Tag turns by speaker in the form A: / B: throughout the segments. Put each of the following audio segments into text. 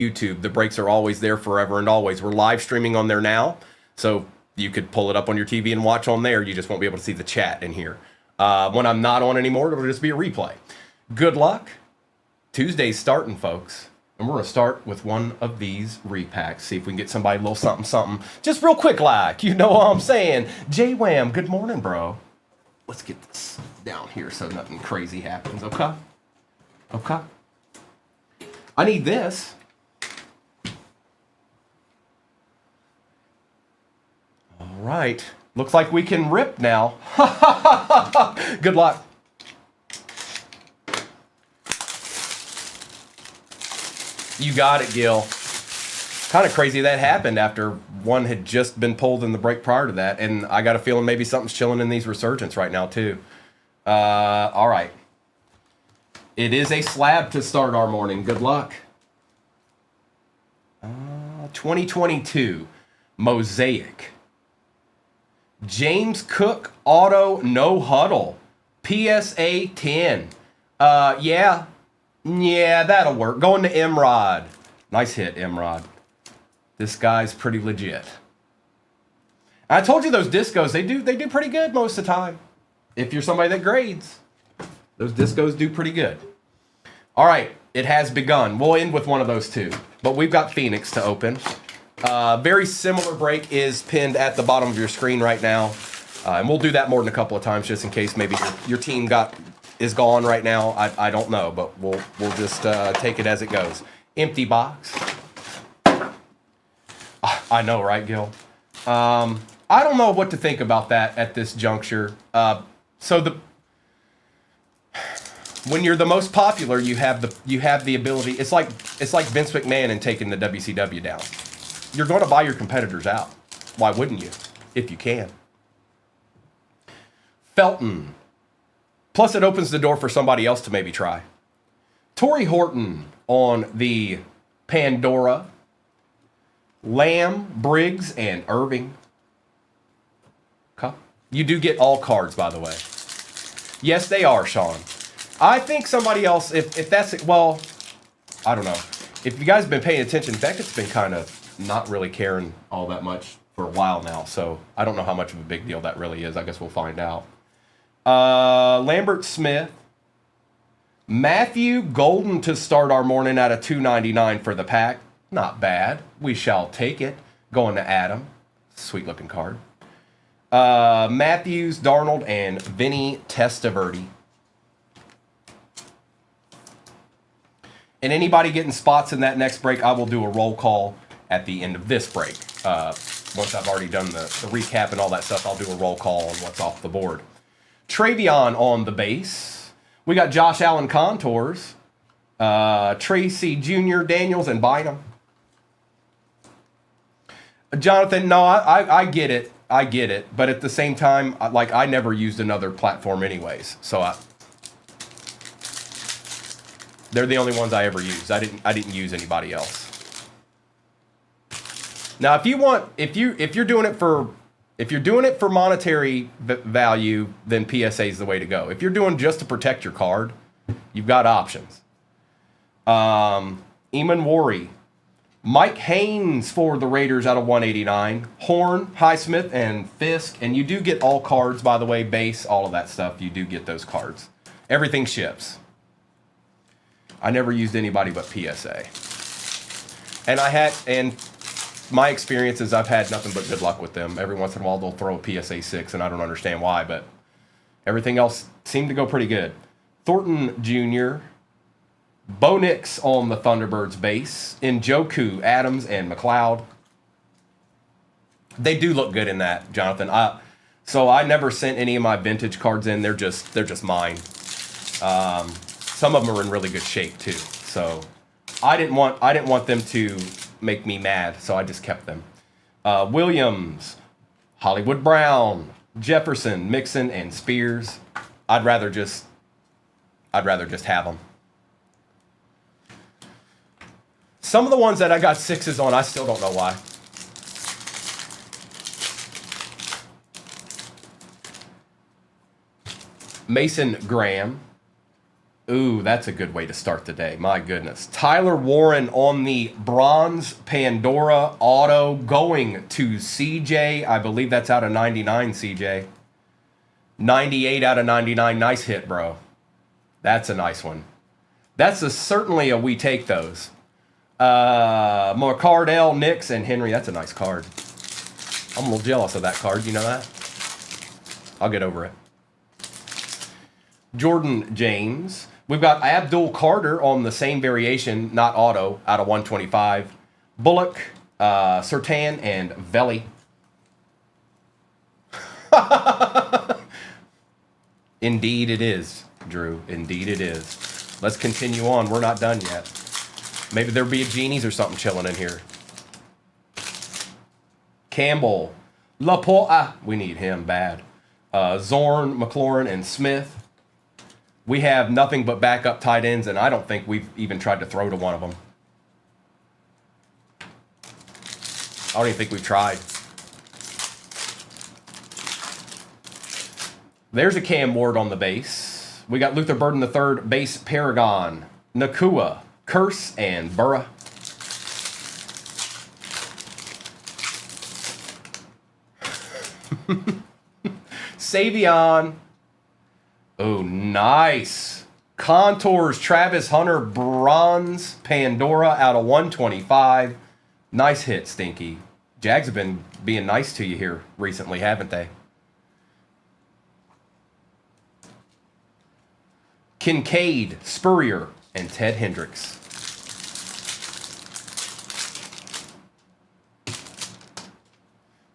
A: YouTube. The breaks are always there forever and always. We're live streaming on there now, so you could pull it up on your TV and watch on there. You just won't be able to see the chat in here. When I'm not on anymore, it'll just be a replay. Good luck. Tuesday's starting, folks. And we're going to start with one of these repacks. See if we can get somebody a little something, something. Just real quick like, you know what I'm saying. J-Wham, good morning, bro. Let's get this down here so nothing crazy happens, okay? Okay. I need this. All right. Looks like we can rip now. Good luck. You got it, Gil. Kind of crazy that happened after one had just been pulled in the break prior to that, and I got a feeling maybe something's chilling in these resurgence right now too. All right. It is a slab to start our morning. Good luck. 2022 Mosaic. James Cook Auto No Huddle. PSA 10. Yeah, that'll work. Going to Emrod. Nice hit, Emrod. This guy's pretty legit. I told you those discos, they do pretty good most of the time. If you're somebody that grades, those discos do pretty good. All right, it has begun. We'll end with one of those two, but we've got Phoenix to open. Very similar break is pinned at the bottom of your screen right now, and we'll do that more than a couple of times just in case maybe your team is gone right now. I don't know, but we'll just take it as it goes. Empty box. I know, right, Gil? I don't know what to think about that at this juncture. When you're the most popular, you have the ability. It's like Vince McMahon and taking the WCW down. You're going to buy your competitors out. Why wouldn't you? If you can. Felton. Plus, it opens the door for somebody else to maybe try. Torrey Horton on the Pandora. Lamb, Briggs, and Irving. Okay. You do get all cards, by the way. Yes, they are, Sean. I think somebody else, if that's, well, I don't know. If you guys have been paying attention, Beckett's been kind of not really caring all that much for a while now, so I don't know how much of a big deal that really is. I guess we'll find out. Lambert Smith. Matthew Golden to start our morning at a $2.99 for the pack. Not bad. We shall take it. Going to Adam. Sweet looking card. Matthews, Darnold, and Vinny Testaverde. And anybody getting spots in that next break, I will do a roll call at the end of this break. Once I've already done the recap and all that stuff, I'll do a roll call on what's off the board. Travion on the base. We got Josh Allen contours. Tracy Jr., Daniels, and Bynum. Jonathan, no, I get it. I get it. But at the same time, I never used another platform anyways. So they're the only ones I ever used. I didn't use anybody else. Now, if you're doing it for monetary value, then PSA is the way to go. If you're doing just to protect your card, you've got options. Eamon Worry. Mike Haynes for the Raiders out of 189. Horn, Highsmith, and Fisk. And you do get all cards, by the way, base, all of that stuff. You do get those cards. Everything ships. I never used anybody but PSA. And my experience is I've had nothing but good luck with them. Every once in a while they'll throw a PSA 6, and I don't understand why, but everything else seemed to go pretty good. Thornton Jr., Bo Nix on the Thunderbirds base, Njoku, Adams, and McLeod. They do look good in that, Jonathan. So I never sent any of my vintage cards in. They're just mine. Some of them are in really good shape too. So I didn't want them to make me mad, so I just kept them. Williams, Hollywood Brown, Jefferson, Mixon, and Spears. I'd rather just have them. Some of the ones that I got 6s on, I still don't know why. Mason Graham, Ooh, that's a good way to start the day. My goodness. Tyler Warren on the bronze Pandora auto going to CJ. I believe that's out of 99, CJ. 98 out of 99. Nice hit, bro. That's a nice one. That's certainly a we take those. McCardell, Nix, and Henry. That's a nice card. I'm a little jealous of that card. You know that? I'll get over it. Jordan James. We've got Abdul Carter on the same variation, not auto, out of 125. Bullock, Sertan, and Veli. Indeed it is, Drew. Indeed it is. Let's continue on. We're not done yet. Maybe there'll be a genies or something chilling in here. Campbell, Laporta. We need him bad. Zorn, McLaurin, and Smith. We have nothing but backup tight ends, and I don't think we've even tried to throw to one of them. I don't even think we've tried. There's a Cam Ward on the base. We got Luther Burden III, base Paragon, Nakua, Curse, and Burra. Savion. Oh, nice. Contours, Travis Hunter, bronze, Pandora out of 125. Nice hit, Stinky. Jags have been being nice to you here recently, haven't they? Kincaid, Spurrier, and Ted Hendricks.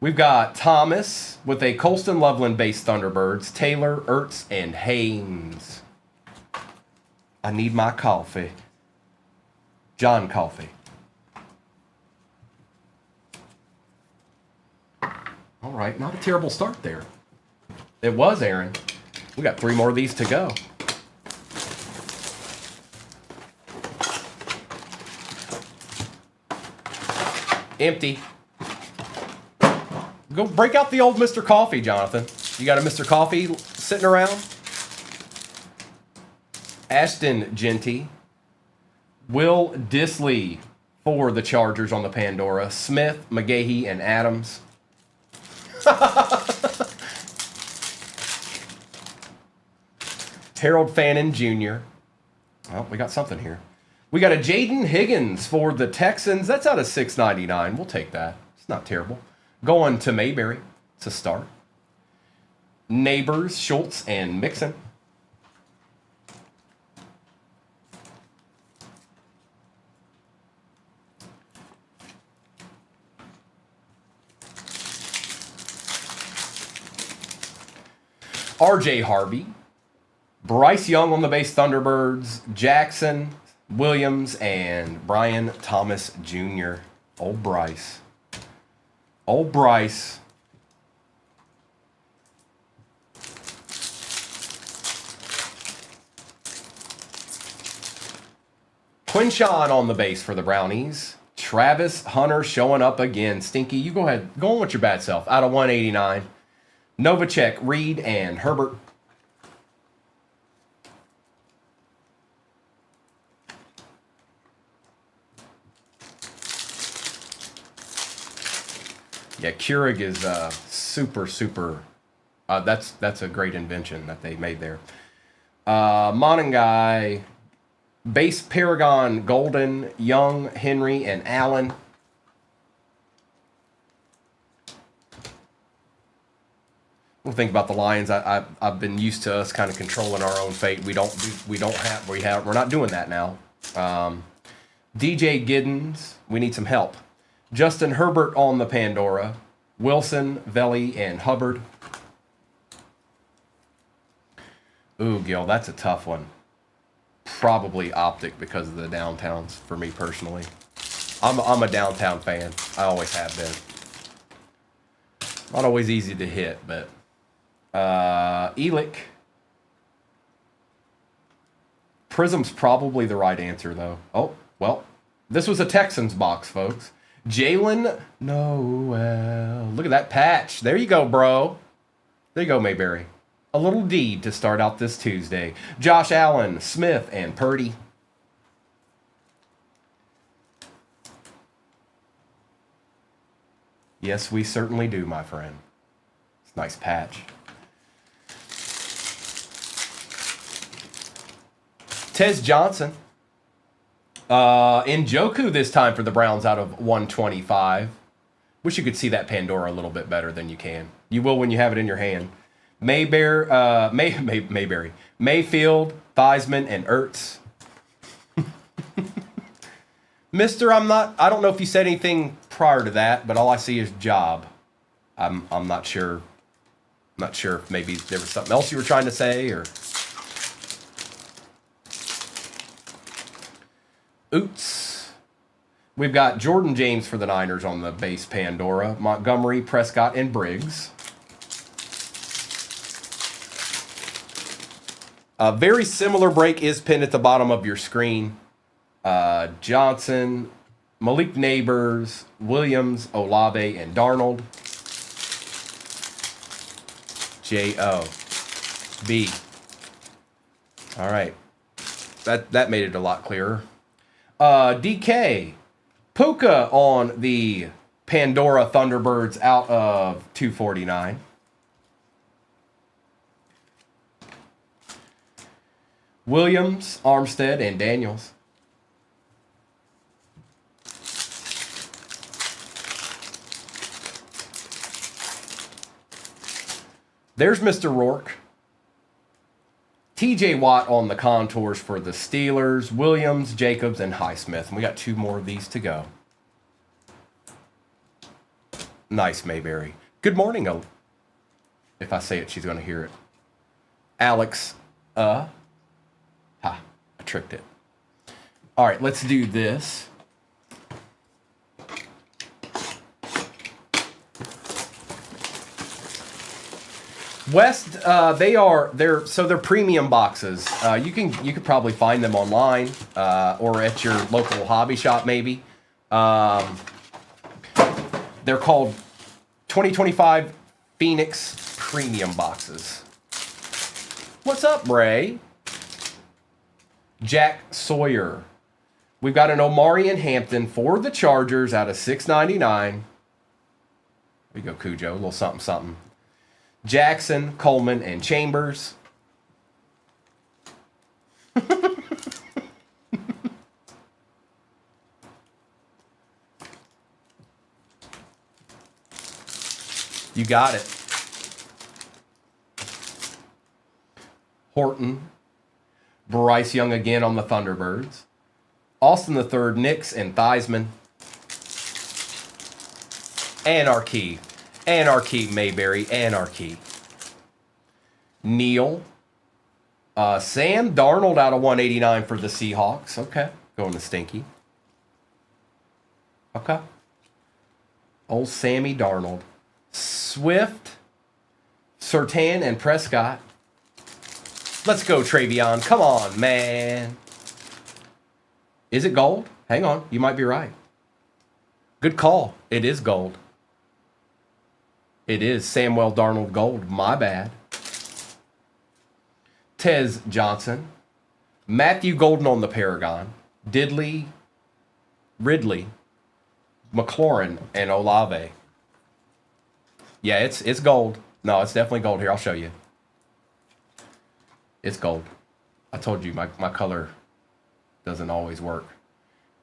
A: We've got Thomas with a Colston Loveland-based Thunderbirds, Taylor, Ertz, and Haynes. I need my coffee. John Coffee. All right, not a terrible start there. It was, Aaron. We got 3 more of these to go. Empty. Go break out the old Mr. Coffee, Jonathan. You got a Mr. Coffee sitting around? Ashton Genty. Will Disley for the Chargers on the Pandora. Smith, McGahee, and Adams. Harold Fannin Jr. Oh, we got something here. We got a Jaden Higgins for the Texans. That's out of $6.99. We'll take that. It's not terrible. Going to Mayberry. It's a start. Neighbors, Schultz, and Mixon. RJ Harvey. Bryce Young on the base Thunderbirds. Jackson, Williams, and Brian Thomas Jr. Old Bryce. Old Bryce. Quinshawn on the base for the Brownies. Travis Hunter showing up again. Stinky, you go ahead. Go on with your bad self. Out of 189. Novacek, Reed, and Herbert. Yeah, Keurig is super. That's a great invention that they made there. Monangai, base Paragon, Golden, Young, Henry, and Allen. Think about the Lions. I've been used to us kind of controlling our own fate. We're not doing that now. DJ Giddens, we need some help. Justin Herbert on the Pandora. Wilson, Veli, and Hubbard. Ooh, Gil, that's a tough one. Probably Optic because of the downtowns for me personally. I'm a downtown fan. I always have been. Not always easy to hit, but Elick. Prism's probably the right answer, though. Oh, well, this was a Texans box, folks. Jalen Noel. Look at that patch. There you go, bro. There you go, Mayberry. A little deed to start out this Tuesday. Josh Allen, Smith, and Purdy. Yes, we certainly do, my friend. It's a nice patch. Tez Johnson. Njoku this time for the Browns out of 125. Wish you could see that Pandora a little bit better than you can. You will when you have it in your hand. Mayberry, Mayfield, Theismann, and Ertz. Mister, I don't know if you said anything prior to that, but all I see is job. I'm not sure. Not sure if maybe there was something else you were trying to say or. Oots. We've got Jordan James for the Niners on the base Pandora. Montgomery, Prescott, and Briggs. A very similar break is pinned at the bottom of your screen. Johnson, Malik Neighbors, Williams, Olave, and Darnold. J-O-B. All right. That made it a lot clearer. DK. Puka on the Pandora Thunderbirds out of 249. Williams, Armstead, and Daniels. There's Mr. Rourke. TJ Watt on the contours for the Steelers. Williams, Jacobs, and Highsmith. And we got 2 more of these to go. Nice, Mayberry. Good morning. If I say it, she's going to hear it. Alex, I tricked it. All right, let's do this. West, they're premium boxes. You could probably find them online or at your local hobby shop maybe. They're called 2025 Phoenix Premium Boxes. What's up, Ray? Jack Sawyer. We've got an Omari and Hampton for the Chargers out of $6.99. There you go, Cujo. A little something, something. Jackson, Coleman, and Chambers. You got it. Horton. Bryce Young again on the Thunderbirds. Austin III, Nix, and Theismann. Anarchy. Anarchy, Mayberry. Anarchy. Neal. Sam Darnold out of 189 for the Seahawks. Okay. Going to Stinky. Okay. Old Sammy Darnold. Swift. Surtain, and Prescott. Let's go, Travion. Come on, man. Is it gold? Hang on. You might be right. Good call. It is gold. It is Samuel Darnold gold. My bad. Tez Johnson. Matthew Golden on the Paragon. Ridley, McLaurin, and Olave. Yeah, it's gold. No, it's definitely gold. Here, I'll show you. It's gold. I told you my color doesn't always work.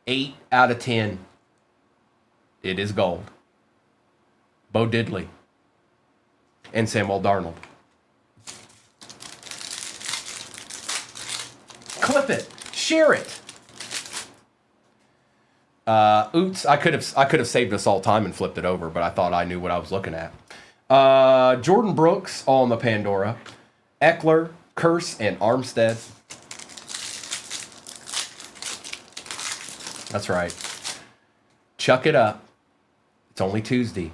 A: 8 out of 10. It is gold. Bo Diddley. And Samuel Darnold. Clip it. Share it. Oops, I could have saved us all time and flipped it over, but I thought I knew what I was looking at. Jordan Brooks on the Pandora. Eckler, Curse, and Armstead. That's right. Chuck it up. It's only Tuesday.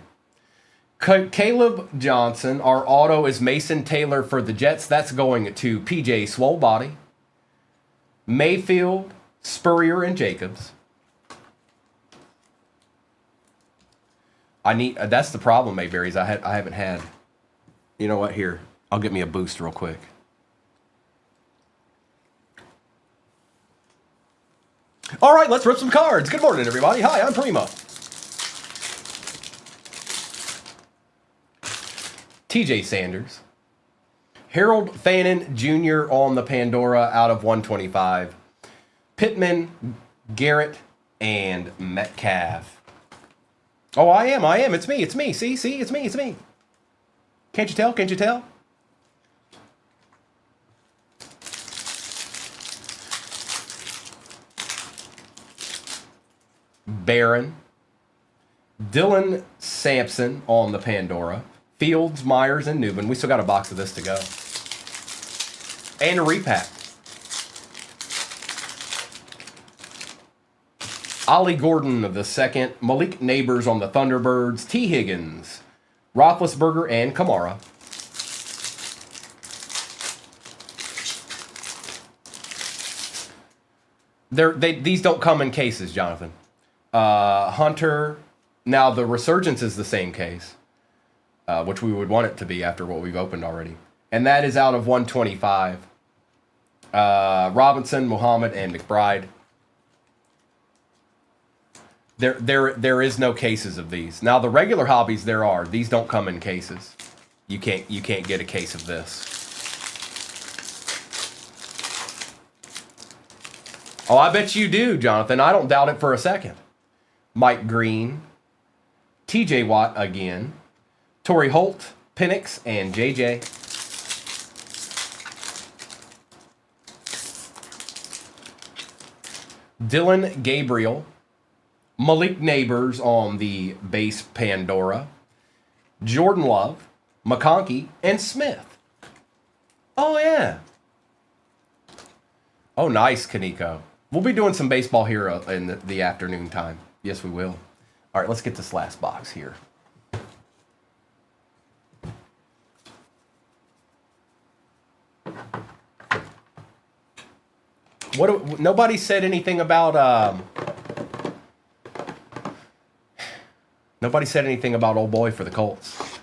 A: Caleb Johnson. Our auto is Mason Taylor for the Jets. That's going to PJ Swolebody. Mayfield, Spurrier, and Jacobs. That's the problem, Mayberries. I haven't had. You know what? Here, I'll get me a boost real quick. All right, let's rip some cards. Good morning, everybody. Hi, I'm Primo. TJ Sanders. Harold Fannin Jr. on the Pandora out of 125. Pittman, Garrett, and Metcalf. Oh, I am. It's me. See, it's me. Can't you tell? Barron. Dylan Sampson on the Pandora. Fields, Myers, and Newman. We still got a box of this to go. And a repack. Ollie Gordon of the second. Malik Neighbors on the Thunderbirds. T. Higgins, Roethlisberger, and Kamara. These don't come in cases, Jonathan. Hunter. Now, the Resurgence is the same case. Which we would want it to be after what we've opened already. And that is out of 125. Robinson, Muhammad, and McBride. There is no cases of these. Now, the regular hobbies there are. These don't come in cases. You can't get a case of this. Oh, I bet you do, Jonathan. I don't doubt it for a second. Mike Green. TJ Watt again. Torrey Holt, Penix, and JJ. Dylan Gabriel. Malik Neighbors on the base Pandora. Jordan Love, McConkey, and Smith. Oh, yeah. Oh, nice, Kaneko. We'll be doing some baseball here in the afternoon time. Yes, we will. All right, let's get this last box here. Nobody said anything about old boy for the Colts.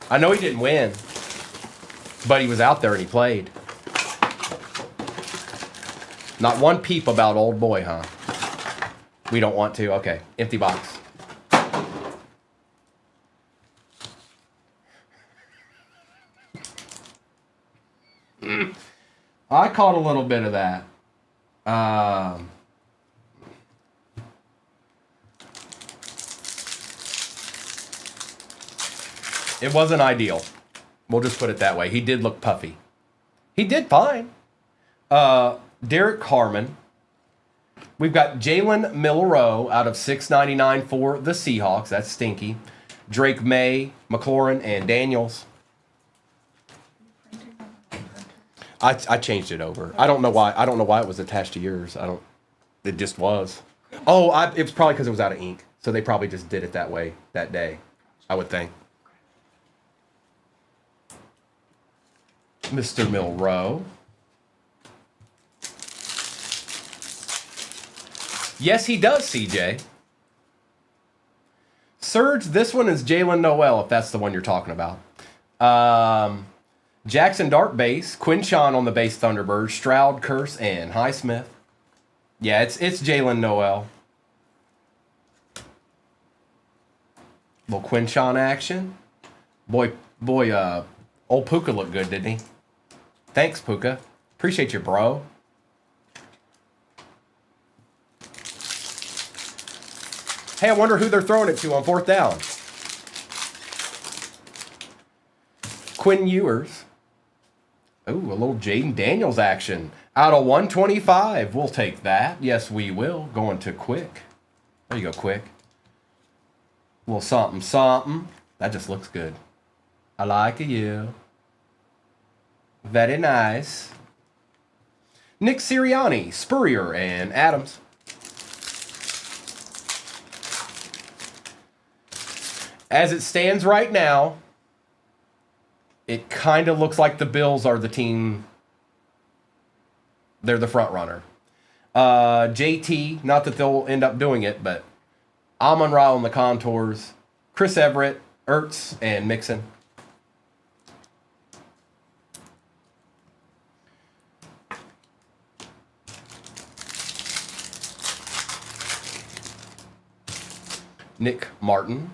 A: I know he didn't win, but he was out there and he played. Not one peep about old boy, huh? We don't want to. Okay, empty box. I caught a little bit of that. It wasn't ideal. We'll just put it that way. He did look puffy. He did fine. Derek Harmon. We've got Jalen Milroe out of $6.99 for the Seahawks. That's stinky. Drake May, McLaurin, and Daniels. I changed it over. I don't know why. I don't know why it was attached to yours. It just was. Oh, it was probably because it was out of ink. So they probably just did it that way that day, I would think. Mr. Milroe. Yes, he does, CJ. Surge, this one is Jalen Noel, if that's the one you're talking about. Jackson Dart base, Quinshawn on the base Thunderbird, Stroud, Curse, and Highsmith. Yeah, it's Jalen Noel. Little Quinshawn action. Boy, old Puka looked good, didn't he? Thanks, Puka. Appreciate you, bro. Hey, I wonder who they're throwing it to on 4th down. Quinn Ewers. Ooh, a little Jaden Daniels action. Out of 125. We'll take that. Yes, we will. Going to Quick. There you go, Quick. A little something, something. That just looks good. I like you. Very nice. Nick Sirianni, Spurrier, and Adams. As it stands right now, it kind of looks like the Bills are the team. They're the front runner. JT, not that they'll end up doing it, but Amon-Ra on the contours. Chris Everett, Ertz, and Mixon. Nick Martin.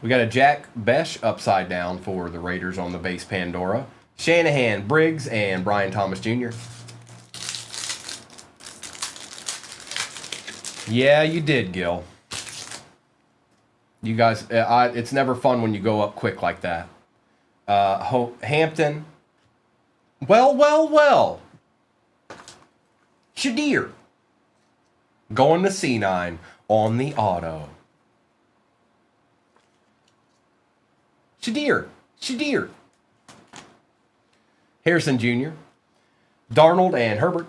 A: We got a Jack Besh upside down for the Raiders on the base Pandora. Shanahan, Briggs, and Brian Thomas Jr. Yeah, you did, Gil. You guys, it's never fun when you go up quick like that. Hampton. Well. Shadir. Going to C9 on the auto. Shadir. Harrison Jr. Darnold and Herbert.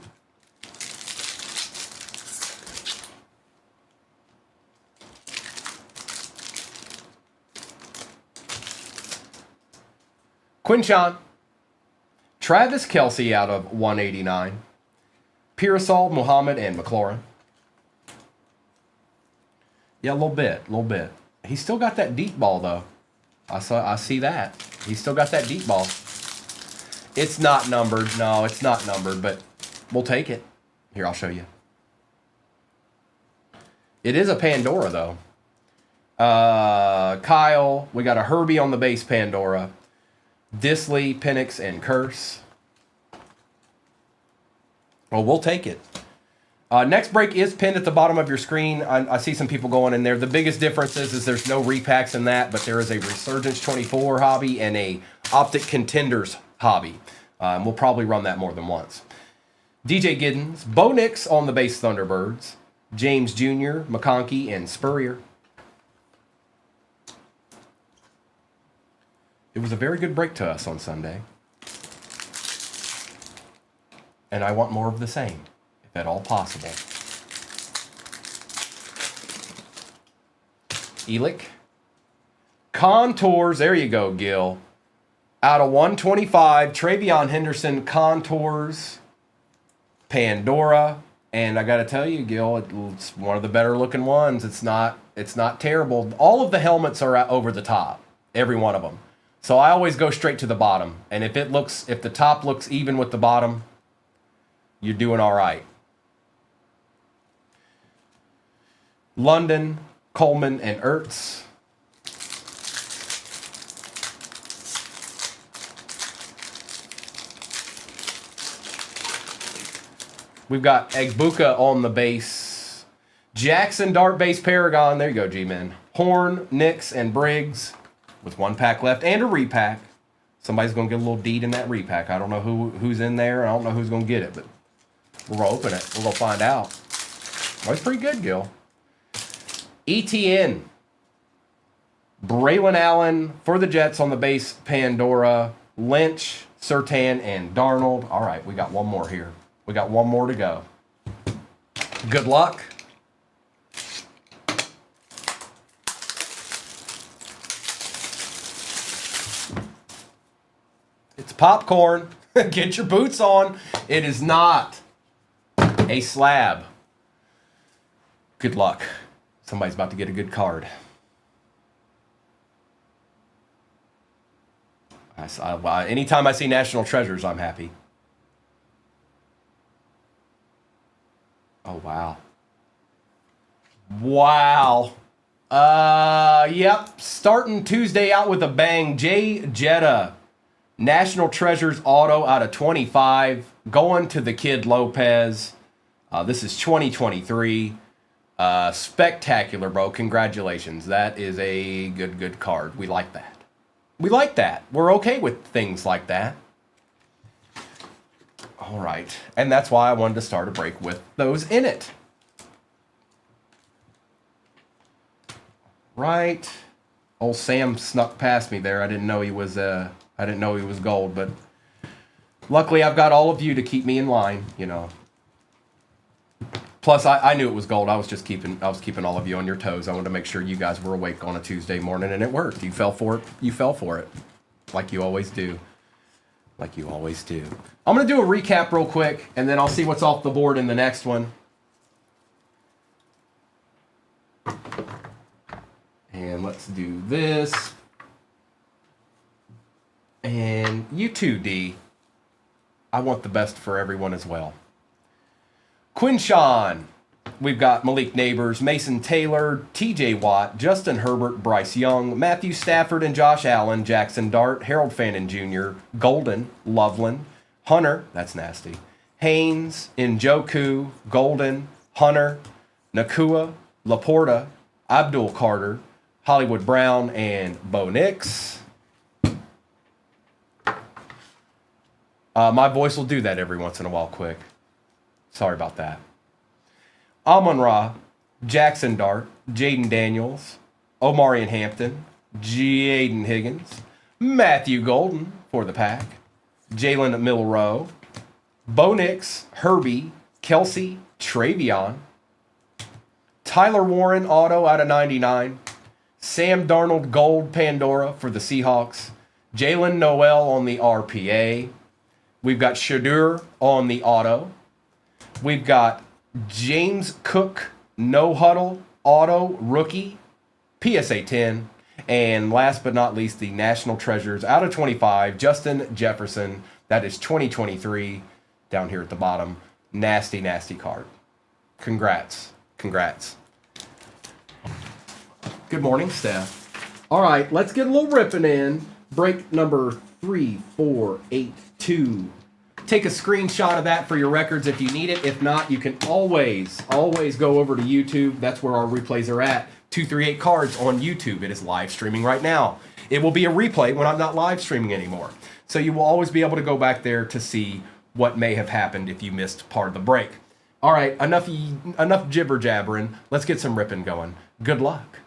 A: Quinshawn. Travis Kelce out of 189. Pearsall, Muhammad, and McLaurin. Yeah, a little bit. He's still got that deep ball, though. I see that. He's still got that deep ball. It's not numbered. No, it's not numbered, but we'll take it. Here, I'll show you. It is a Pandora, though. Kyle. We got a Herbie on the base Pandora. Disley, Penix, and Curse. Well, we'll take it. Next break is pinned at the bottom of your screen. I see some people going in there. The biggest difference is there's no repacks in that, but there is a Resurgence 24 hobby and a Optic Contenders hobby. We'll probably run that more than once. DJ Giddens, Bo Nix on the base Thunderbirds, James Jr., McConkey, and Spurrier. It was a very good break to us on Sunday. And I want more of the same, if at all possible. Elick. Contours, there you go, Gil. Out of 125, Travion Henderson, Contours, Pandora. And I got to tell you, Gil, it's one of the better looking ones. It's not terrible. All of the helmets are over the top, every one of them. So I always go straight to the bottom. And if the top looks even with the bottom, you're doing all right. London, Coleman, and Ertz. We've got Egbuka on the base. Jackson, Dart base, Paragon. There you go, G-Men. Horn, Nix, and Briggs with one pack left and a repack. Somebody's going to get a little deed in that repack. I don't know who's in there. I don't know who's going to get it, but we're going to open it. We're going to find out. Well, it's pretty good, Gil. ETN. Braylon Allen for the Jets on the base, Pandora. Lynch, Surtain, and Darnold. All right, we got one more here. We got one more to go. Good luck. It's popcorn. Get your boots on. It is not a slab. Good luck. Somebody's about to get a good card. Anytime I see National Treasures, I'm happy. Oh, wow. Wow. Yep. Starting Tuesday out with a bang. Jay Jetta. National Treasures auto out of 25. Going to the Kid Lopez. This is 2023. Spectacular, bro. Congratulations. That is a good card. We like that. We like that. We're okay with things like that. All right. And that's why I wanted to start a break with those in it. Right. Old Sam snuck past me there. I didn't know he was gold, but luckily I've got all of you to keep me in line, you know. Plus I knew it was gold. I was keeping all of you on your toes. I wanted to make sure you guys were awake on a Tuesday morning, and it worked. You fell for it. You fell for it. Like you always do. Like you always do. I'm going to do a recap real quick, and then I'll see what's off the board in the next one. And let's do this. And you too, D. I want the best for everyone as well. Quinshawn. We've got Malik Neighbors, Mason Taylor, TJ Watt, Justin Herbert, Bryce Young, Matthew Stafford and Josh Allen, Jackson Dart, Harold Fannin Jr., Golden, Loveland, Hunter, that's nasty, Haynes, Njoku, Golden, Hunter, Nakua, Laporta, Abdul Carter, Hollywood Brown, and Bo Nix. My voice will do that every once in a while quick. Sorry about that. Amon-Ra, Jackson Dart, Jaden Daniels, Omarion Hampton, Jaden Higgins, Matthew Golden for the Pack, Jalen Milroe, Bo Nix, Herbie, Kelsey, Travion, Tyler Warren auto out of 99, Sam Darnold gold Pandora for the Seahawks, Jalen Noel on the RPA. We've got Shadur on the auto. We've got James Cook no huddle auto rookie PSA 10. And last but not least, the National Treasures out of 25, Justin Jefferson. That is 2023 down here at the bottom. Nasty, nasty card. Congrats. Congrats. Good morning, Steph. All right, let's get a little ripping in. Break number 3482. Take a screenshot of that for your records if you need it. If not, you can always go over to YouTube. That's where our replays are at. 238 Cards on YouTube. It is live streaming right now. It will be a replay when I'm not live streaming anymore. So you will always be able to go back there to see what may have happened if you missed part of the break. All right, enough jibber jabbering. Let's get some ripping going. Good luck.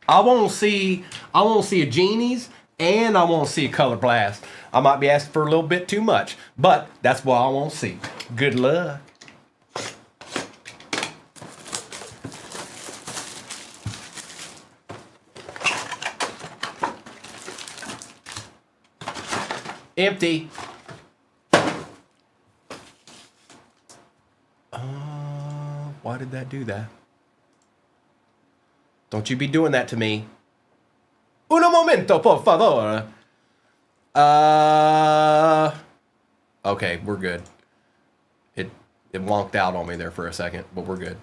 A: I won't see a Genie's and I won't see a Color Blast. I might be asking for a little bit too much, but that's what I won't see. Good luck. Empty. Why did that do that? Don't you be doing that to me. Uno momento, por favor. Okay, we're good. It wonked out on me there for a second, but we're good.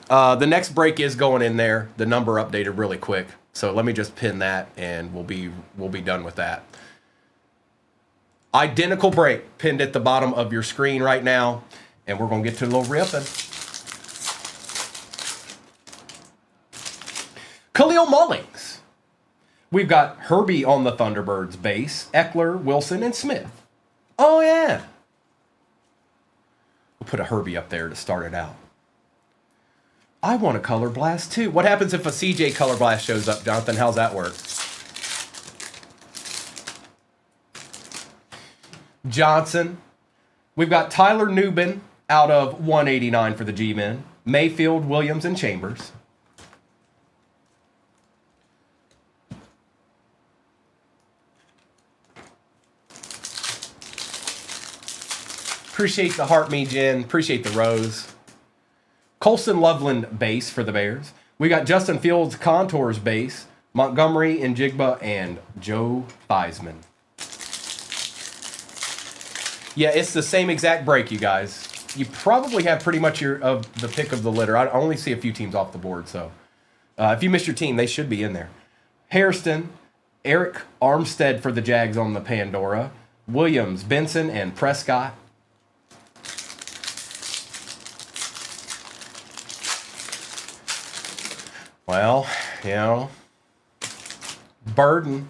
A: The next break is going in there. The number updated really quick. So let me just pin that and we'll be done with that. Identical break pinned at the bottom of your screen right now. And we're going to get to a little ripping. Khalil Mullings. We've got Herbie on the Thunderbirds base, Eckler, Wilson, and Smith. Oh, yeah. We'll put a Herbie up there to start it out. I want a Color Blast, too. What happens if a CJ Color Blast shows up, Jonathan? How's that work? Johnson. We've got Tyler Nubin out of 189 for the G-Men. Mayfield, Williams, and Chambers. Appreciate the heart, me, Jen. Appreciate the rose. Colston Loveland base for the Bears. We got Justin Fields Contours base, Montgomery, Njigba, and Joe Theismann. Yeah, it's the same exact break, you guys. You probably have pretty much the pick of the litter. I only see a few teams off the board, so if you missed your team, they should be in there. Hairston, Eric Armstead for the Jags on the Pandora, Williams, Benson, and Prescott. Well, you know, Burden.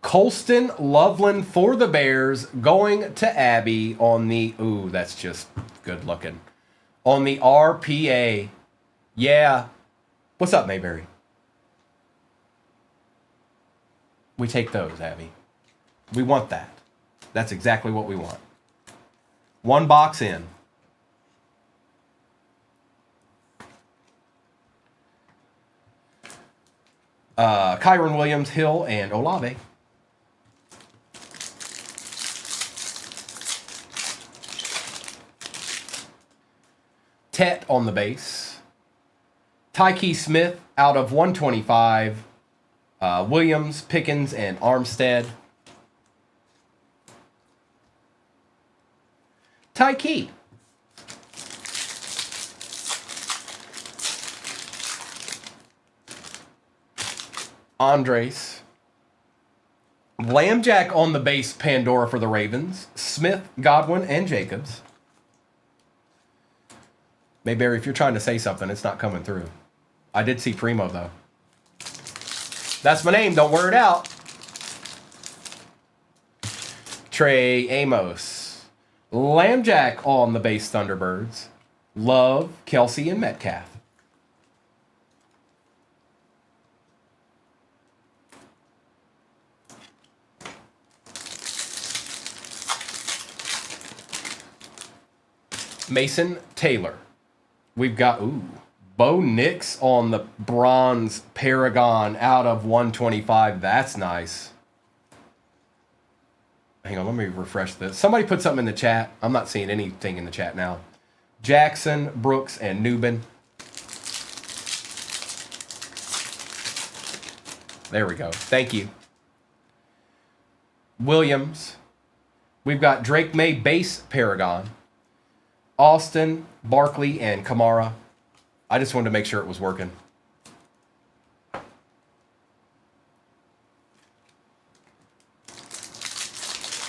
A: Colston Loveland for the Bears going to Abby on the, ooh, that's just good looking. On the RPA. Yeah. What's up, Mayberry? We take those, Abby. We want that. That's exactly what we want. One box in. Kyron Williams, Hill, and Olave. Tet on the base. Tyke Smith out of 125. Williams, Pickens, and Armstead. Tyke. Andres. Lambjack on the base Pandora for the Ravens. Smith, Godwin, and Jacobs. Mayberry, if you're trying to say something, it's not coming through. I did see Primo, though. That's my name. Don't wear it out. Trey Amos. Lambjack on the base Thunderbirds. Love, Kelsey, and Metcalf. Mason Taylor. We've got, Bo Nix on the bronze Paragon out of 125. That's nice. Hang on, let me refresh this. Somebody put something in the chat. I'm not seeing anything in the chat now. Jackson, Brooks, and Newbin. There we go. Thank you. Williams. We've got Drake May base Paragon. Austin, Barkley, and Kamara. I just wanted to make sure it was working.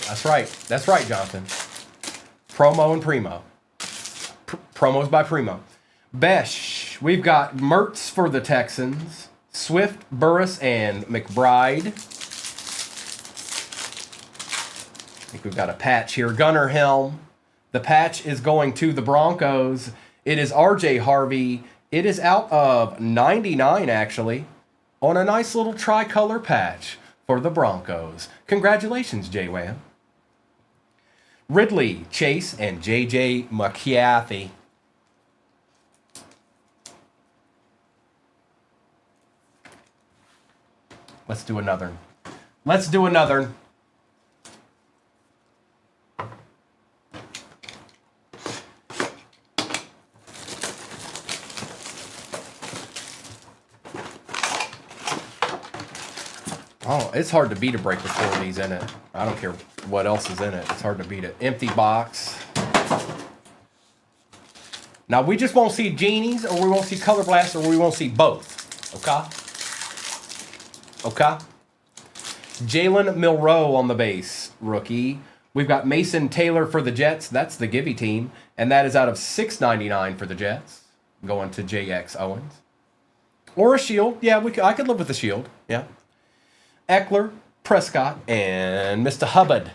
A: That's right. That's right, Jonathan. Promo and Primo. Promos by Primo. Besh. We've got Mertz for the Texans. Swift, Burris, and McBride. I think we've got a patch here. Gunnar Helm. The patch is going to the Broncos. It is RJ Harvey. It is out of 99, actually, on a nice little tricolor patch for the Broncos. Congratulations, J-Wan. Ridley, Chase, and J.J. McCarthy. Let's do another. Let's do another. Oh, it's hard to beat a break with 4 of these in it. I don't care what else is in it. It's hard to beat it. Empty box. Now, we just won't see genies, or we won't see color blast, or we won't see both. Okay? Okay? Jalen Milroe on the base, rookie. We've got Mason Taylor for the Jets. That's the Givey team. And that is out of $6.99 for the Jets. Going to JX Owens. Or a shield. Yeah, I could live with a shield. Yeah. Eckler, Prescott, and Mr. Hubbard.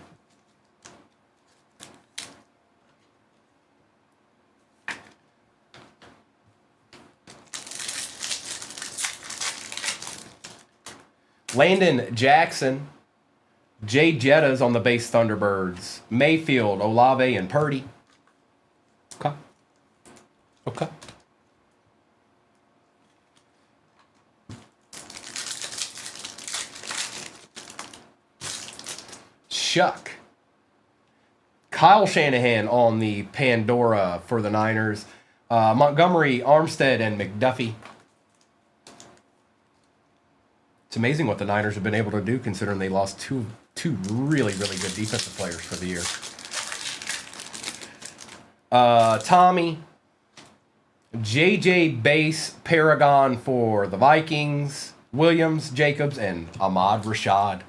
A: Landon Jackson. Jay Jettas on the base Thunderbirds. Mayfield, Olave, and Purdy. Okay. Okay. Chuck. Kyle Shanahan on the Pandora for the Niners. Montgomery, Armstead, and McDuffie. It's amazing what the Niners have been able to do considering they lost two really, really good defensive players for the year. Tommy. JJ Base Paragon for the Vikings. Williams, Jacobs, and Ahmad Rashad.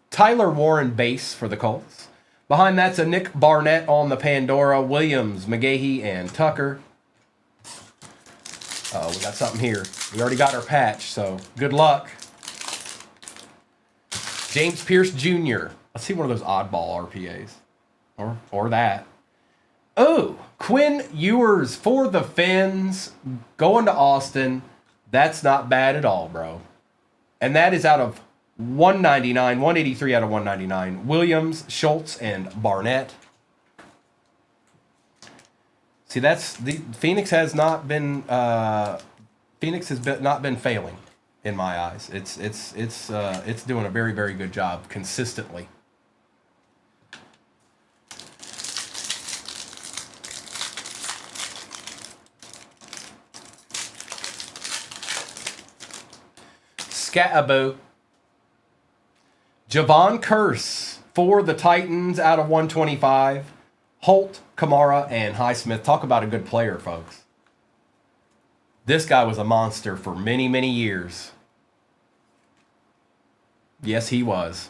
A: Tyler Warren base for the Colts. Behind that's a Nick Barnett on the Pandora. Williams, McGahee, and Tucker. Oh, we got something here. We already got our patch, so good luck. James Pierce Jr. Let's see one of those oddball RPAs. Or that. Oh, Quinn Ewers for the Fins. Going to Austin. That's not bad at all, bro. And that is out of 199, 183 out of 199. Williams, Schultz, and Barnett. See, that's the Phoenix has not been not been failing in my eyes. It's doing a very, very good job consistently. Scataboo. Javon Curse for the Titans out of 125. Holt, Kamara, and Highsmith. Talk about a good player, folks. This guy was a monster for many, many years. Yes, he was.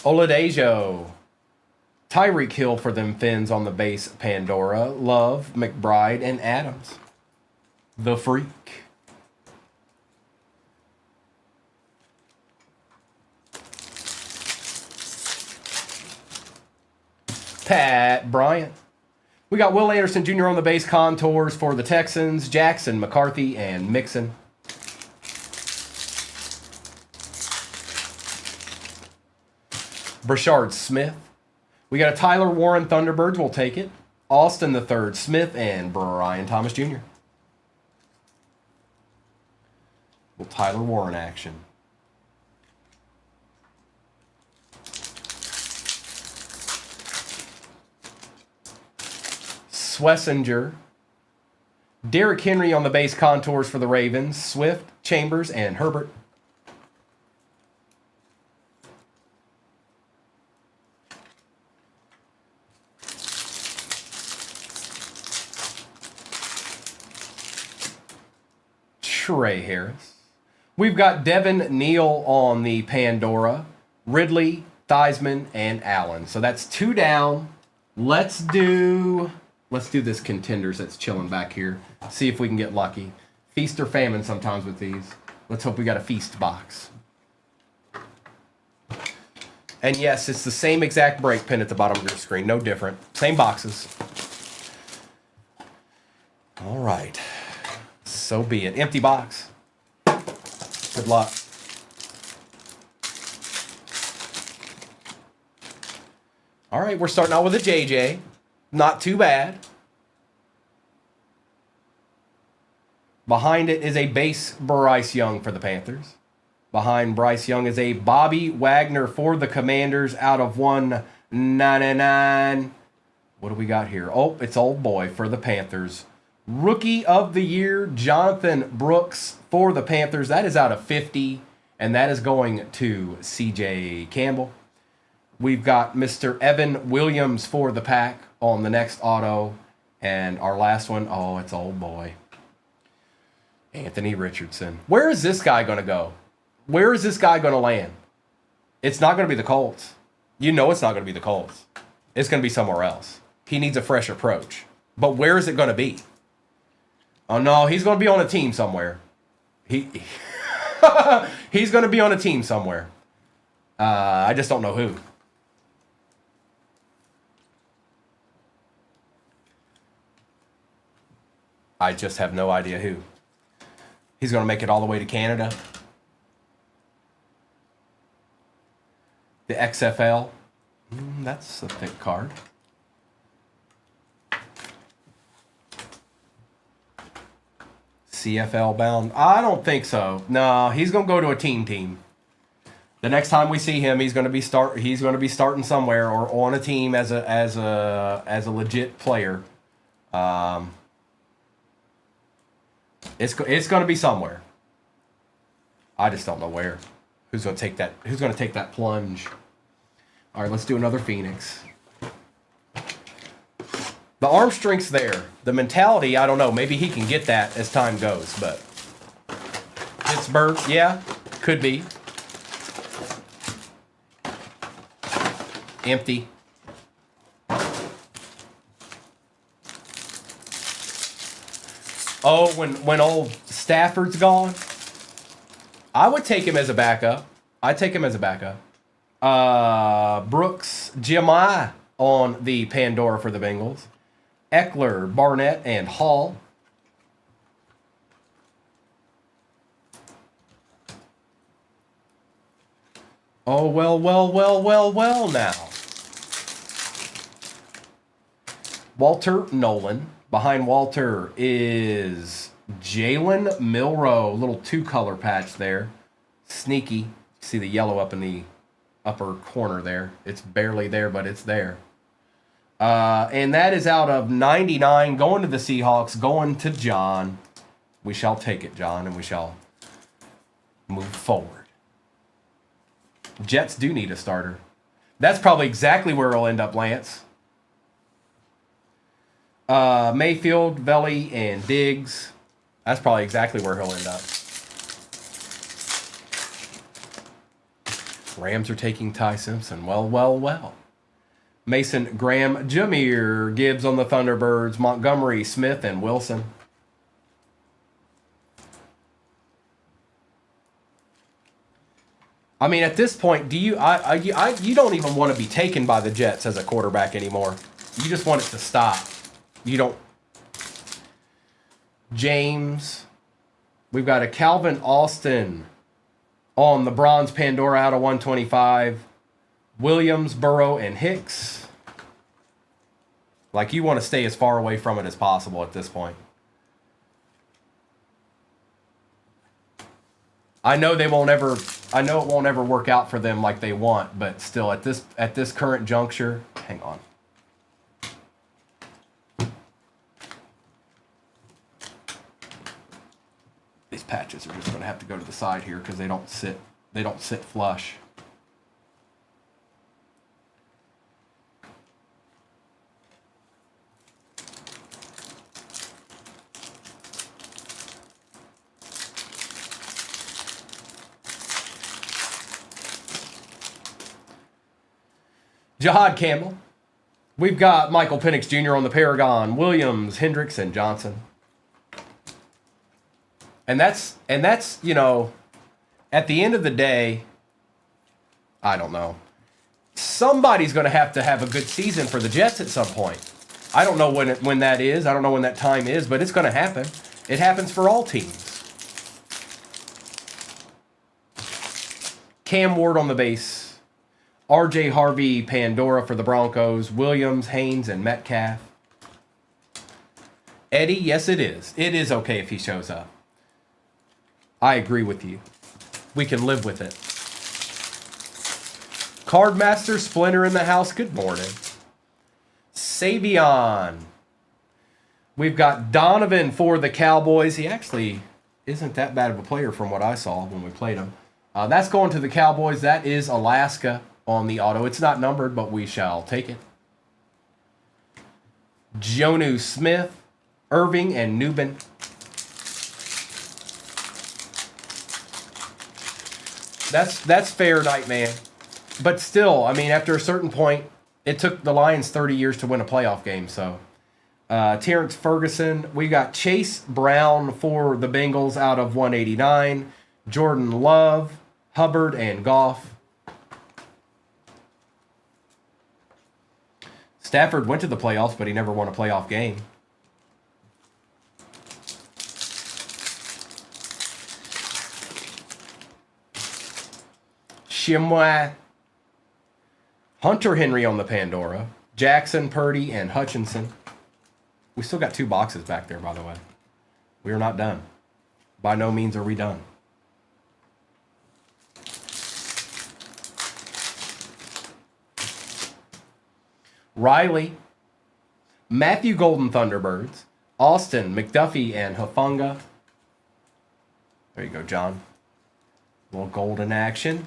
A: Oladejo. Tyreek Hill for them Finns on the base. Pandora, Love, McBride, and Adams. The Freak. Pat Bryant. We got Will Anderson Jr. on the base contours for the Texans. Jackson, McCarthy, and Mixon. Brashard Smith. We got a Tyler Warren Thunderbirds. We'll take it. Austin III Smith and Brian Thomas Jr. Well, Tyler Warren action. Swessinger. Derrick Henry on the base contours for the Ravens. Swift, Chambers, and Herbert. Trey Harris. We've got Devin Neal on the Pandora. Ridley, Theismann, and Allen. So that's 2 down. Let's do this Contenders that's chilling back here. See if we can get lucky. Feast or famine sometimes with these. Let's hope we got a feast box. And yes, it's the same exact break pin at the bottom of your screen. No different. Same boxes. All right. So be it. Empty box. Good luck. All right, we're starting out with a JJ. Not too bad. Behind it is a base Bryce Young for the Panthers. Behind Bryce Young is a Bobby Wagner for the Commanders out of 199. What do we got here? Oh, it's old boy for the Panthers. Rookie of the Year, Jonathan Brooks for the Panthers. That is out of 50, and that is going to CJ Campbell. We've got Mr. Evan Williams for the Pack on the next auto. And our last one, oh, it's old boy. Anthony Richardson. Where is this guy going to go? Where is this guy going to land? It's not going to be the Colts. You know it's not going to be the Colts. It's going to be somewhere else. He needs a fresh approach. But where is it going to be? Oh, no, he's going to be on a team somewhere. He's going to be on a team somewhere. I just don't know who. I just have no idea who. He's going to make it all the way to Canada. The XFL. That's a thick card. CFL bound. I don't think so. No, he's going to go to a team. The next time we see him, he's going to be starting somewhere or on a team as a legit player. It's going to be somewhere. I just don't know where. Who's going to take that? Who's going to take that plunge? All right, let's do another Phoenix. The arm strength's there. The mentality, I don't know. Maybe he can get that as time goes, but Pittsburgh, yeah, could be. Empty. Oh, when old Stafford's gone, I would take him as a backup. I'd take him as a backup. Brooks, Jemai on the Pandora for the Bengals. Eckler, Barnett, and Hall. Oh, well now. Walter Nolan. Behind Walter is Jalen Milroe. Little 2-color patch there. Sneaky. See the yellow up in the upper corner there. It's barely there, but it's there. And that is out of 99, going to the Seahawks, going to John. We shall take it, John, and we shall move forward. Jets do need a starter. That's probably exactly where it'll end up, Lance. Mayfield, Velli, and Diggs. That's probably exactly where he'll end up. Rams are taking Ty Simpson. Well. Mason, Graham, Jameer, Gibbs on the Thunderbirds, Montgomery, Smith, and Wilson. I mean, at this point, do you don't even want to be taken by the Jets as a quarterback anymore. You just want it to stop. You don't. James. We've got a Calvin Austin on the bronze Pandora out of 125. Williams, Burrow, and Hicks. Like, you want to stay as far away from it as possible at this point. I know it won't ever work out for them like they want, but still at this current juncture, hang on. These patches are just going to have to go to the side here because they don't sit flush. Jahad Campbell. We've got Michael Penix Jr. on the Paragon, Williams, Hendricks, and Johnson. And that's, you know, at the end of the day, I don't know. Somebody's going to have a good season for the Jets at some point. I don't know when that is. I don't know when that time is, but it's going to happen. It happens for all teams. Cam Ward on the base. R.J. Harvey, Pandora for the Broncos. Williams, Haynes, and Metcalf. Eddie, yes it is. It is okay if he shows up. I agree with you. We can live with it. Cardmaster, Splinter in the house. Good morning. Savion. We've got Donovan for the Cowboys. He actually isn't that bad of a player from what I saw when we played him. That's going to the Cowboys. That is Alaska on the auto. It's not numbered, but we shall take it. Jonu Smith, Irving, and Newbin. That's fair, Nightman. But still, I mean, after a certain point, it took the Lions 30 years to win a playoff game. So, Terrence Ferguson. We got Chase Brown for the Bengals out of 189. Jordan Love, Hubbard, and Goff. Stafford went to the playoffs, but he never won a playoff game. Shimwa. Hunter Henry on the Pandora. Jackson, Purdy, and Hutchinson. We still got 2 boxes back there, by the way. We are not done. By no means are we done. Riley, Matthew Golden Thunderbirds, Austin, McDuffie, and Hufanga. There you go, John. A little golden action.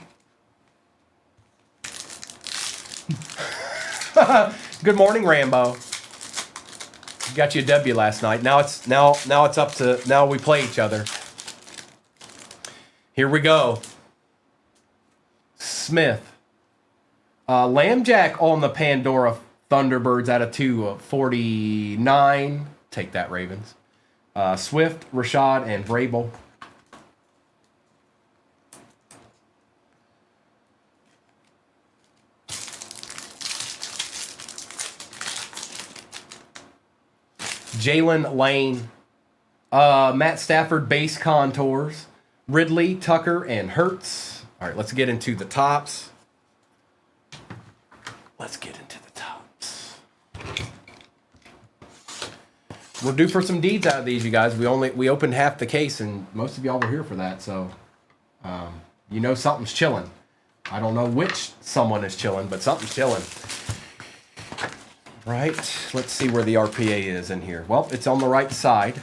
A: Good morning, Rambo. Got you a W last night. Now it's up to now we play each other. Here we go. Smith. Lambjack on the Pandora Thunderbirds out of 249. Take that, Ravens. Swift, Rashad, and Vrabel. Jalen Lane. Matt Stafford base contours. Ridley, Tucker, and Hurts. All right, let's get into the tops. Let's get into the tops. We're due for some deeds out of these, you guys. We opened half the case, and most of y'all were here for that, so you know something's chilling. I don't know which someone is chilling, but something's chilling. Right, let's see where the RPA is in here. Well, it's on the right side.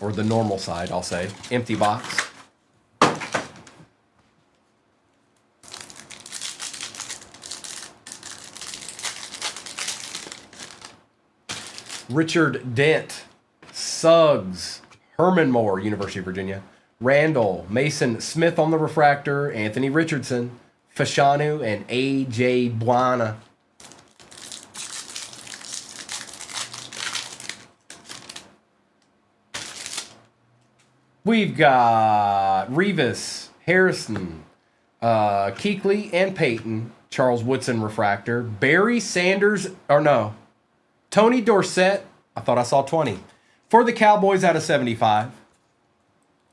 A: Or the normal side, I'll say. Empty box. Richard Dent, Suggs, Herman Moore, University of Virginia, Randall, Mason Smith on the refractor, Anthony Richardson, Fashanu, and A.J. Buana. We've got Revis, Harrison, Keekly, and Peyton, Charles Woodson refractor, Barry Sanders, or no, Tony Dorsett, I thought I saw 20. For the Cowboys out of 75.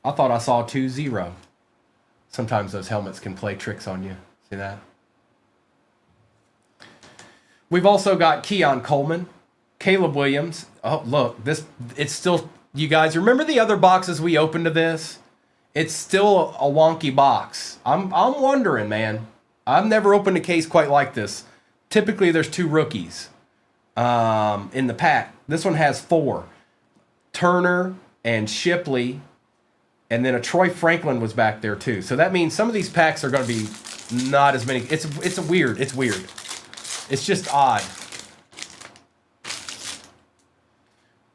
A: I thought I saw 2-0. Sometimes those helmets can play tricks on you. See that? We've also got Keon Coleman, Caleb Williams. Oh, look, it's still, you guys, remember the other boxes we opened to this? It's still a wonky box. I'm wondering, man. I've never opened a case quite like this. Typically, there's 2 rookies in the pack. This one has 4. Turner and Shipley, and then a Troy Franklin was back there too. So that means some of these packs are going to be not as many. It's weird. It's just odd.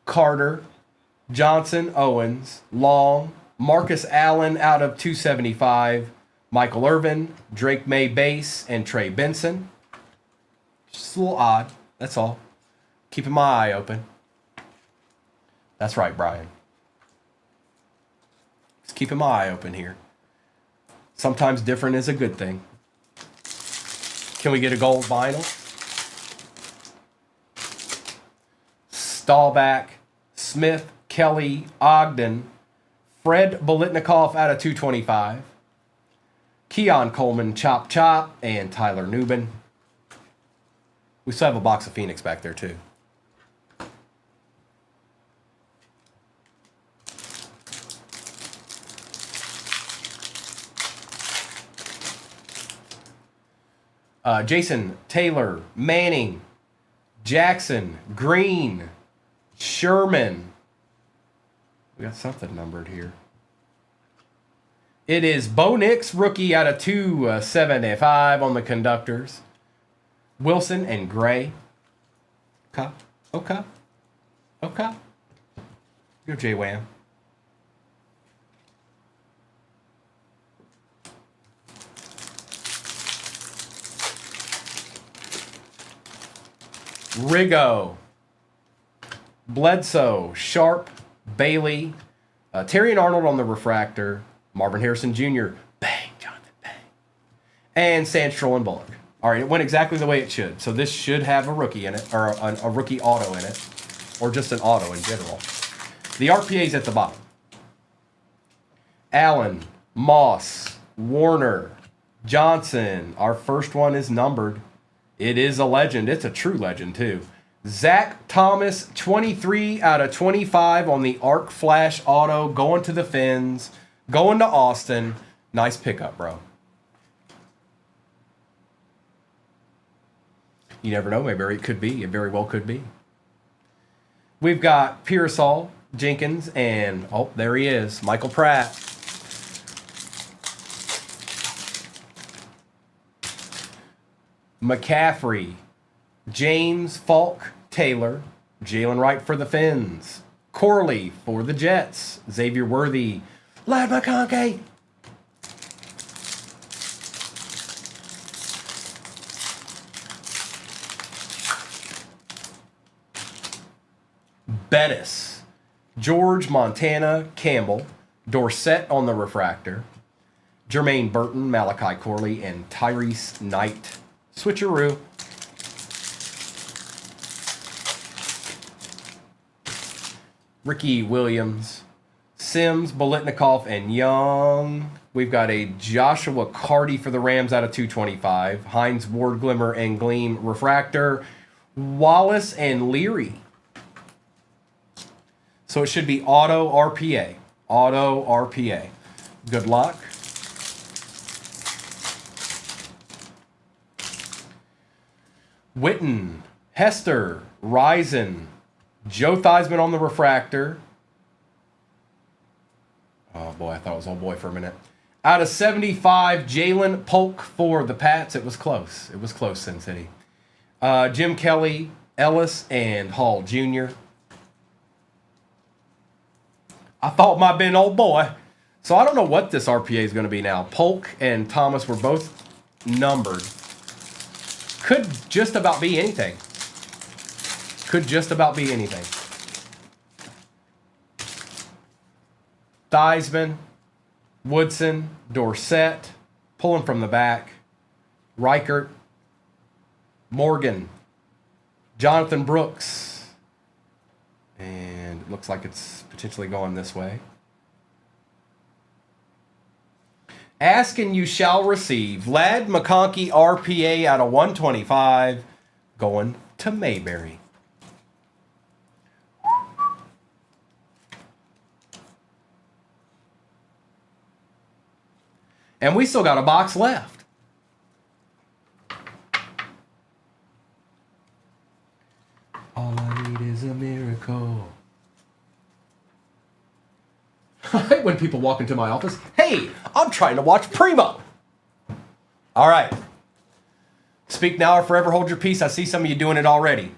A: Carter, Johnson, Owens, Long, Marcus Allen out of 275, Michael Irvin, Drake May base, and Trey Benson. Just a little odd. That's all. Keeping my eye open. That's right, Brian. Just keeping my eye open here. Sometimes different is a good thing. Can we get a gold vinyl? Staubach, Smith, Kelly, Ogden, Fred Bolitnikoff out of 225, Keon Coleman, Chop Chop, and Tyler Nubin. We still have a box of Phoenix back there too. Jason, Taylor, Manning, Jackson, Green, Sherman. We got something numbered here. It is Bo Nix, rookie out of 275 on the conductors. Wilson and Gray. Okay. Go J-Wham. Rigo, Bledsoe, Sharp, Bailey, Terry and Arnold on the refractor, Marvin Harrison Jr., bang, Jonathan, bang, and Sandstrom and Bullock. All right, it went exactly the way it should. So this should have a rookie in it, or a rookie auto in it, or just an auto in general. The RPA's at the bottom. Allen, Moss, Warner, Johnson. Our first one is numbered. It is a legend. It's a true legend, too. Zach Thomas, 23 out of 25 on the Arc Flash Auto, going to the Fins, going to Austin. Nice pickup, bro. You never know. Maybe it could be. It very well could be. We've got Pearsall, Jenkins, and, oh, there he is, Michael Pratt. McCaffrey, James Falk Taylor, Jalen Wright for the Fins, Corley for the Jets, Xavier Worthy, Lad McConkey. Bettis, George Montana Campbell, Dorsett on the refractor, Jermaine Burton, Malachi Corley, and Tyrese Knight. Switcheroo. Ricky Williams, Sims, Bolitnikoff, and Young. We've got a Joshua Carty for the Rams out of 225. Hines Ward, Glimmer, and Gleam refractor. Wallace and Leary. So it should be auto RPA. Auto RPA. Good luck. Witten, Hester, Risen, Joe Theismann on the refractor. Oh boy, I thought it was old boy for a minute. Out of 75, Jalen Polk for the Pats. It was close. It was close, Sin City. Jim Kelly, Ellis, and Hall Jr. I thought it might have been old boy. So I don't know what this RPA is going to be now. Polk and Thomas were both numbered. Could just about be anything. Could just about be anything. Theismann, Woodson, Dorsett, pulling from the back. Reichert, Morgan, Jonathan Brooks. And it looks like it's potentially going this way. Ask and you shall receive. Ladd McConkey RPA out of 125 going to Mayberry. And we still got a box left. All I need is a miracle. I hate when people walk into my office. Hey, I'm trying to watch Primo. All right. Speak now or forever hold your peace. I see some of you doing it already.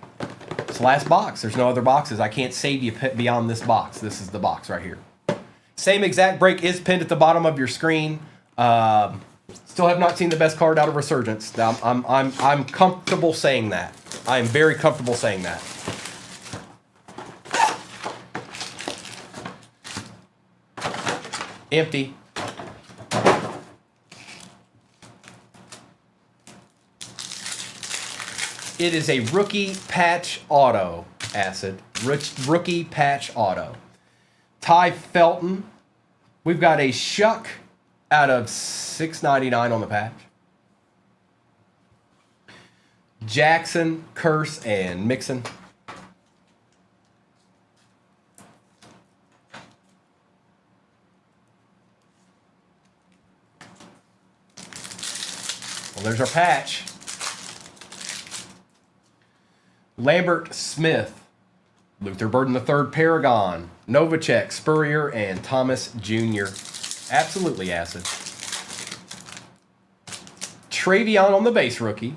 A: It's the last box. There's no other boxes. I can't save you beyond this box. This is the box right here. Same exact break is pinned at the bottom of your screen. Still have not seen the best card out of Resurgence. I'm comfortable saying that. I am very comfortable saying that. Empty. It is a rookie patch auto, Acid. Rookie patch auto. Ty Felton. We've got a Shuck out of $6.99 on the patch. Jackson, Curse, and Mixon. Well, there's our patch. Lambert, Smith, Luther Burden III, Paragon, Novacek, Spurrier, and Thomas Jr. Absolutely Acid. Travion on the base rookie.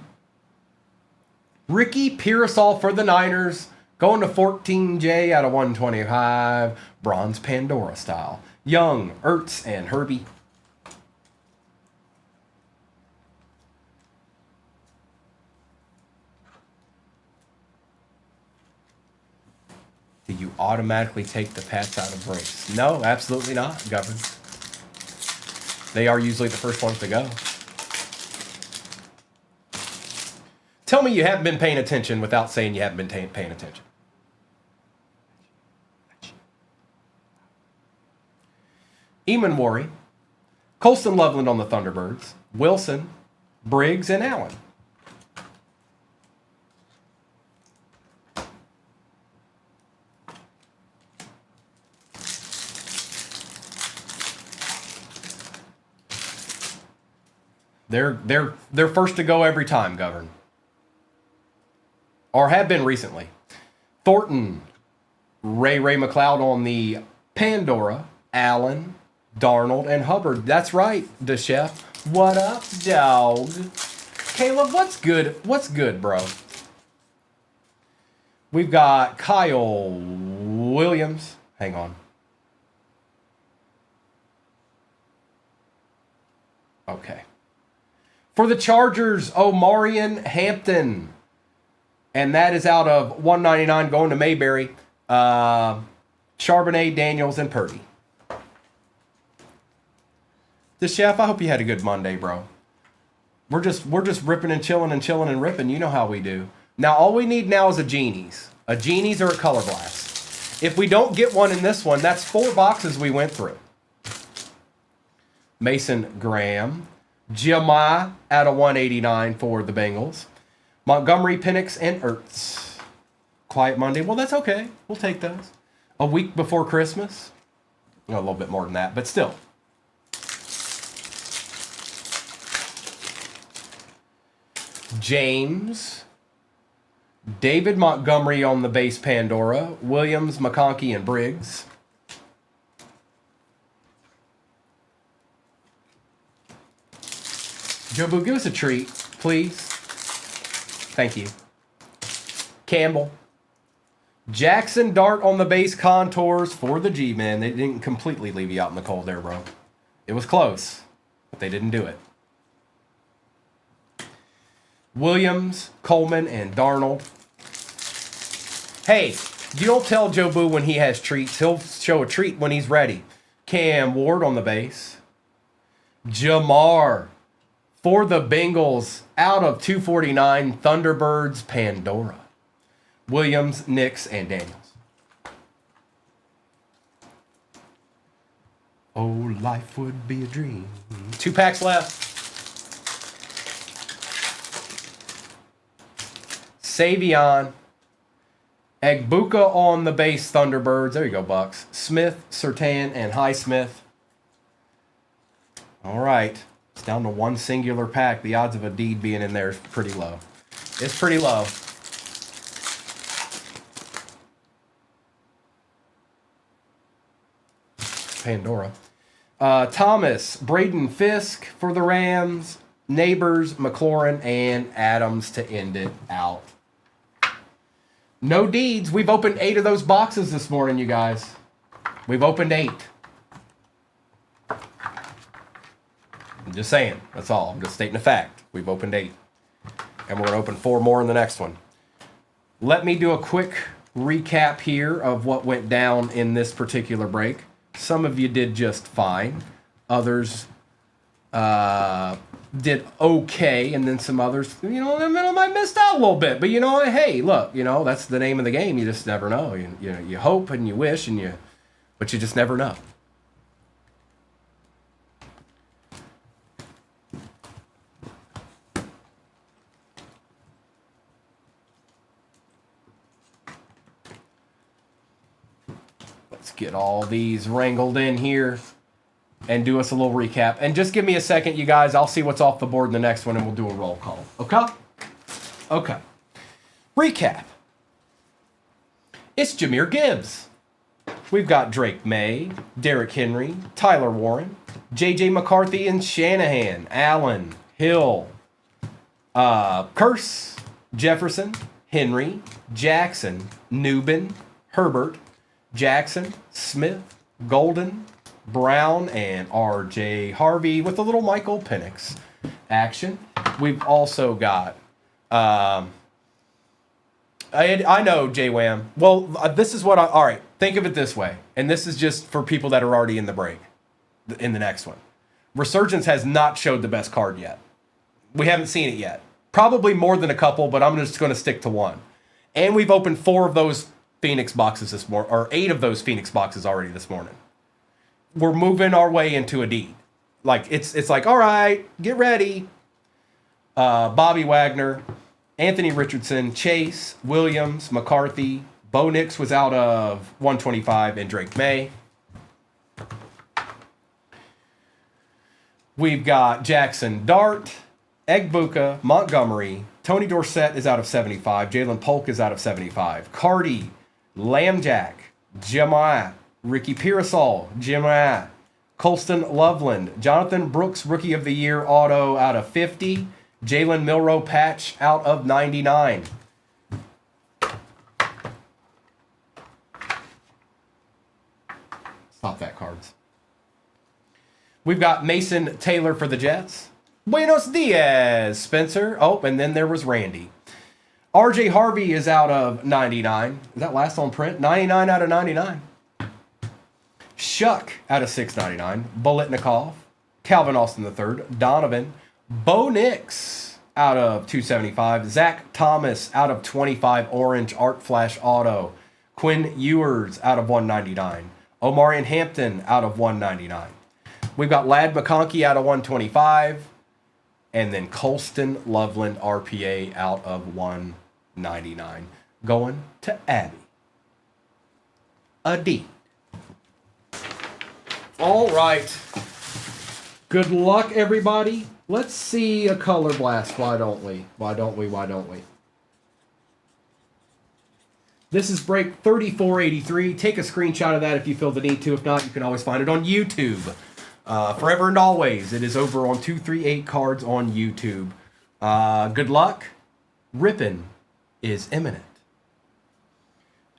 A: Ricky Pearsall for the Niners. Going to 14J out of 125. Bronze Pandora style. Young, Ertz, and Herbie. Do you automatically take the Pats out of breaks? No, absolutely not, Govern. They are usually the first ones to go. Tell me you haven't been paying attention without saying you haven't been paying attention. Eamon Worry, Colston Loveland on the Thunderbirds, Wilson, Briggs, and Allen. They're first to go every time, Govern. Or have been recently. Thornton, Ray McLeod on the Pandora, Allen, Darnold, and Hubbard. That's right, the chef. What up, dog? Caleb, what's good? What's good, bro? We've got Kyle Williams. Hang on. Okay. For the Chargers, Omarion Hampton. And that is out of 199 going to Mayberry. Charbonnet, Daniels, and Purdy. The chef, I hope you had a good Monday, bro. We're just ripping and chilling and ripping. You know how we do. Now, all we need now is a Genie's. A Genie's or a Color Blast. If we don't get one in this one, that's 4 boxes we went through. Mason Graham. Giamma out of 189 for the Bengals. Montgomery, Penix, and Ertz. Quiet Monday. Well, that's okay. We'll take those. A week before Christmas. A little bit more than that, but still. James, David Montgomery on the base Pandora. Williams, McConkey, and Briggs. Jobu, give us a treat, please. Thank you. Campbell. Jackson Dart on the base contours for the G-Men. They didn't completely leave you out in the cold there, bro. It was close, but they didn't do it. Williams, Coleman, and Darnold. Hey, you don't tell Jobu when he has treats. He'll show a treat when he's ready. Cam Ward on the base. Jamar for the Bengals out of 249. Thunderbirds, Pandora. Williams, Nix, and Daniels. Oh, life would be a dream. 2 packs left. Savion. Egbuka on the base Thunderbirds. There you go, Bucks. Smith, Surtain, and Highsmith. All right. It's down to one singular pack. The odds of a deed being in there is pretty low. It's pretty low. Pandora. Thomas, Braden Fisk for the Rams. Neighbors, McLaurin, and Adams to end it out. No deeds. We've opened 8 of those boxes this morning, you guys. We've opened 8. I'm just saying. That's all. I'm just stating a fact. We've opened 8. And we're going to open 4 more in the next one. Let me do a quick recap here of what went down in this particular break. Some of you did just fine. Others did okay, and then some others, in the middle might missed out a little bit. But hey, look, that's the name of the game. You just never know. You hope and you wish but you just never know. Let's get all these wrangled in here and do us a little recap. And just give me a second, you guys. I'll see what's off the board in the next one, and we'll do a roll call. Okay? Okay. Recap. It's Jahmyr Gibbs. We've got Drake May, Derrick Henry, Tyler Warren, J.J. McCarthy and Shanahan, Allen, Hill, Curse, Jefferson, Henry, Jackson, Newbin, Herbert, Jackson, Smith, Golden, Brown, and R.J. Harvey with a little Michael Penix action. We've also got, I know, J-Wham. Well, this is what all right, think of it this way, and this is just for people that are already in the break, in the next one. Resurgence has not showed the best card yet. We haven't seen it yet. Probably more than a couple, but I'm just going to stick to one. And we've opened 4 of those Phoenix boxes this morning, or 8 of those Phoenix boxes already this morning. We're moving our way into a D. Like, it's like, all right, get ready. Bobby Wagner, Anthony Richardson, Chase, Williams, McCarthy, Bo Nix was out of 125, and Drake May. We've got Jackson Dart, Egbuka, Montgomery, Tony Dorsett is out of 75, Jalen Polk is out of 75, Cardi, Lambjack, Jemiah, Ricky Pearsall, Jemiah, Colston Loveland, Jonathan Brooks, Rookie of the Year auto out of 50, Jalen Milroe patch out of 99. Stop that, cards. We've got Mason Taylor for the Jets. Buenos dias, Spencer. Oh, and then there was Randy. R.J. Harvey is out of 99. Is that last on print? 99 out of 99. Shuck out of 699. Bolitnikov. Calvin Austin III. Donovan. Bo Nix out of 275. Zach Thomas out of 25. Orange Art Flash Auto. Quinn Ewers out of 199. Omarion Hampton out of 199. We've got Lad McConkey out of 125. And then Colston Loveland RPA out of 199. Going to Abby. A D. All right. Good luck, everybody. Let's see a color blast. Why don't we? Why don't we? Why don't we? This is break 3483. Take a screenshot of that if you feel the need to. If not, you can always find it on YouTube. Forever and always, it is over on 238 Cards on YouTube. Good luck. Ripping is imminent.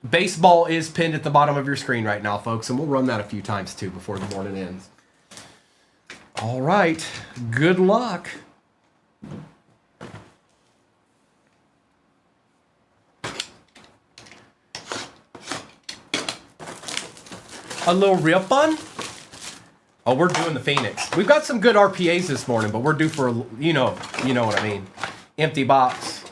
A: Baseball is pinned at the bottom of your screen right now, folks, and we'll run that a few times too before the morning ends. All right. Good luck. A little real fun? Oh, we're doing the Phoenix. We've got some good RPAs this morning, but we're due for, you know what I mean. Empty box.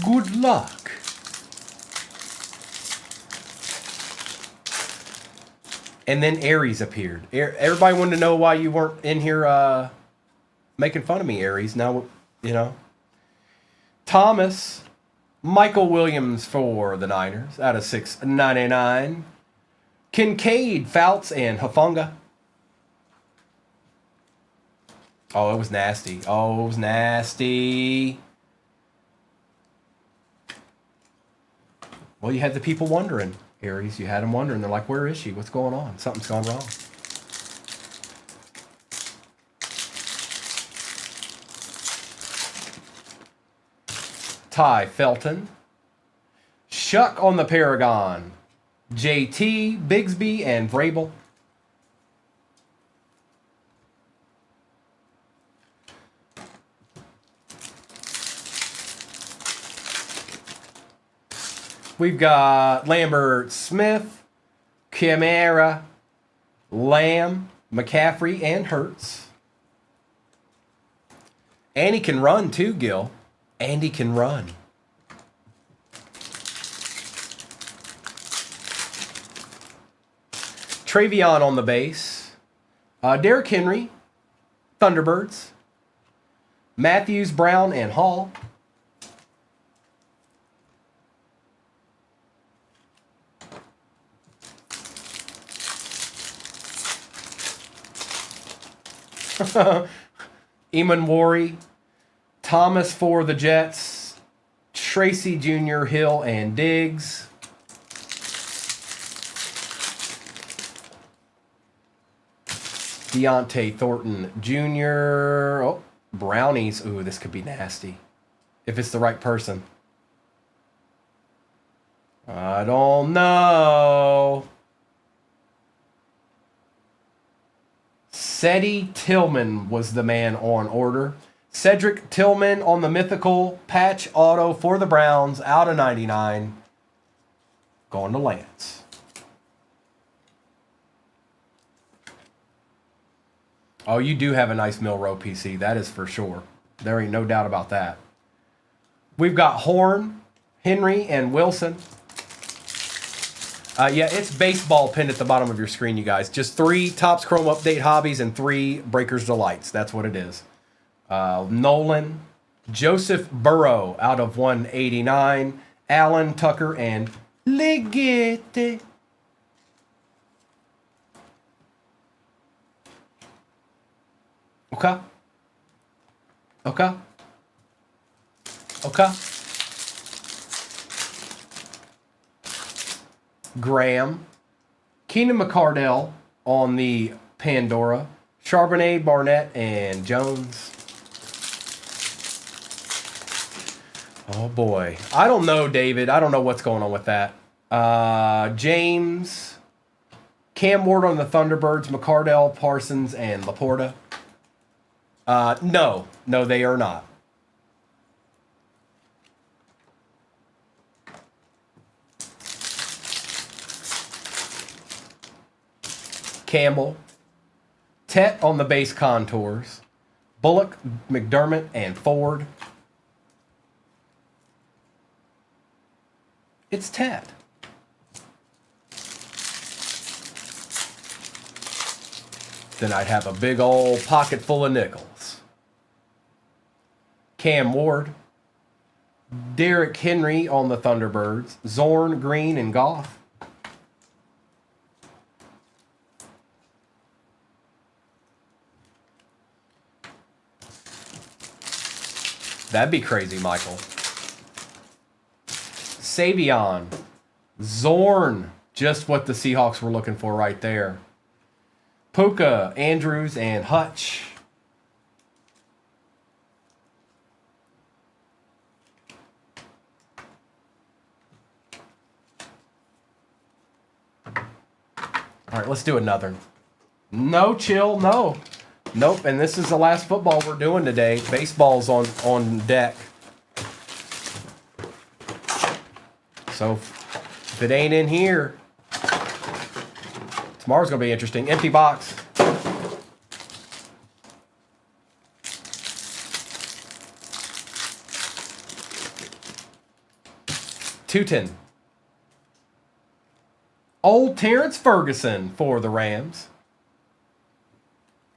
A: Good luck. And then Aries appeared. Everybody wanted to know why you weren't in here making fun of me, Aries. Now, you know. Thomas. Michael Williams for the Niners out of 699. Kincaid, Fouts, and Hufanga. Oh, it was nasty. Oh, it was nasty. Well, you had the people wondering, Aries. You had them wondering. They're like, where is she? What's going on? Something's gone wrong. Ty Felton. Shuck on the Paragon. JT, Bigsby, and Vrabel. We've got Lambert Smith, Kamara, Lamb, McCaffrey, and Hurts. And he can run too, Gil. And he can run. Travion on the base. Derrick Henry, Thunderbirds. Matthews, Brown, and Hall. Eamon Worry. Thomas for the Jets, Tracy Jr., Hill, and Diggs. Deontay Thornton Jr. Oh, Brownies. Ooh, this could be nasty. If it's the right person. I don't know. Seti Tillman was the man on order. Cedric Tillman on the mythical patch auto for the Browns out of 99. Going to Lance. Oh, you do have a nice Milrow PC. That is for sure. There ain't no doubt about that. We've got Horn, Henry, and Wilson. Yeah, it's baseball pinned at the bottom of your screen, you guys. Just 3 Topps Chrome Update Hobbies and 3 Breakers Delights. That's what it is. Nolan, Joseph Burrow out of 189, Allen, Tucker, and Leggett. Okay. Graham, Keenan McCardell on the Pandora, Charbonnet, Barnett, and Jones. Oh boy. I don't know, David. I don't know what's going on with that. James, Cam Ward on the Thunderbirds, McCardell, Parsons, and Laporta. No, they are not. Campbell, Tet on the base contours, Bullock, McDermott, and Ford. It's Tet. Then I'd have a big old pocket full of nickels. Cam Ward, Derrick Henry on the Thunderbirds, Zorn, Green, and Goff. That'd be crazy, Michael. Savion. Zorn. Just what the Seahawks were looking for right there. Puka, Andrews, and Hutch. All right, let's do another. No, chill, no. Nope, and this is the last football we're doing today. Baseball's on deck. So if it ain't in here, tomorrow's going to be interesting. Empty box. Tootin. Old Terrence Ferguson for the Rams.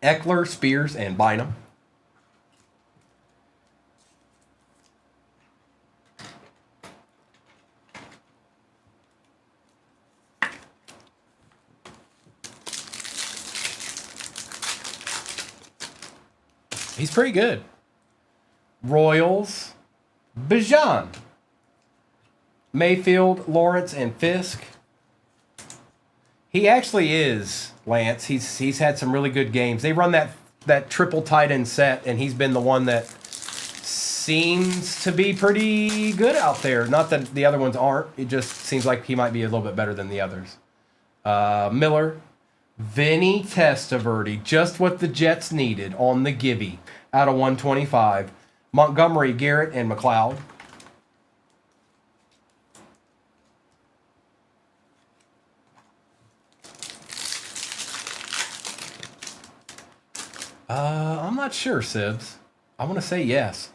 A: Eckler, Spears, and Bynum. He's pretty good. Royals, Bijan. Mayfield, Lawrence, and Fisk. He actually is, Lance. He's had some really good games. They run that triple tight end set, and he's been the one that seems to be pretty good out there. Not that the other ones aren't. It just seems like he might be a little bit better than the others. Miller, Vinny Testaverde, just what the Jets needed on the Gibby out of 125. Montgomery, Garrett, and McLeod. I'm not sure, Sibs. I want to say yes.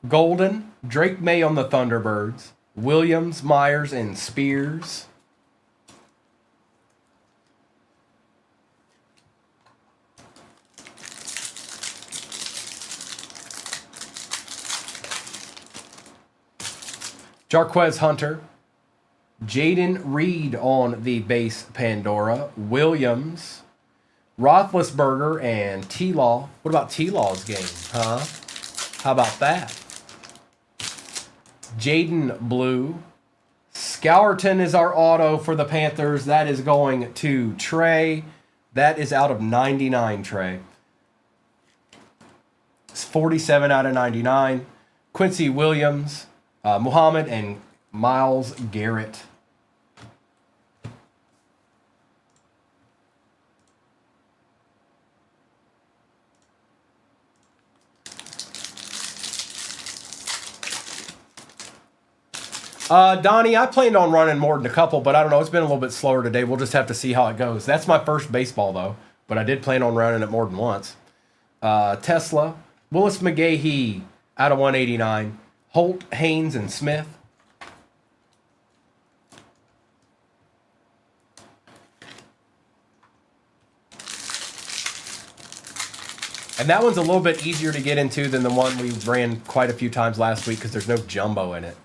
A: Golden, Drake May on the Thunderbirds, Williams, Myers, and Spears. Jarquez Hunter, Jaden Reed on the base Pandora, Williams, Roethlisberger, and T-Law. What about T-Law's game, huh? How about that? Jaden Blue. Scourton is our auto for the Panthers. That is going to Trey. That is out of 99, Trey. It's 47 out of 99. Quincy Williams, Muhammad, and Myles Garrett. Donnie, I planned on running more than a couple, but I don't know. It's been a little bit slower today. We'll just have to see how it goes. That's my first baseball, though, but I did plan on running it more than once. Tesla, Willis McGahee out of 189. Holt, Haynes, and Smith. And that one's a little bit easier to get into than the one we ran quite a few times last week because there's no jumbo in it.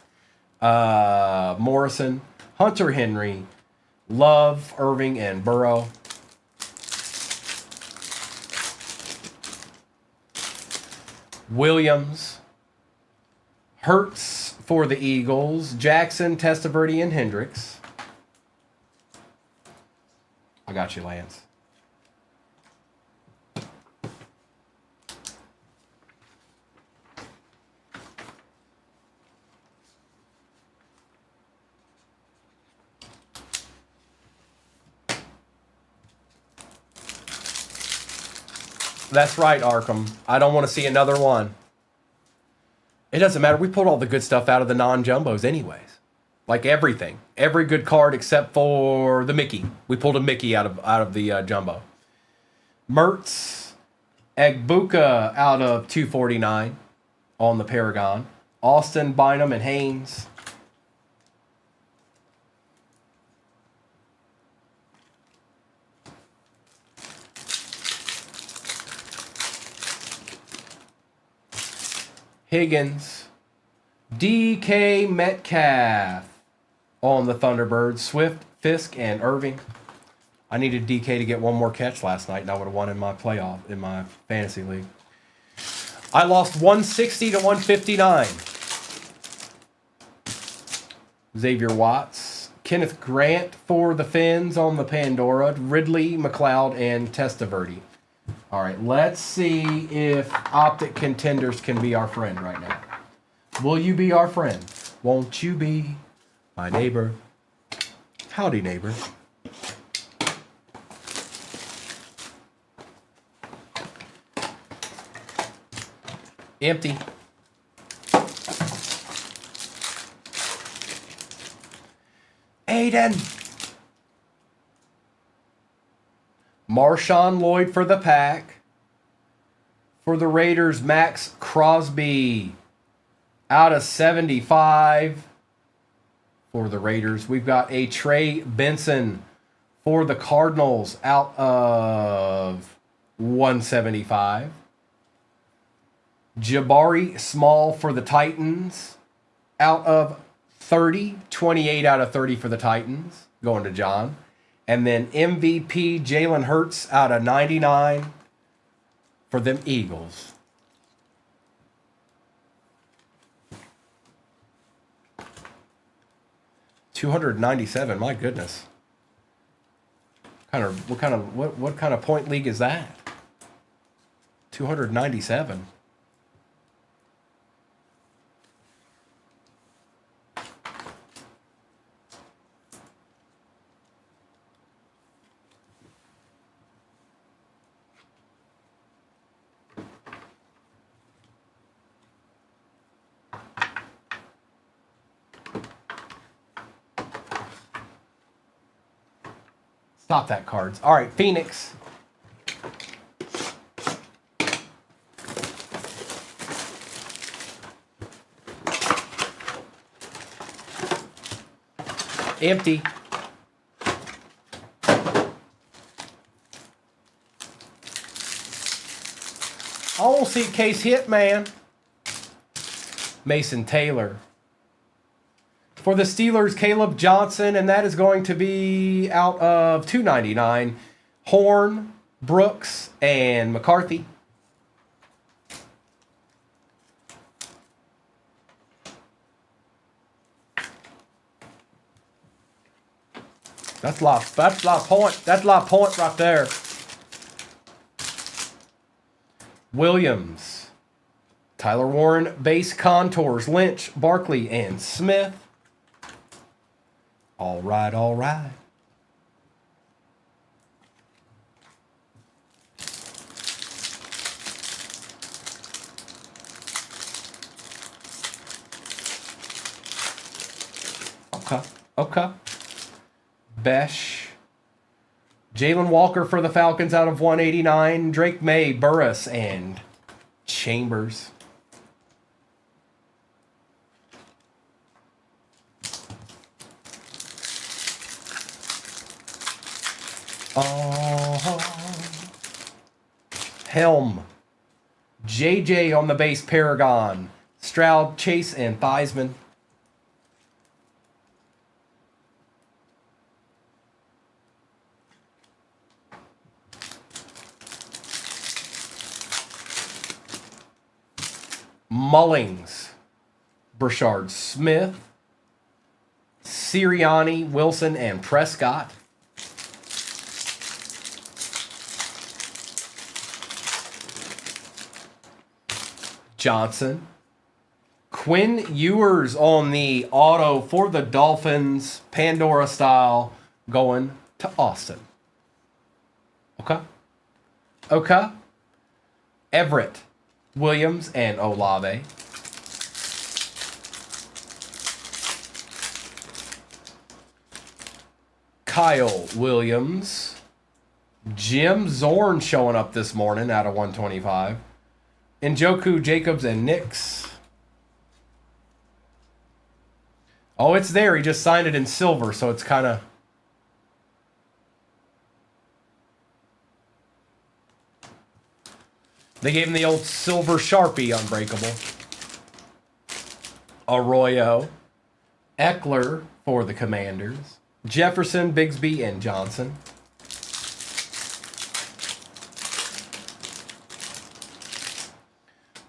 A: Morrison, Hunter Henry, Love, Irving, and Burrow. Williams, Hurts for the Eagles, Jackson, Testaverde, and Hendricks. I got you, Lance. That's right, Arkham. I don't want to see another one. It doesn't matter. We pulled all the good stuff out of the non-jumbos anyways. Like everything. Every good card except for the Mickey. We pulled a Mickey out of the jumbo. Mertz, Egbuka out of 249 on the Paragon. Austin, Bynum, and Haynes. Higgins, DK Metcalf on the Thunderbirds, Swift, Fisk, and Irving. I needed DK to get one more catch last night, and I would have won in my playoff, in my fantasy league. I lost 160 to 159. Xavier Watts. Kenneth Grant for the Finns on the Pandora. Ridley, McLeod, and Testaverde. All right, let's see if Optic Contenders can be our friend right now. Will you be our friend? Won't you be my neighbor? Howdy, neighbor. Empty. Aiden. Marshawn Lloyd for the Pack. For the Raiders, Max Crosby. Out of 75. For the Raiders, we've got a Trey Benson. For the Cardinals, out of 175. Jabari Small for the Titans. Out of 30. 28 out of 30 for the Titans. Going to John. And then MVP Jalen Hurts out of 99 for them Eagles. $297, my goodness. What kind of point league is that? 297. Stop that, cards. All right, Phoenix. Empty. I don't see case hit, man. Mason Taylor. For the Steelers, Caleb Johnson, and that is going to be out of 299. Horn, Brooks, and McCarthy. That's a lot of point right there. Williams. Tyler Warren, base contours, Lynch, Barkley, and Smith. All right, all right. Okay. Besh. Jalen Walker for the Falcons out of 189. Drake May, Burris, and Chambers. Helm. JJ on the base, Paragon. Stroud, Chase, and Theismann. Mullings. Brashard Smith. Sirianni, Wilson, and Prescott. Johnson. Quinn Ewers on the auto for the Dolphins, Pandora style, going to Austin. Okay. Everett, Williams, and Olave. Kyle Williams. Jim Zorn showing up this morning out of 125. Njoku, Jacobs, and Nix. Oh, it's there. He just signed it in silver, so it's kind of... They gave him the old silver Sharpie unbreakable. Arroyo. Eckler for the Commanders. Jefferson, Bigsby, and Johnson.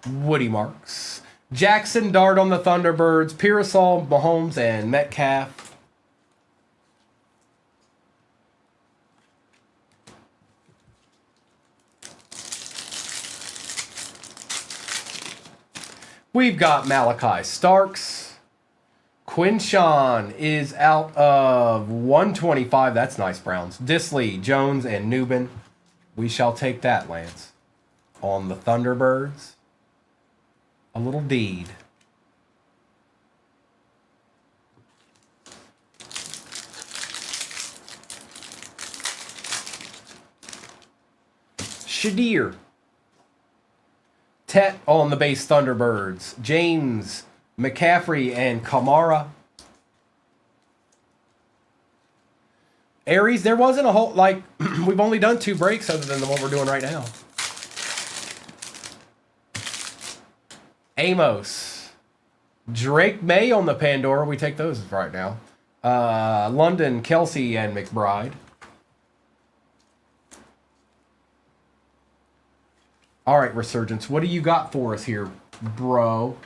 A: Woody Marks. Jackson Dart on the Thunderbirds. Pearsall, Mahomes, and Metcalf. We've got Malachi Starks. Quinshawn is out of 125. That's nice, Browns. Disley, Jones, and Newman. We shall take that, Lance. On the Thunderbirds, a little deed. Shadir. Tet on the base Thunderbirds. James, McCaffrey, and Kamara. Aries, there wasn't a whole, like, we've only done 2 breaks other than the one we're doing right now. Amos. Drake May on the Pandora. We take those right now. London, Kelsey, and McBride. All right, Resurgence. What do you got for us here, bro?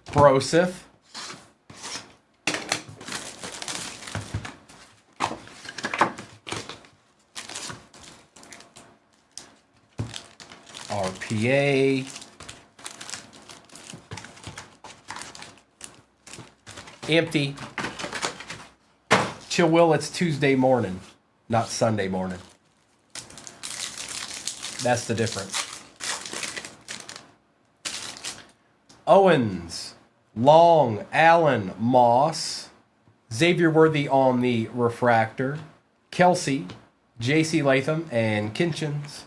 A: Broseph. RPA. Empty. Chill Will, it's Tuesday morning, not Sunday morning. That's the difference. Owens, Long, Allen, Moss, Xavier Worthy on the refractor, Kelsey, J.C. Latham, and Kinchins.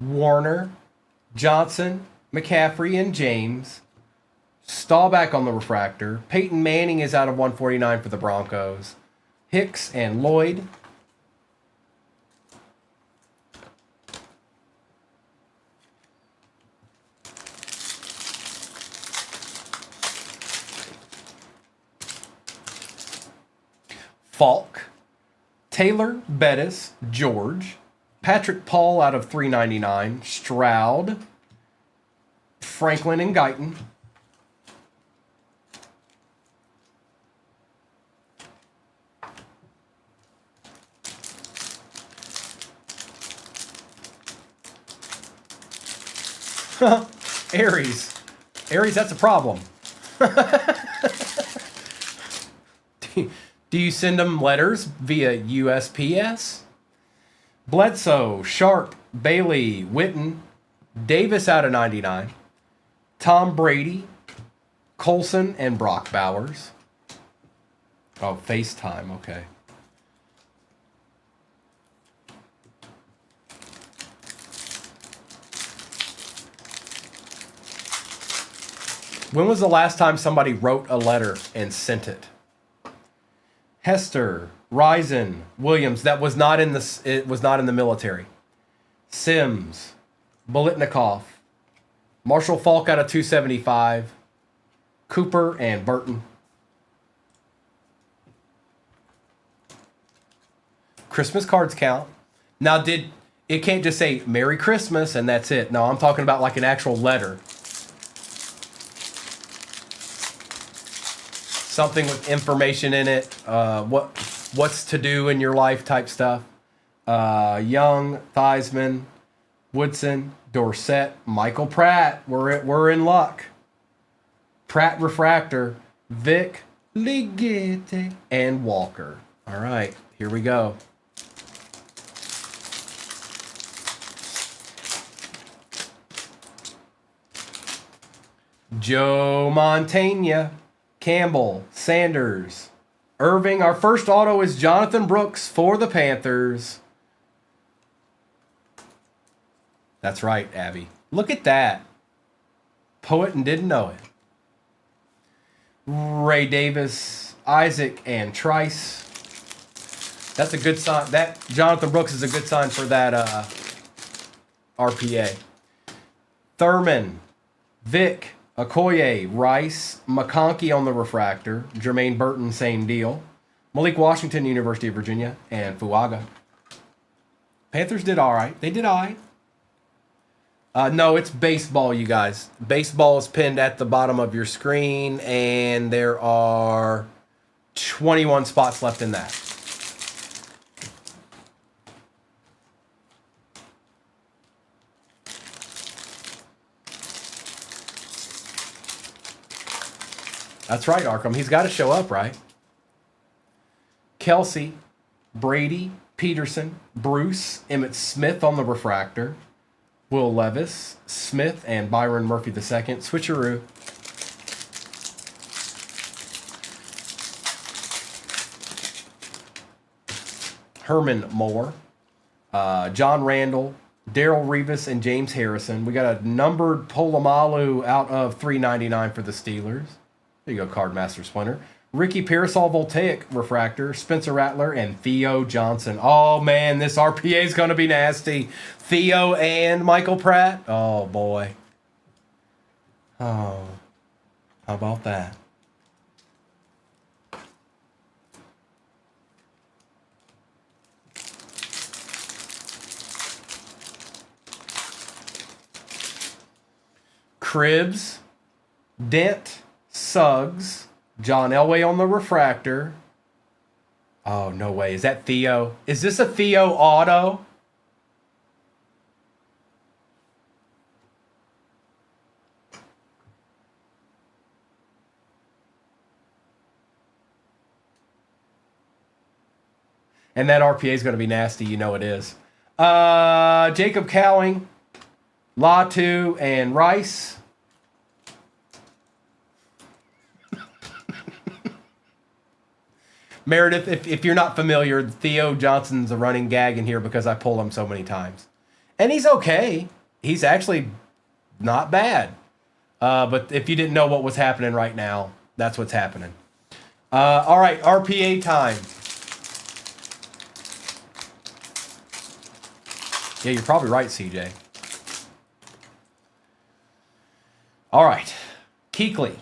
A: Warner, Johnson, McCaffrey, and James. Staubach on the refractor. Peyton Manning is out of 149 for the Broncos. Hicks and Lloyd. Falk. Taylor, Bettis, George. Patrick Paul out of 399. Stroud. Franklin and Guyton. Aries. Aries, that's a problem. Do you send them letters via USPS? Bledsoe, Sharp, Bailey, Witten, Davis out of 99, Tom Brady, Colson, and Brock Bowers. Oh, FaceTime, okay. When was the last time somebody wrote a letter and sent it? Hester, Risen, Williams, that was not in the, it was not in the military. Sims, Bolitnikov, Marshall Falk out of 275, Cooper, and Burton. Christmas cards count. Now, it can't just say Merry Christmas and that's it. No, I'm talking about like an actual letter. Something with information in it, what's to do in your life type stuff. Young, Theismann, Woodson, Dorsett, Michael Pratt. We're in luck. Pratt Refractor, Vic, Ligeti, and Walker. All right, here we go. Joe Montana, Campbell, Sanders, Irving. Our first auto is Jonathan Brooks for the Panthers. That's right, Abby. Look at that. Poet and didn't know it. Ray Davis, Isaac, and Trice. That's a good sign. That Jonathan Brooks is a good sign for that RPA. Thurman, Vic, Okoye, Rice, McConkey on the refractor. Jermaine Burton, same deal. Malik Washington, University of Virginia, and Fuaga. Panthers did all right. They did all right. No, it's baseball, you guys. Baseball is pinned at the bottom of your screen, and there are 21 spots left in that. That's right, Arkham. He's got to show up, right? Kelsey, Brady, Peterson, Bruce, Emmitt Smith on the refractor, Will Levis, Smith, and Byron Murphy II. Switcheroo. Herman Moore, John Randall, Darrell Revis, and James Harrison. We got a numbered Polamalu out of $3.99 for the Steelers. There you go, Cardmaster Splinter. Ricky Pearsall Voltaic refractor, Spencer Rattler, and Theo Johnson. Oh, man, this RPA is going to be nasty. Theo and Michael Pratt. Oh, boy. Oh, how about that? Cribbs, Dent, Suggs, John Elway on the refractor. Oh, no way. Is that Theo? Is this a Theo auto? And that RPA is going to be nasty. You know it is. Jacob Cowing, Latu, and Rice. Meredith, if you're not familiar, Theo Johnson's a running gag in here because I pull him so many times. And he's okay. He's actually not bad. But if you didn't know what was happening right now, that's what's happening. All right, RPA time. Yeah, you're probably right, CJ. All right. Kuechly,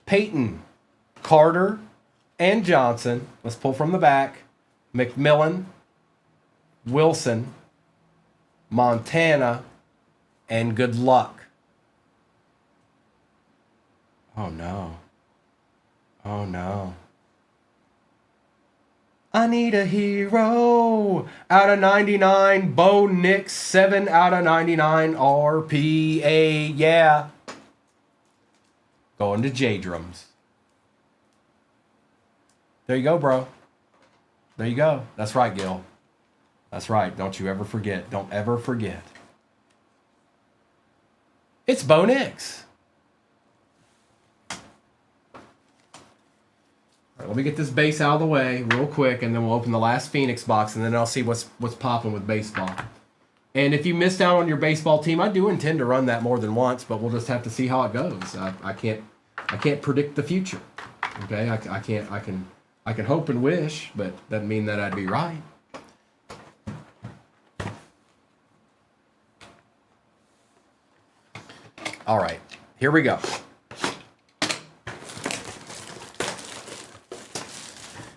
A: Peyton, Carter, and Johnson. Let's pull from the back. McMillan, Wilson, Montana, and good luck. Oh, no. Oh, no. I need a hero. Out of 99, Bo Nix, 7 out of 99, RPA. Yeah. Going to J-Drums. There you go, bro. There you go. That's right, Gil. That's right. Don't you ever forget. Don't ever forget. It's Bo Nix. All right, let me get this base out of the way real quick, and then we'll open the last Phoenix box, and then I'll see what's popping with baseball. And if you missed out on your baseball team, I do intend to run that more than once, but we'll just have to see how it goes. I can't predict the future. Okay, I can hope and wish, but doesn't mean that I'd be right. All right, here we go.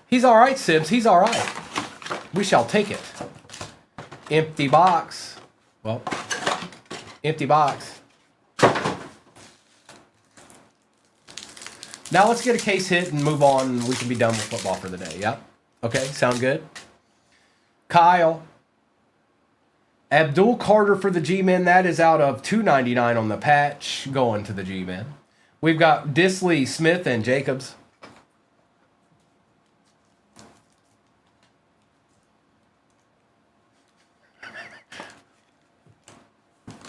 A: He's all right, Sibs. He's all right. We shall take it. Empty box. Well, empty box. Now let's get a case hit and move on. We can be done with football for the day. Yeah? Okay, sound good? Kyle. Abdul Carter for the G-Men. That is out of $2.99 on the patch. Going to the G-Men. We've got Disley, Smith, and Jacobs.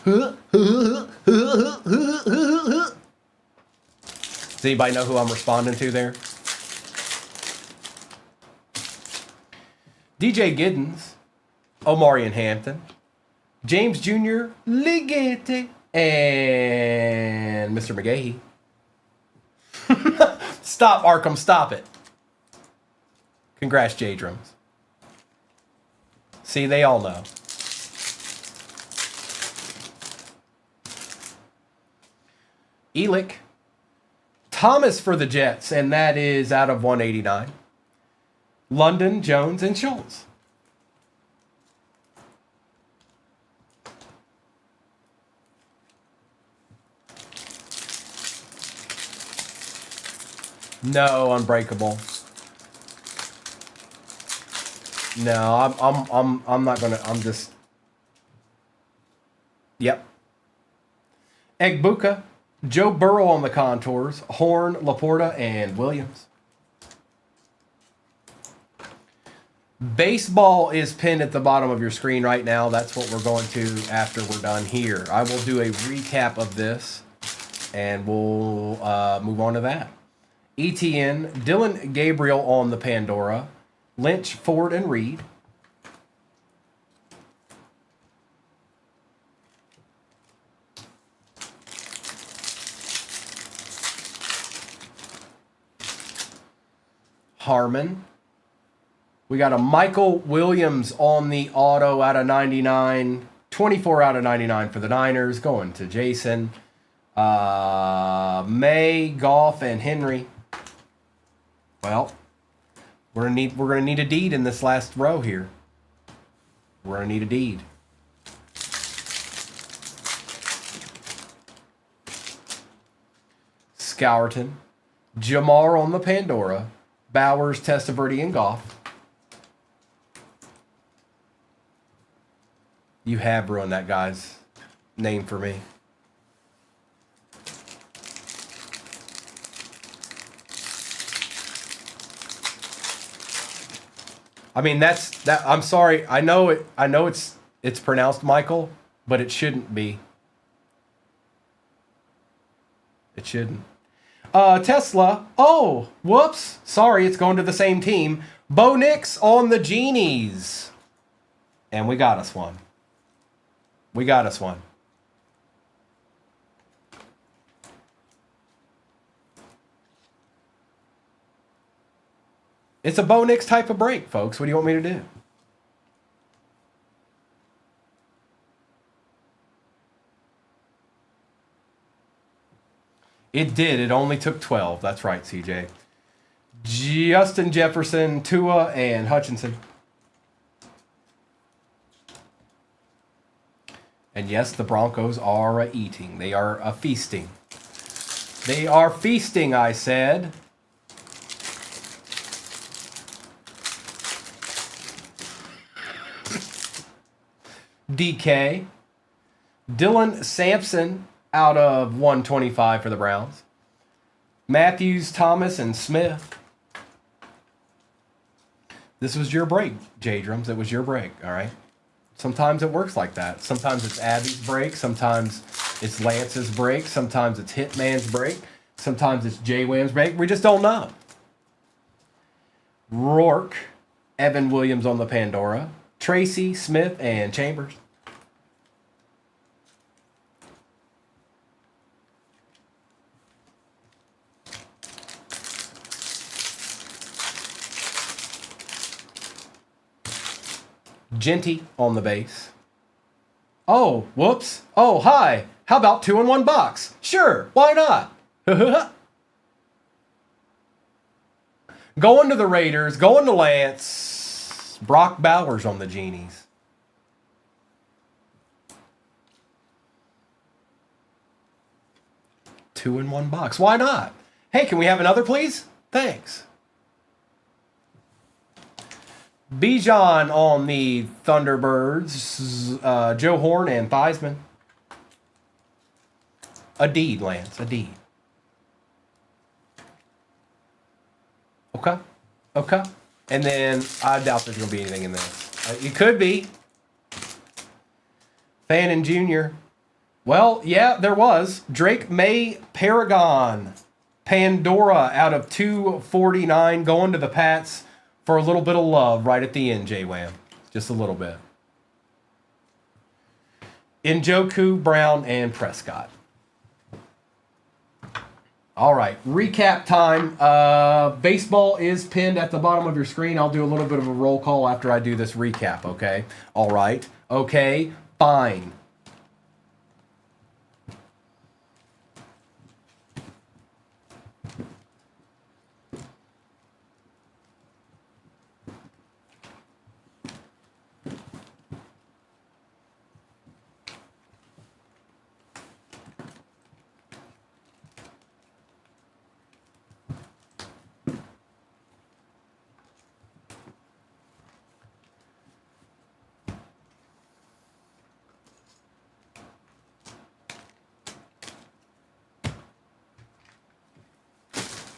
A: Does anybody know who I'm responding to there? DJ Giddens, Omarion Hampton, James Jr., Ligeti, and Mr. McGahee. Stop, Arkham, stop it. Congrats, J-Drums. See, they all know. Elick. Thomas for the Jets, and that is out of 189. London, Jones, and Schultz. No, unbreakable. No, I'm not gonna. I'm just. Yep. Egbuka, Joe Burrow on the contours, Horn, Laporta, and Williams. Baseball is pinned at the bottom of your screen right now. That's what we're going to after we're done here. I will do a recap of this, and we'll move on to that. ETN, Dylan Gabriel on the Pandora, Lynch, Ford, and Reed. Harmon. We got a Michael Williams on the auto out of 99. 24 out of 99 for the Niners. Going to Jason. May, Goff, and Henry. Well, we're gonna need a deed in this last row here. We're gonna need a deed. Scourton, Jamar on the Pandora, Bowers, Testaverde, and Goff. You have ruined that guy's name for me. I mean, that's that. I'm sorry. I know it. I know it's pronounced Michael, but it shouldn't be. It shouldn't. Tesla. Oh, whoops. Sorry, it's going to the same team. Bo Nix on the Genies, and we got us one. We got us one. It's a Bo Nix type of break, folks. What do you want me to do? It did. It only took 12. That's right, CJ. Justin Jefferson, Tua, and Hutchinson. And yes, the Broncos are eating. They are feasting. They are feasting, I said. DK. Dylan Sampson out of 125 for the Browns. Matthews, Thomas, and Smith. This was your break, J-Drums. It was your break, all right? Sometimes it works like that. Sometimes it's Abby's break. Sometimes it's Lance's break. Sometimes it's Hitman's break. Sometimes it's J-Wham's break. We just don't know. Rourke, Evan Williams on the Pandora. Tracy, Smith, and Chambers. Genty on the base. Oh, whoops. Oh, hi. How about 2 in 1 box? Sure, why not? Going to the Raiders, going to Lance. Brock Bowers on the Genies. Two in 1 box. Why not? Hey, can we have another, please? Thanks. Bijan on the Thunderbirds. Joe Horn and Theismann. A deed, Lance. A deed. Okay. Okay. And then I doubt there's going to be anything in this. It could be. Fannin Jr. Well, yeah, there was. Drake May Paragon. Pandora out of 249 going to the Pats for a little bit of love right at the end, J-Wham. Just a little bit. Njoku, Brown, and Prescott. All right, recap time. Baseball is pinned at the bottom of your screen. I'll do a little bit of a roll call after I do this recap, okay? All right. Okay, fine.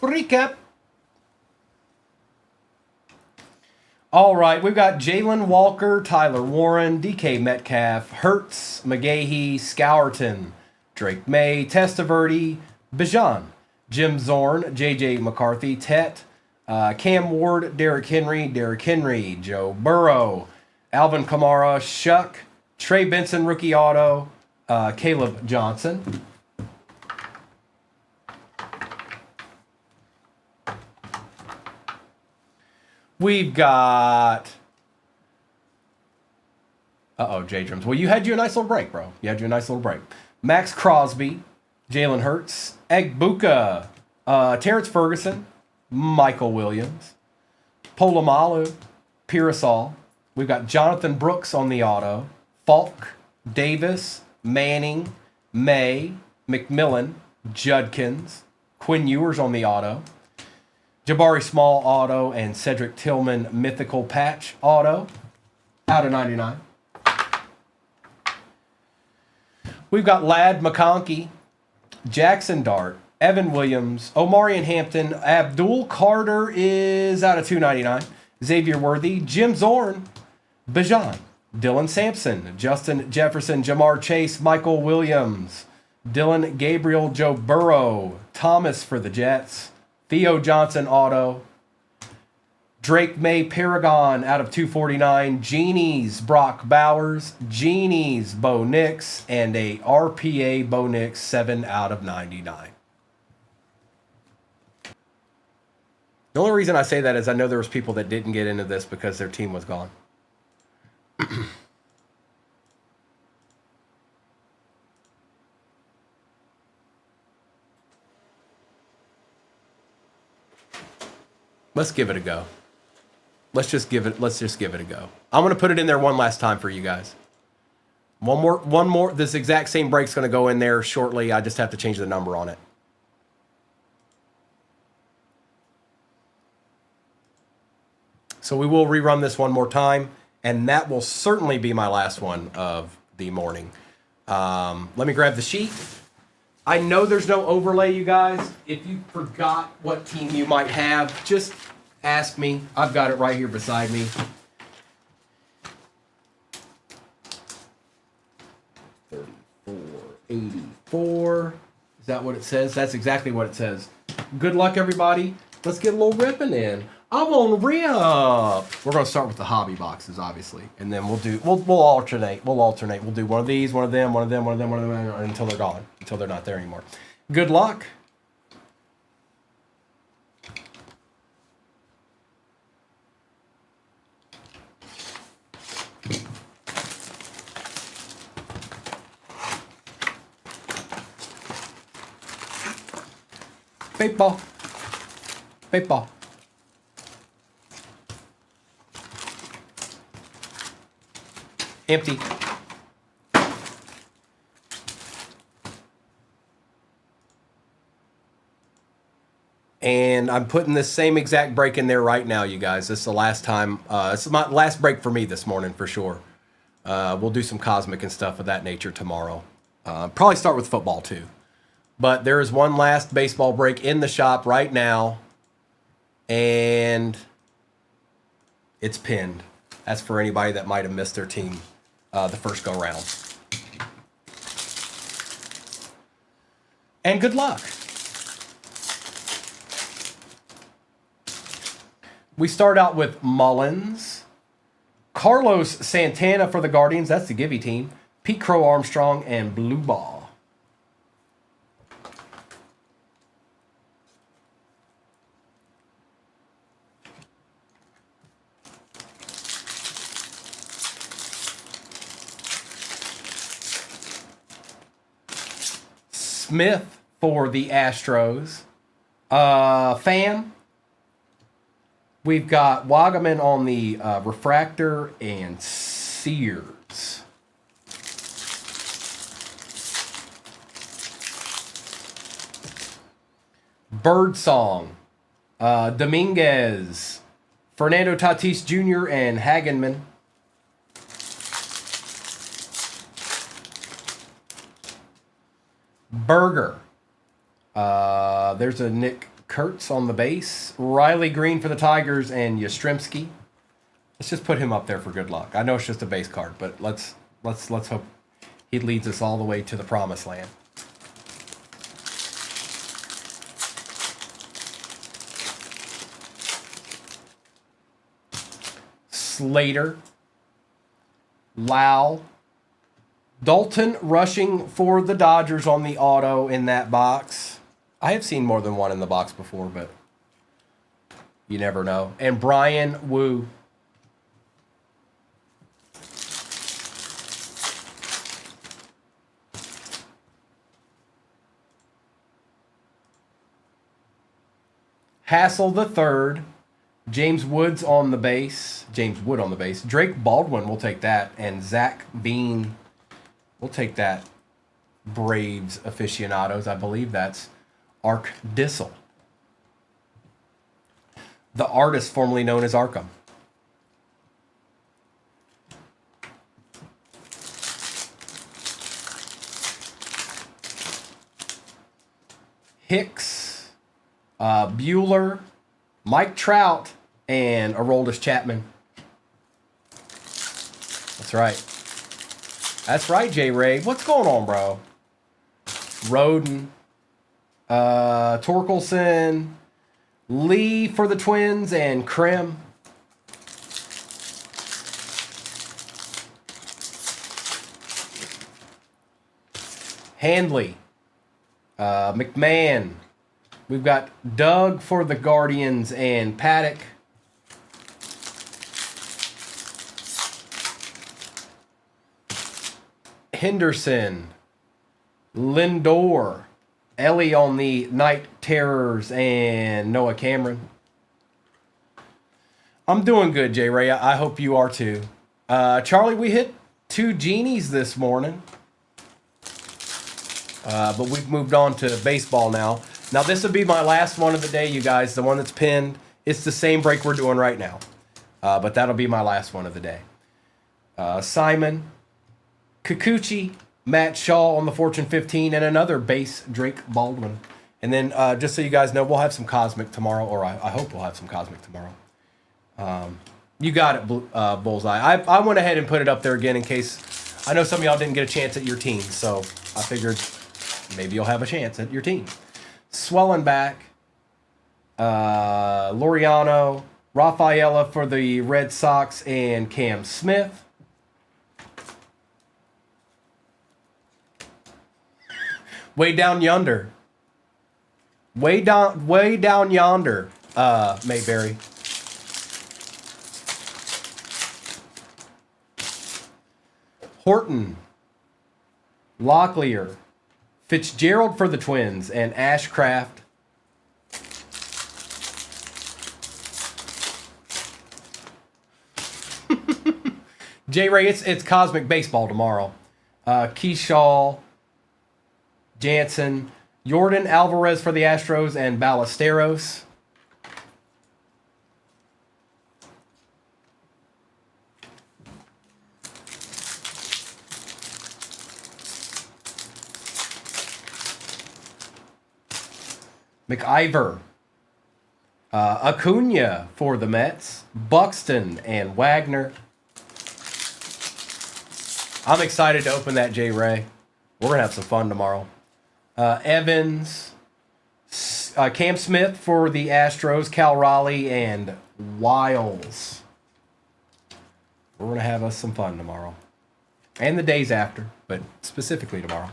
A: Recap. All right, we've got Jalen Walker, Tyler Warren, DK Metcalf, Hertz, McGahee, Scourton, Drake May, Testaverde, Bijan, Jim Zorn, JJ McCarthy, Tet, Cam Ward, Derrick Henry, Joe Burrow, Alvin Kamara, Shuck, Trey Benson, rookie auto, Caleb Johnson. We've got... J-Drums. Well, you had you a nice little break, bro. You had you a nice little break. Max Crosby, Jalen Hurts, Egbuka, Terrence Ferguson, Michael Williams, Polamalu, Pearsall. We've got Jonathan Brooks on the auto, Falk, Davis, Manning, May, McMillan, Judkins, Quinn Ewers on the auto, Jabari Small auto, and Cedric Tillman mythical patch auto out of 99. We've got Ladd McConkey, Jackson Dart, Evan Williams, Omarion Hampton, Abdul Carter is out of 299, Xavier Worthy, Jim Zorn, Bijan, Dylan Sampson, Justin Jefferson, Jamar Chase, Michael Williams, Dylan Gabriel, Joe Burrow, Thomas for the Jets, Theo Johnson auto, Drake May Paragon out of 249, Genies Brock Bowers, Genies Bo Nix, and a RPA Bo Nix 7 out of 99. The only reason I say that is I know there was people that didn't get into this because their team was gone. Let's give it a go. Let's just give it a go. I'm going to put it in there one last time for you guys. One more. This exact same break's going to go in there shortly. I just have to change the number on it. So we will rerun this one more time, and that will certainly be my last one of the morning. Let me grab the sheet. I know there's no overlay, you guys. If you forgot what team you might have, just ask me. I've got it right here beside me. 3484. Is that what it says? That's exactly what it says. Good luck, everybody. Let's get a little ripping in. I'm on rip. We're going to start with the hobby boxes, obviously, and then we'll alternate. We'll do one of these, one of them, one of them, one of them, one of them, until they're gone, until they're not there anymore. Good luck. Baseball. Baseball. Empty. And I'm putting this same exact break in there right now, you guys. This is the last time. This is my last break for me this morning for sure. We'll do some cosmic and stuff of that nature tomorrow. Probably start with football too. But there is one last baseball break in the shop right now. And it's pinned. That's for anybody that might have missed their team the first go round. And good luck. We start out with Mullins, Carlos Santana for the Guardians. That's the Givey team. Pete Crow Armstrong and Blue Ball. Smith for the Astros. Fan. We've got Wagaman on the refractor and Sears. Birdsong. Dominguez. Fernando Tatis Jr. and Hagenman. Berger. There's a Nick Kurtz on the base. Riley Green for the Tigers and Yastrzemski. Let's just put him up there for good luck. I know it's just a base card, but let's hope he leads us all the way to the promised land. Slater. Lau. Dalton rushing for the Dodgers on the auto in that box. I have seen more than one in the box before, but you never know. And Brian Wu. Hassel the third. James Woods on the base. James Wood on the base. Drake Baldwin, we'll take that. And Zach Bean, we'll take that. Braves aficionados. I believe that's Ark Dissel. The artist formerly known as Arkham. Hicks, Bueller, Mike Trout, and Aroldis Chapman. That's right. That's right, J. Ray. What's going on, bro? Roden, Torkelson, Lee for the Twins, and Krim. Handley, McMahon. We've got Doug for the Guardians and Paddock. Henderson, Lindor, Ellie on the Night Terrors, and Noah Cameron. I'm doing good, J. Ray. I hope you are too. Charlie, we hit 2 genies this morning. But we've moved on to baseball now. Now, this will be my last one of the day, you guys. The one that's pinned. It's the same break we're doing right now. But that'll be my last one of the day. Simon, Kikuchi, Matt Shaw on the Fortune 15, and another base, Drake Baldwin. And then, just so you guys know, we'll have some Cosmic tomorrow, or I hope we'll have some Cosmic tomorrow. You got it, Bullseye. I went ahead and put it up there again in case. I know some of y'all didn't get a chance at your team, so I figured maybe you'll have a chance at your team. Swellenback, Laureano, Rafaela for the Red Sox, and Cam Smith. Way down yonder. Way down yonder, Mayberry. Horton, Locklear, Fitzgerald for the Twins, and Ashcraft. J-Ray, it's Cosmic Baseball tomorrow. Keyshaw, Jansen, Jordan Alvarez for the Astros, and Ballesteros. McIver, Acuna for the Mets, Buxton, and Wagner. I'm excited to open that, J. Ray. We're going to have some fun tomorrow. Evans, Cam Smith for the Astros, Cal Raleigh, and Wiles. We're going to have us some fun tomorrow. And the days after, but specifically tomorrow.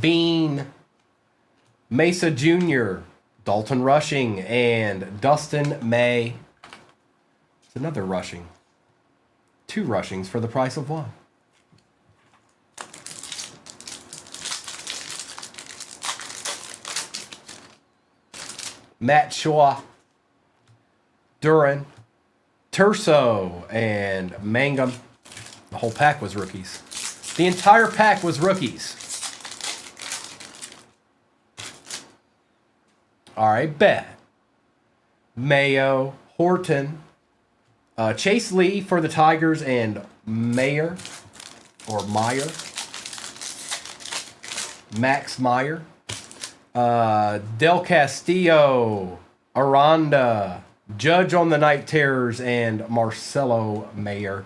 A: Bean, Mesa Jr., Dalton rushing and Dustin May. It's another rushing. 2 rushings for the price of 1. Matt Shaw, Duran, Turso, and Mangum. The whole pack was rookies. The entire pack was rookies. All right, bet. Mayo, Horton, Chase Lee for the Tigers, and Meyer, Max Meyer. Del Castillo, Aranda, Judge on the Night Terrors, and Marcelo Mayer.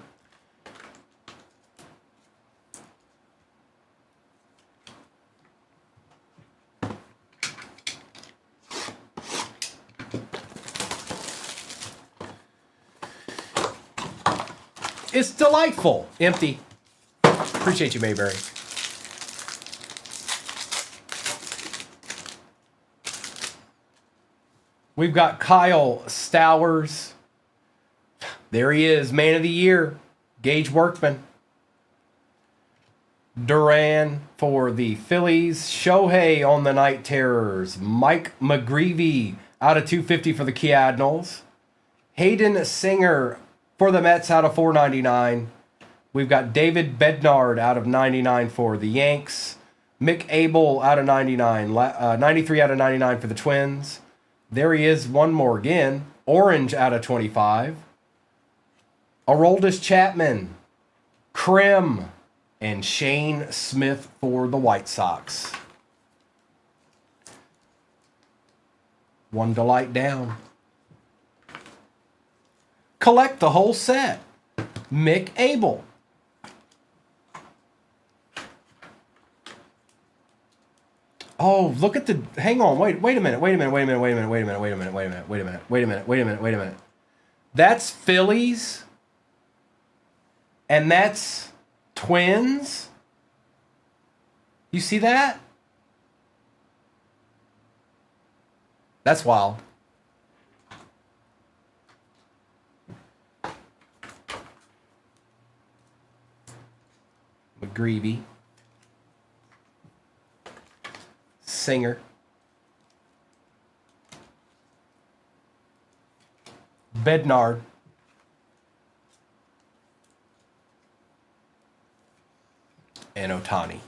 A: It's delightful. Empty. Appreciate you, Mayberry. We've got Kyle Stowers. There he is, man of the year. Gage Workman. Duran for the Phillies. Shohei on the Night Terrors. Mike McGreevy out of 250 for the Cardinals. Hayden Singer for the Mets out of 499. We've got David Bednard out of 99 for the Yanks. Mick Abel out of 99. 93 out of 99 for the Twins. There he is, one more again. Orange out of 25. Aroldis Chapman, Krim, and Shane Smith for the White Sox. One delight down. Collect the whole set. Mick Abel. Oh, look at the... Hang on, wait a minute. That's Phillies. And that's Twins. You see that? That's wild. McGreevy. Singer. Bednard. And Ohtani.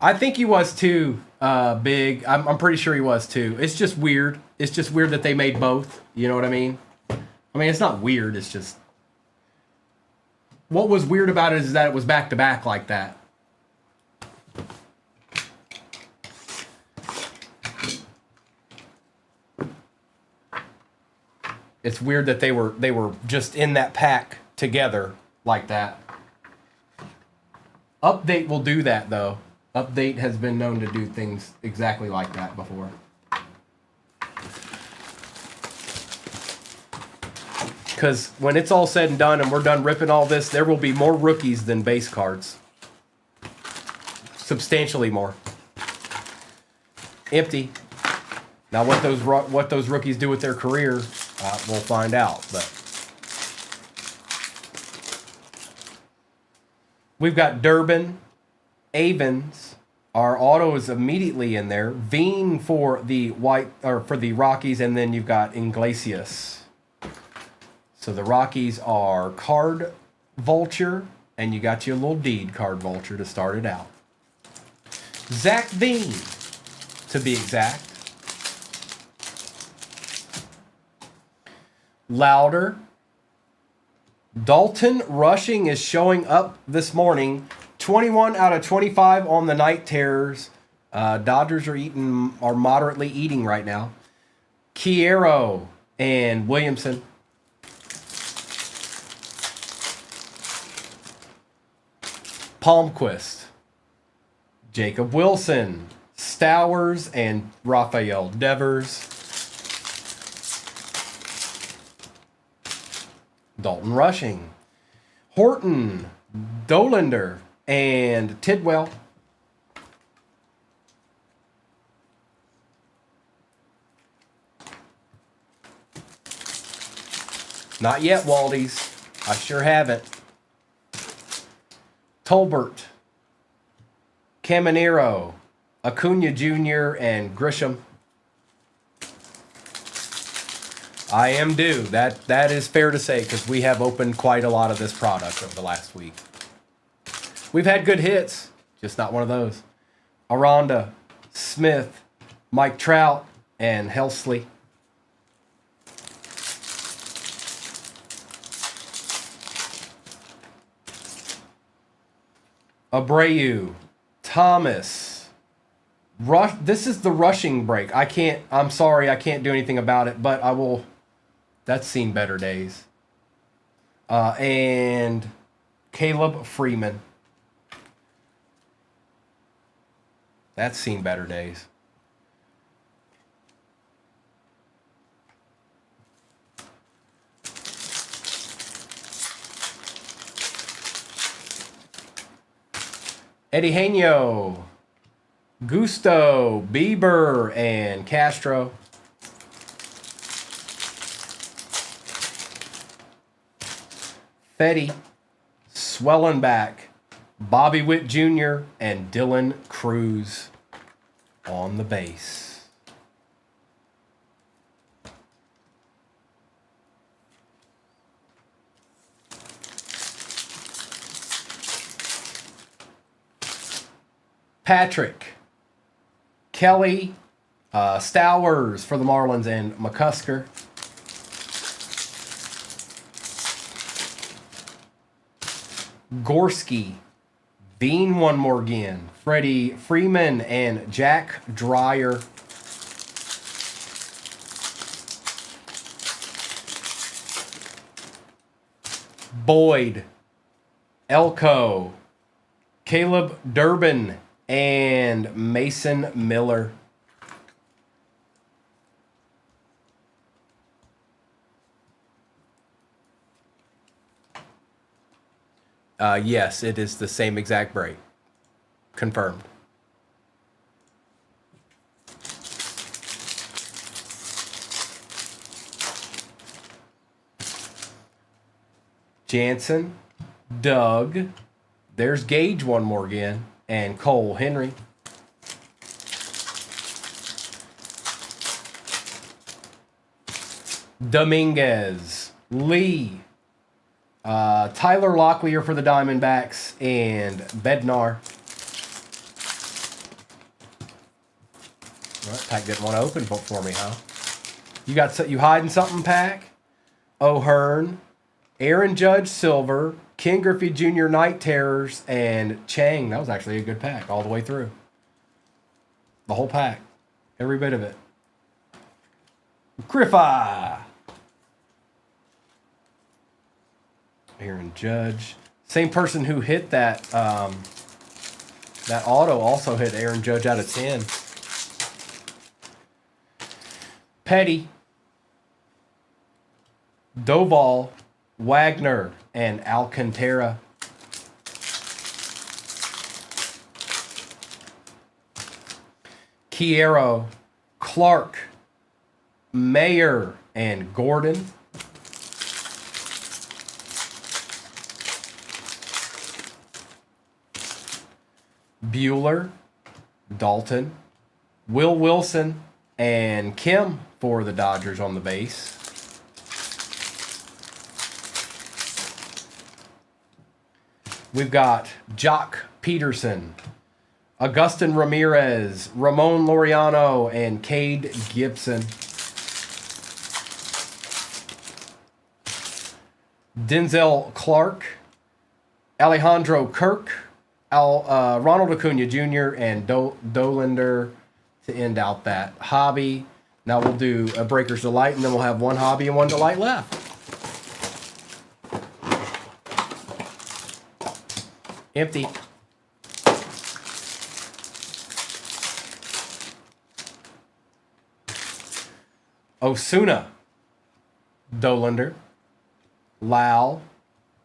A: I think he was too, Big. I'm pretty sure he was too. It's just weird. It's just weird that they made both. You know what I mean? I mean, it's not weird. It's just... What was weird about it is that it was back-to-back like that. It's weird that they were just in that pack together like that. Update will do that, though. Update has been known to do things exactly like that before. Because when it's all said and done and we're done ripping all this, there will be more rookies than base cards. Substantially more. Empty. Now what those rookies do with their career, we'll find out. But we've got Durbin, Avens. Our auto is immediately in there. Veen for the Rockies, and then you've got Iglesias. So the Rockies are Card Vulture, and you got your little Deed Card Vulture to start it out. Zach Veen, to be exact. Louder. Dalton rushing is showing up this morning. 21 out of 25 on the Night Terrors. Dodgers are moderately eating right now. Kiero and Williamson. Palmquist, Jacob Wilson, Stowers, and Rafael Devers. Dalton rushing. Horton, Dolander, and Tidwell. Not yet, Waldies. I sure haven't. Tolbert, Caminero, Acuna Jr., and Grisham. I am due. That is fair to say because we have opened quite a lot of this product over the last week. We've had good hits, just not one of those. Aranda, Smith, Mike Trout, and Helsley. Abreu, Thomas. This is the rushing break. I'm sorry, I can't do anything about it, but I will. That's seen better days. And Caleb Freeman. That's seen better days. Eddie Haino, Gusto, Bieber, and Castro. Fetty, Swellenback, Bobby Witt Jr., and Dylan Cruz on the base. Patrick, Kelly, Stowers for the Marlins, and McCusker. Gorski, Bean one more again, Freddie Freeman, and Jack Dreyer. Boyd, Elko, Caleb Durbin, and Mason Miller. Yes, it is the same exact break. Confirmed. Jansen, Doug. There's Gage one more again. And Cole Henry. Dominguez, Lee, Tyler Locklear for the Diamondbacks, and Bednar. All right, Pack didn't want to open for me, huh? You hiding something, Pack? O'Hearn, Aaron Judge Silver, Ken Griffey Jr. Night Terrors, and Chang. That was actually a good pack all the way through. The whole pack. Every bit of it. Griffa. Aaron Judge. Same person who hit that that auto also hit Aaron Judge out of 10. Petty. Doval, Wagner, and Alcantara. Quiero, Clark, Mayer, and Gordon. Bueller, Dalton, Will Wilson, and Kim for the Dodgers on the base. We've got Jock Peterson, Augustin Ramirez, Ramon Laureano, and Cade Gibson. Denzel Clark, Alejandro Kirk, Ronald Acuna Jr., and Dolander to end out that hobby. Now we'll do a Breaker's Delight, and then we'll have one hobby and one delight left. Empty. Osuna, Dolander, Lau,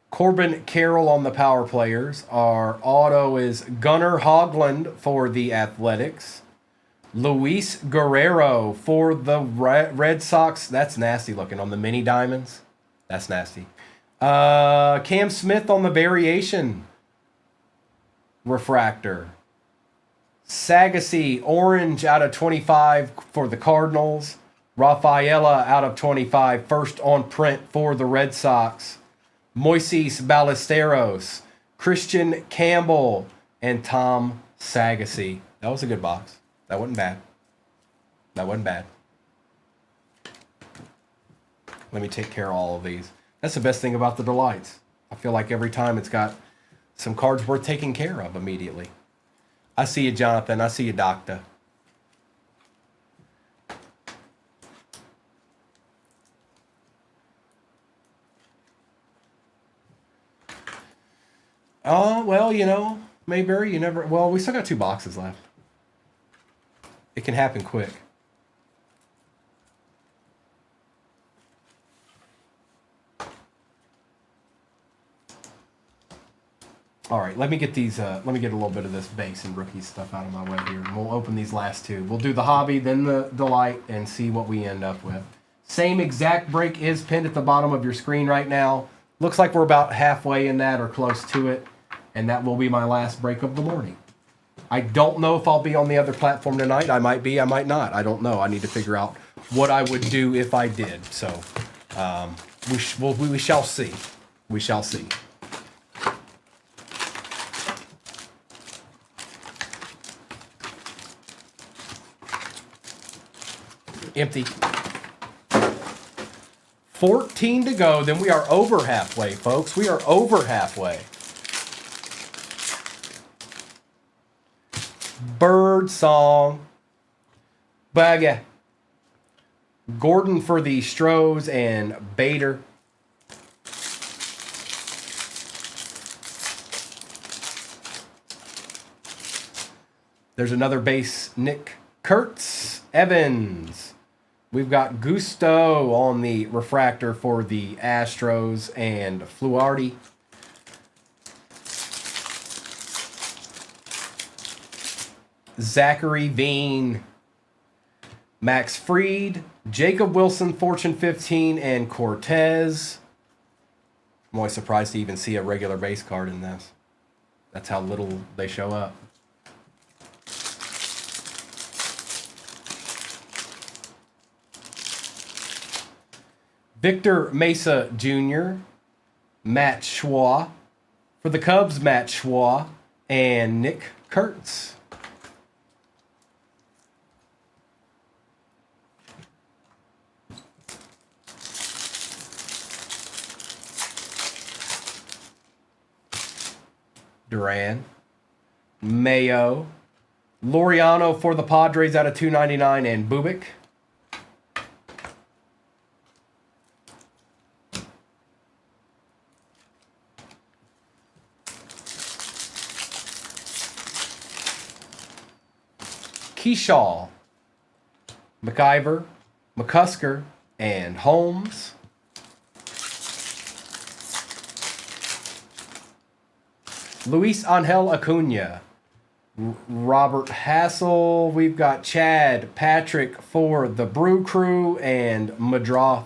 A: Corbin Carroll on the power players. Our auto is Gunnar Hoglund for the Athletics. Luis Guerrero for the Red Sox. That's nasty looking on the mini diamonds. That's nasty. Cam Smith on the variation refractor. Sagassi, orange out of 25 for the Cardinals. Rafaela out of 25, first on print for the Red Sox. Moises Ballesteros, Christian Campbell, and Tom Sagassi. That was a good box. That wasn't bad. That wasn't bad. Let me take care of all of these. That's the best thing about the Delights. I feel like every time it's got some cards worth taking care of immediately. I see you, Jonathan. I see you, Doctor. Oh, well, you know, Mayberry, you never... Well, we still got 2 boxes left. It can happen quick. All right, let me get these. Let me get a little bit of this base and rookie stuff out of my way here. And we'll open these last 2. We'll do the hobby, then the delight, and see what we end up with. Same exact break is pinned at the bottom of your screen right now. Looks like we're about halfway in that or close to it. And that will be my last break of the morning. I don't know if I'll be on the other platform tonight. I might be, I might not. I don't know. I need to figure out what I would do if I did. So we shall see. We shall see. Empty. 14 to go. Then we are over halfway, folks. We are over halfway. Bird Song. Bagga. Gordon for the Stros and Bader. There's another base. Nick Kurtz. Evans. We've got Gusto on the refractor for the Astros and Fluardi. Zachary Veen, Max Fried, Jacob Wilson, Fortune 15, and Cortez. I'm always surprised to even see a regular base card in this. That's how little they show up. Victor Mesa Jr., Matt Schwa. For the Cubs, Matt Schwa and Nick Kurtz. Duran, Mayo, Laureano for the Padres out of 299, and Bubik. Keyshaw, McIver, McCusker, and Holmes. Luis Angel Acuna, Robert Hassel. We've got Chad Patrick for the Brew Crew and Madroth.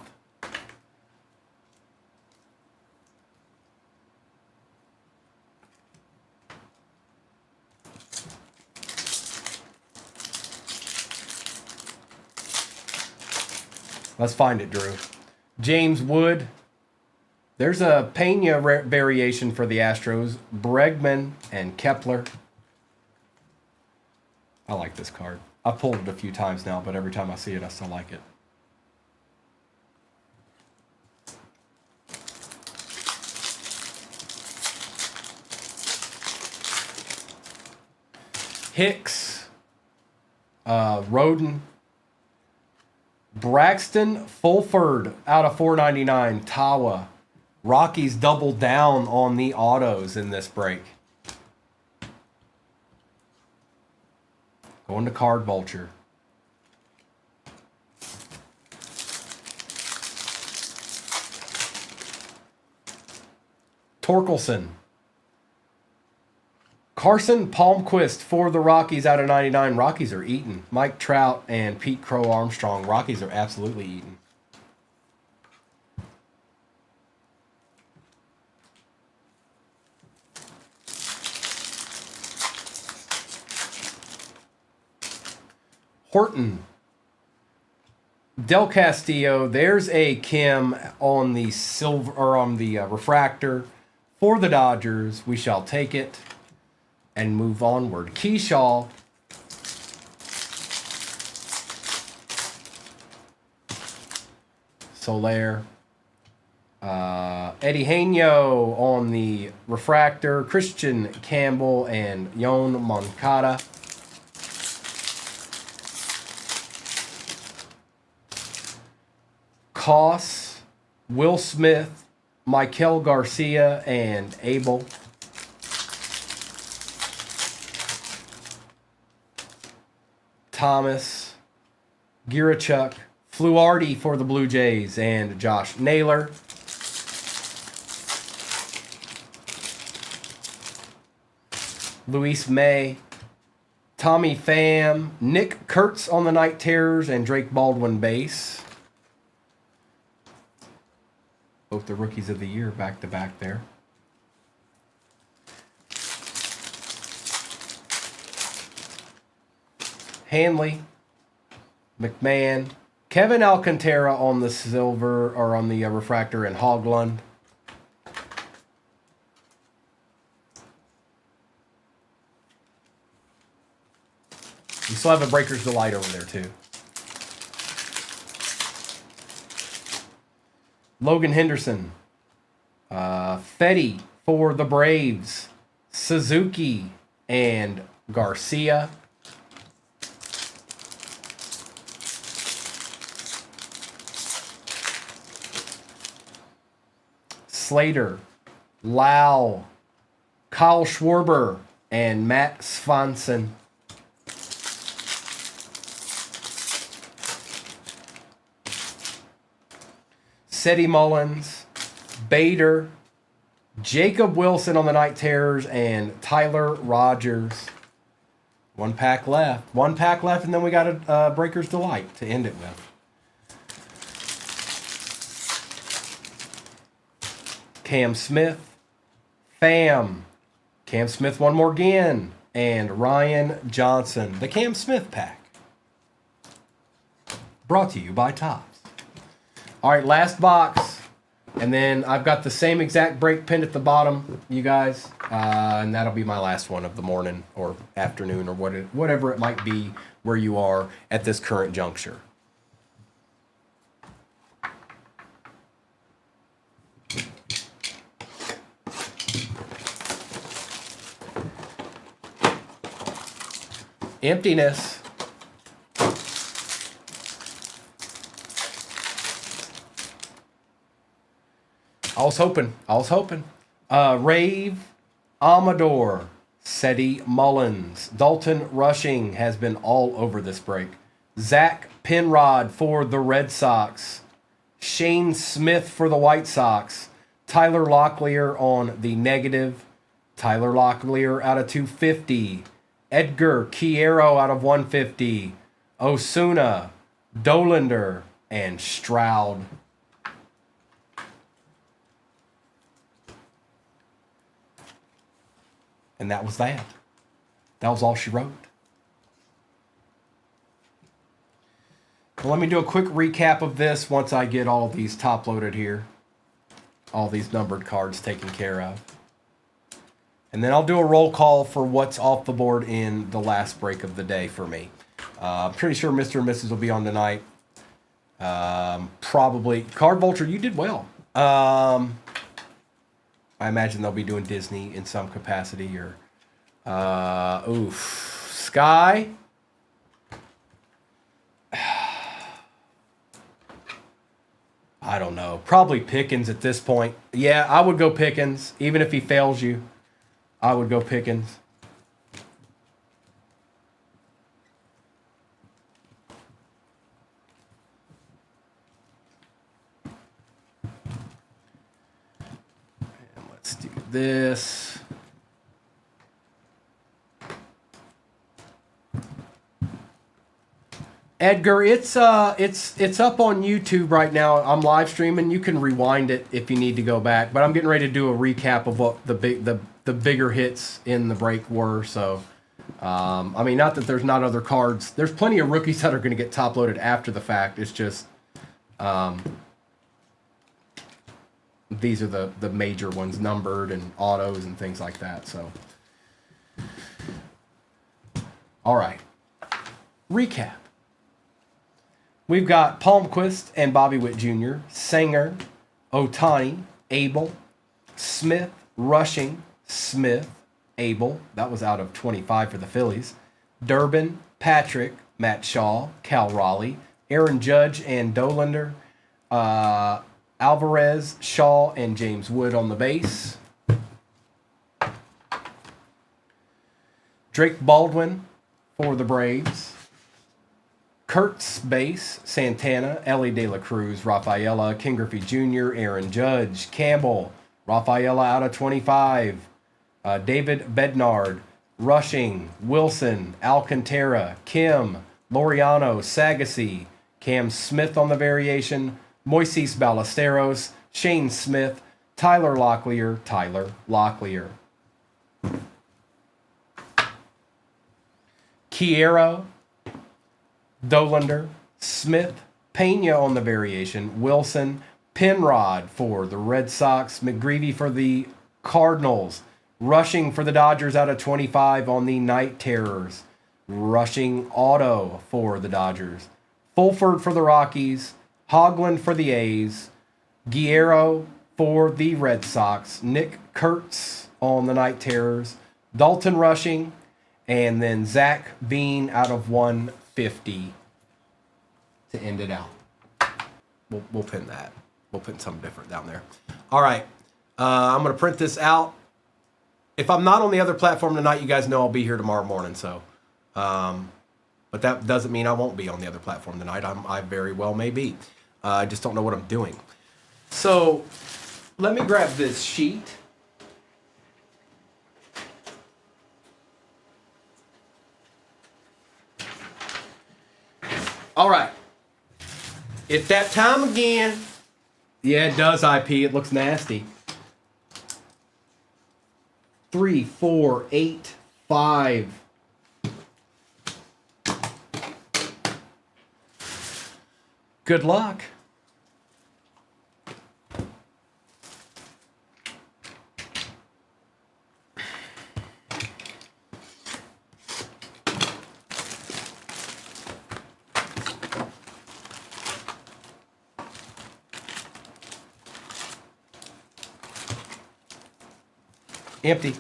A: Let's find it, Drew. James Wood. There's a Pena variation for the Astros. Bregman and Kepler. I like this card. I've pulled it a few times now, but every time I see it, I still like it. Hicks. Roden. Braxton Fulford out of 499. Tawa. Rockies doubled down on the autos in this break. Going to Card Vulture. Torkelson. Carson Palmquist for the Rockies out of 99. Rockies are eating. Mike Trout and Pete Crow Armstrong. Rockies are absolutely eating. Horton. Del Castillo. There's a Kim on the silver or on the refractor for the Dodgers. We shall take it and move onward. Keyshaw. Soler. Eddie Haino on the refractor. Christian Campbell and Yon Moncada. Koss, Will Smith, Michael Garcia, and Abel. Thomas, Girachuk, Fluardi for the Blue Jays, and Josh Naylor. Luis May, Tommy Pham, Nick Kurtz on the Night Terrors, and Drake Baldwin base. Both the Rookies of the Year back-to-back there. Hanley, McMahon, Kevin Alcantara on the silver, or on the refractor, and Hoglund. You still have a Breaker's Delight over there, too. Logan Henderson. Fetty for the Braves. Suzuki and Garcia. Slater, Lau, Kyle Schwarber, and Matt Swanson. Seti Mullins, Bader, Jacob Wilson on the Night Terrors, and Tyler Rogers. One pack left. One pack left, and then we got a Breaker's Delight to end it with. Cam Smith, Pham, Cam Smith one more again, and Ryan Johnson. The Cam Smith pack. Brought to you by Topps. All right, last box. And then I've got the same exact break pinned at the bottom, you guys. And that'll be my last one of the morning or afternoon or whatever it might be where you are at this current juncture. Emptiness. I was hoping. Rave, Amador, Seti Mullins. Dalton Rushing has been all over this break. Zach Penrod for the Red Sox. Shane Smith for the White Sox. Tyler Locklear on the negative. Tyler Locklear out of 250. Edgar Quiero out of 150. Osuna, Dolander, and Stroud. And that was that. That was all she wrote. Well, let me do a quick recap of this once I get all of these top loaded here. All these numbered cards taken care of. And then I'll do a roll call for what's off the board in the last break of the day for me. I'm pretty sure Mr. and Mrs. will be on tonight. Probably. Card Vulture, you did well. I imagine they'll be doing Disney in some capacity or Sky. I don't know. Probably Pickens at this point. Yeah, I would go Pickens. Even if he fails you, I would go Pickens. And let's do this. Edgar, it's up on YouTube right now. I'm live streaming. You can rewind it if you need to go back. But I'm getting ready to do a recap of what the bigger hits in the break were. So, I mean, not that there's not other cards. There's plenty of rookies that are going to get top loaded after the fact. It's just these are the major ones, numbered and autos and things like that. So, all right, recap. We've got Palmquist and Bobby Witt Jr., Sanger, Otani, Abel, Smith, Rushing, Smith, Abel. That was out of 25 for the Phillies. Durbin, Patrick, Matt Shaw, Cal Raleigh, Aaron Judge and Dollander, Alvarez, Shaw, and James Wood on the base. Drake Baldwin for the Braves. Kurtz base, Santana, Ellie De La Cruz, Rafaela, King Griffey Jr., Aaron Judge, Campbell, Rafaela out of 25, David Bednard, Rushing, Wilson, Alcantara, Kim, Laureano, Sagassi, Cam Smith on the variation, Moises Ballesteros, Shane Smith, Tyler Locklear, Kiero, Dollander, Smith, Pena on the variation, Wilson, Penrod for the Red Sox, McGreevy for the Cardinals, Rushing for the Dodgers out of 25 on the Night Terrors, Rushing auto for the Dodgers, Fulford for the Rockies, Hoagland for the A's, Guerrero for the Red Sox, Nick Kurtz on the Night Terrors, Dalton Rushing, and then Zach Bean out of 150 to end it out. We'll pin that. We'll pin something different down there. All right. I'm going to print this out. If I'm not on the other platform tonight, you guys know I'll be here tomorrow morning. So, but that doesn't mean I won't be on the other platform tonight. I very well may be. I just don't know what I'm doing. So let me grab this sheet. All right. It's that time again. Yeah, it does, IP. It looks nasty. 3, 4, 8, 5. Good luck. Empty.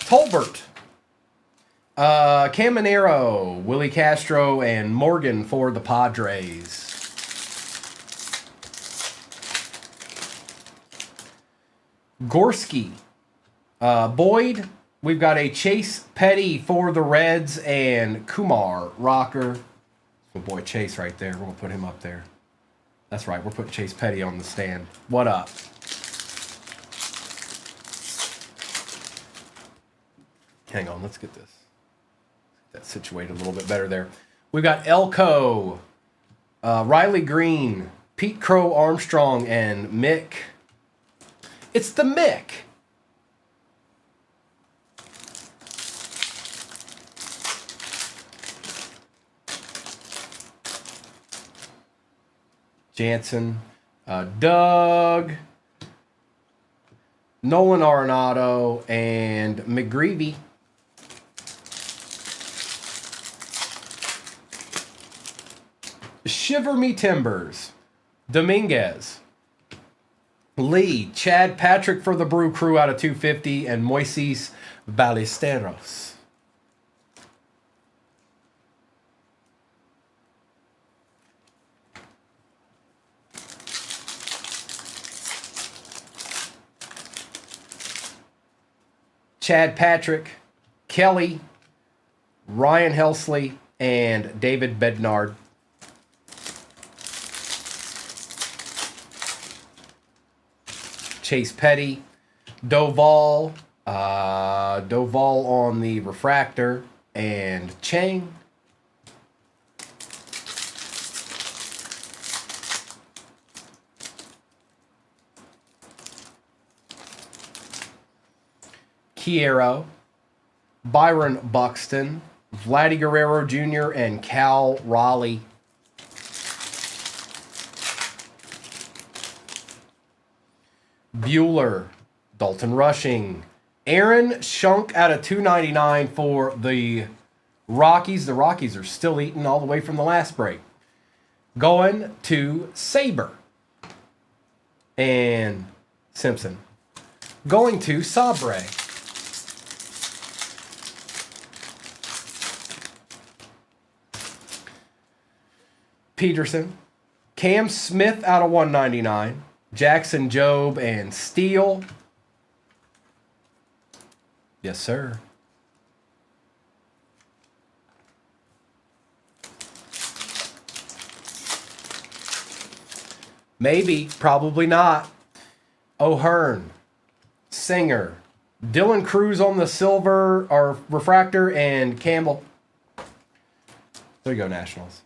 A: Tolbert. Caminero, Willie Castro, and Morgan for the Padres. Gorski. Boyd. We've got a Chase Petty for the Reds and Kumar Rocker. My boy Chase right there. We're going to put him up there. That's right. We're putting Chase Petty on the stand. What up? Hang on. Let's get this. Get that situated a little bit better there. We've got Elko, Riley Green, Pete Crow Armstrong, and Mick. It's the Mick. Jansen, Doug, Nolan Arenado, and McGreevy. Shiver Me Timbers, Dominguez, Lee, Chad Patrick for the Brew Crew out of 250, and Moises Ballesteros. Chad Patrick, Kelly, Ryan Helsley, and David Bednard. Chase Petty, Doval on the refractor, and Chang. Kiero, Byron Buxton, Vladdy Guerrero Jr., and Cal Raleigh. Bueller, Dalton Rushing, Aaron Shunk out of 299 for the Rockies. The Rockies are still eating all the way from the last break. Going to Saber and Simpson. Going to Sabre. Peterson, Cam Smith out of 199, Jackson Jobe and Steele. Yes, sir. Maybe, probably not. O'Hearn, Singer, Dylan Cruz on the silver or refractor, and Campbell. There you go, Nationals.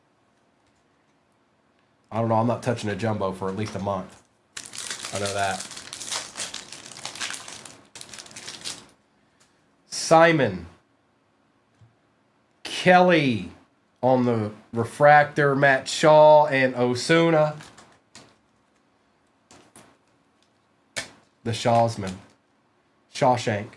A: I don't know. I'm not touching a jumbo for at least a month. I know that. Simon. Kelly on the refractor. Matt Shaw and Osuna. The Shawsman. Shawshank.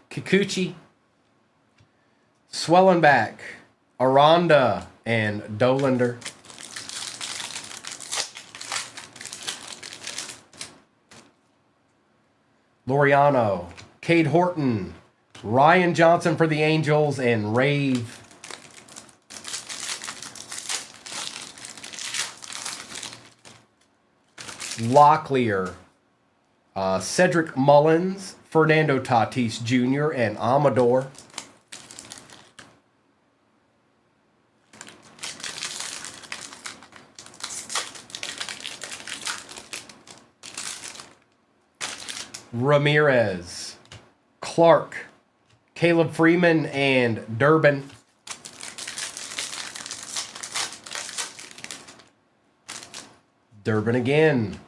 A: Kikuchi, Swellenbach, Aranda, and Dolander. Laureano, Cade Horton, Ryan Johnson for the Angels, and Rave. Locklear, Cedric Mullins, Fernando Tatis Jr., and Amador. Ramirez, Clark, Caleb Freeman, and Durbin. Durbin again.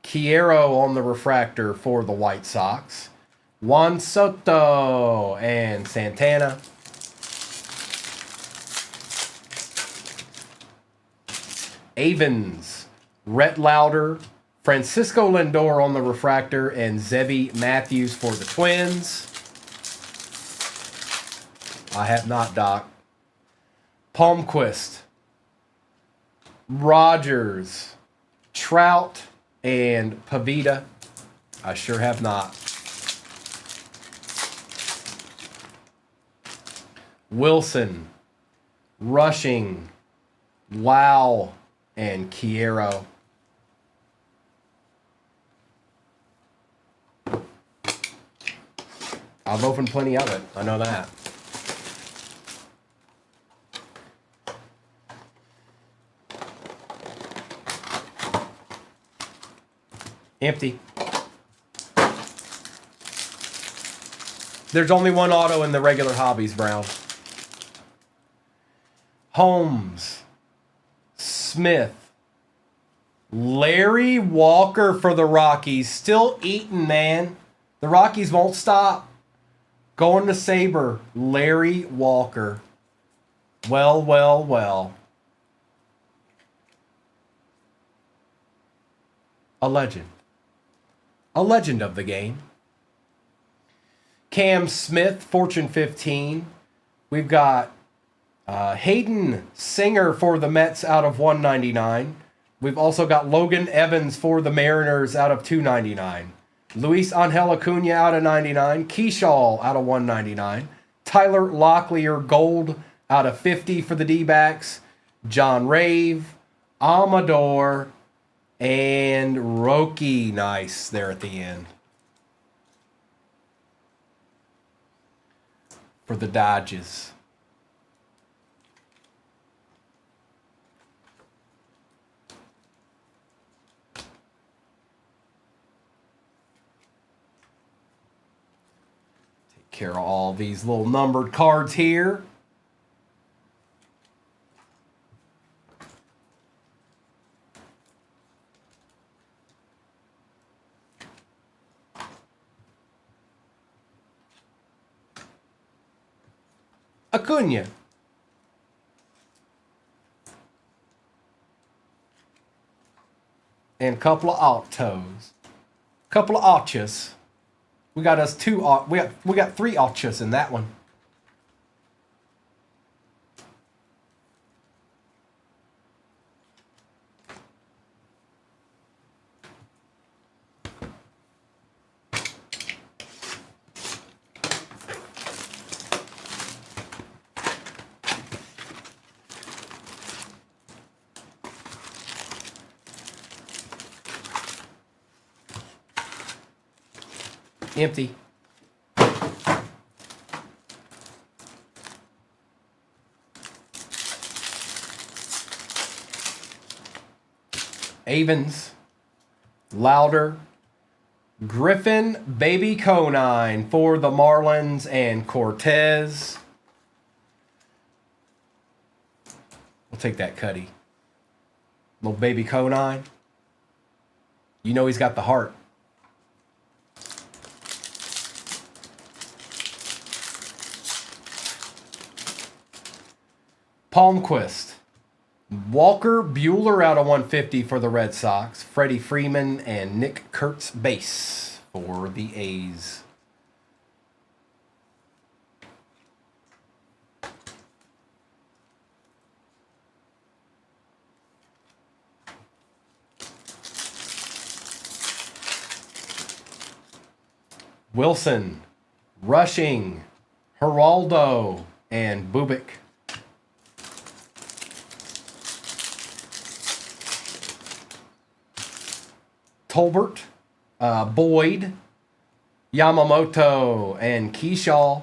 A: Kiero on the refractor for the White Sox. Juan Soto and Santana. Avens, Rhett Lauder, Francisco Lindor on the refractor, and Zebby Matthews for the Twins. I have not, Doc. Palmquist, Rogers, Trout, and Pavita. I sure have not. Wilson, Rushing, Wow, and Kiero. I've opened plenty of it. I know that. Empty. There's only one auto in the regular hobbies, Brown. Holmes, Smith, Larry Walker for the Rockies. Still eating, man. The Rockies won't stop. Going to Saber, Larry Walker. Well, well, well. A legend. A legend of the game. Cam Smith, Fortune 15. We've got Hayden Singer for the Mets out of 199. We've also got Logan Evans for the Mariners out of 299. Luis Angel Acuna out of 99. Keyshaw out of 199. Tyler Locklear Gold out of 50 for the D-backs. John Rave, Amador, And Roki, nice there at the end. For the Dodgers. Take care of all these little numbered cards here. Acuna. And a couple of autos. Couple of Auchas. We got us two. We got three Auchas in that one. Empty. Avens. Louder. Griffin, Baby Conine for the Marlins, and Cortez. We'll take that Cuddy. Little Baby Conine. You know he's got the heart. Palmquist. Walker Buehler out of 150 for the Red Sox. Freddie Freeman and Nick Kurtz base for the A's. Wilson, Rushing, Geraldo, and Bubic. Tolbert, Boyd, Yamamoto, and Keyshaw.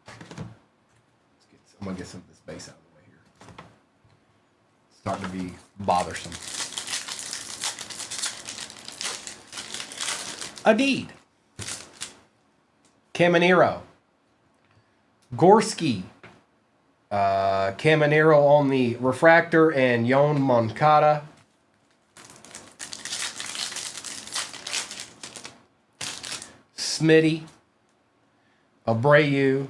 A: I'm going to get some of this base out of the way here. It's starting to be bothersome. Adeed. Caminero. Gorski. Caminero on the refractor, and Yon Moncada. Smitty. Abreu.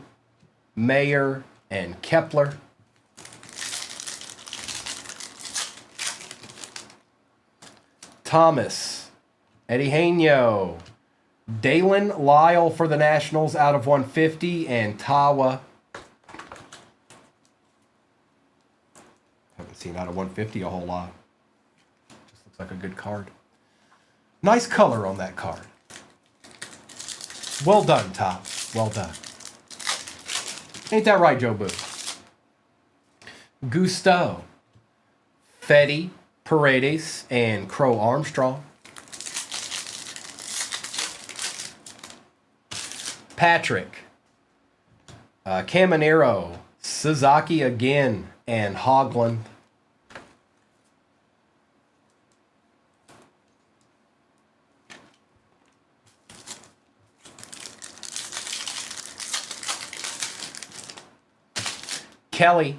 A: Mayer, and Kepler. Thomas. Eddie Haino. Dalen Lyle for the Nationals out of 150, and Tawa. Haven't seen out of 150 a whole lot. Just looks like a good card. Nice color on that card. Well done, Top. Well done. Ain't that right, Joe Boo? Gusto. Fetty, Paredes, and Crow Armstrong. Patrick. Caminero. Suzuki again, and Hoagland. Kelly,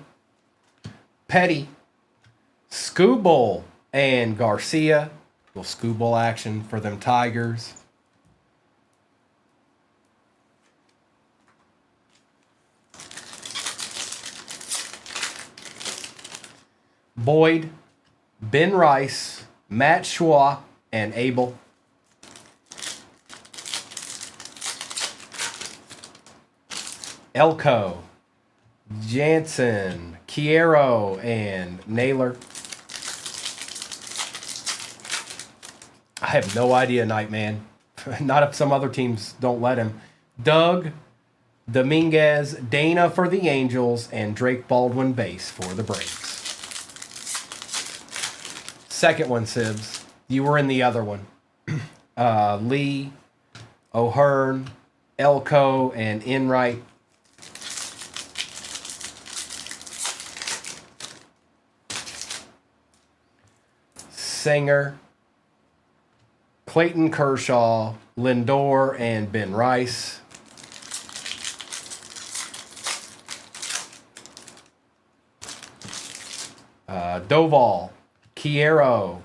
A: Petty, Skubal, and Garcia. Little Skubal action for them Tigers. Boyd, Ben Rice, Matt Schwa, and Abel. Elko, Jansen, Kiero, and Naylor. I have no idea, Nightman. Not if some other teams don't let him. Doug, Dominguez, Dana for the Angels, and Drake Baldwin base for the Braves. Second one, Sibs. You were in the other one. Lee, O'Hearn, Elko, and Enright. Singer, Clayton Kershaw, Lindor, and Ben Rice. Doval, Quiero,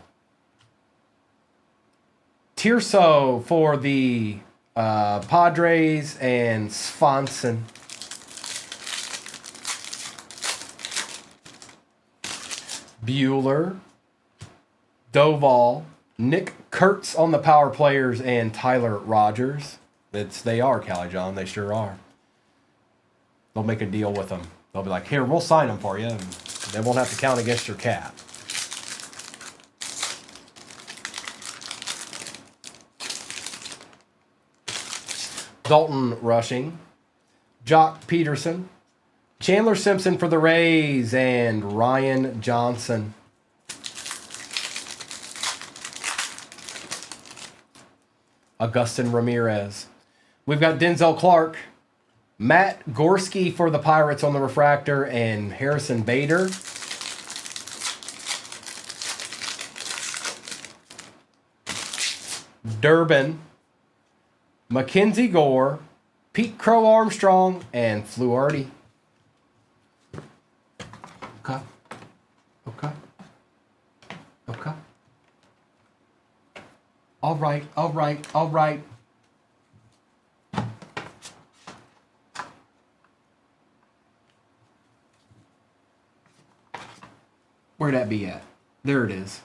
A: Tirso for the Padres, and Swanson. Bueller, Doval, Nick Kurtz on the power players, and Tyler Rogers. They are, Callie John. They sure are. They'll make a deal with them. They'll be like, here, we'll sign them for you, and they won't have to count against your cap. Dalton rushing. Jock Peterson. Chandler Simpson for the Rays, and Ryan Johnson. Augustin Ramirez. We've got Denzel Clark, Matt Gorski for the Pirates on the refractor, and Harrison Bader. Durbin, Mackenzie Gore, Pete Crow Armstrong, and Fluharty. Okay. Okay. Okay. All right, all right, all right. Where'd that be at? There it is.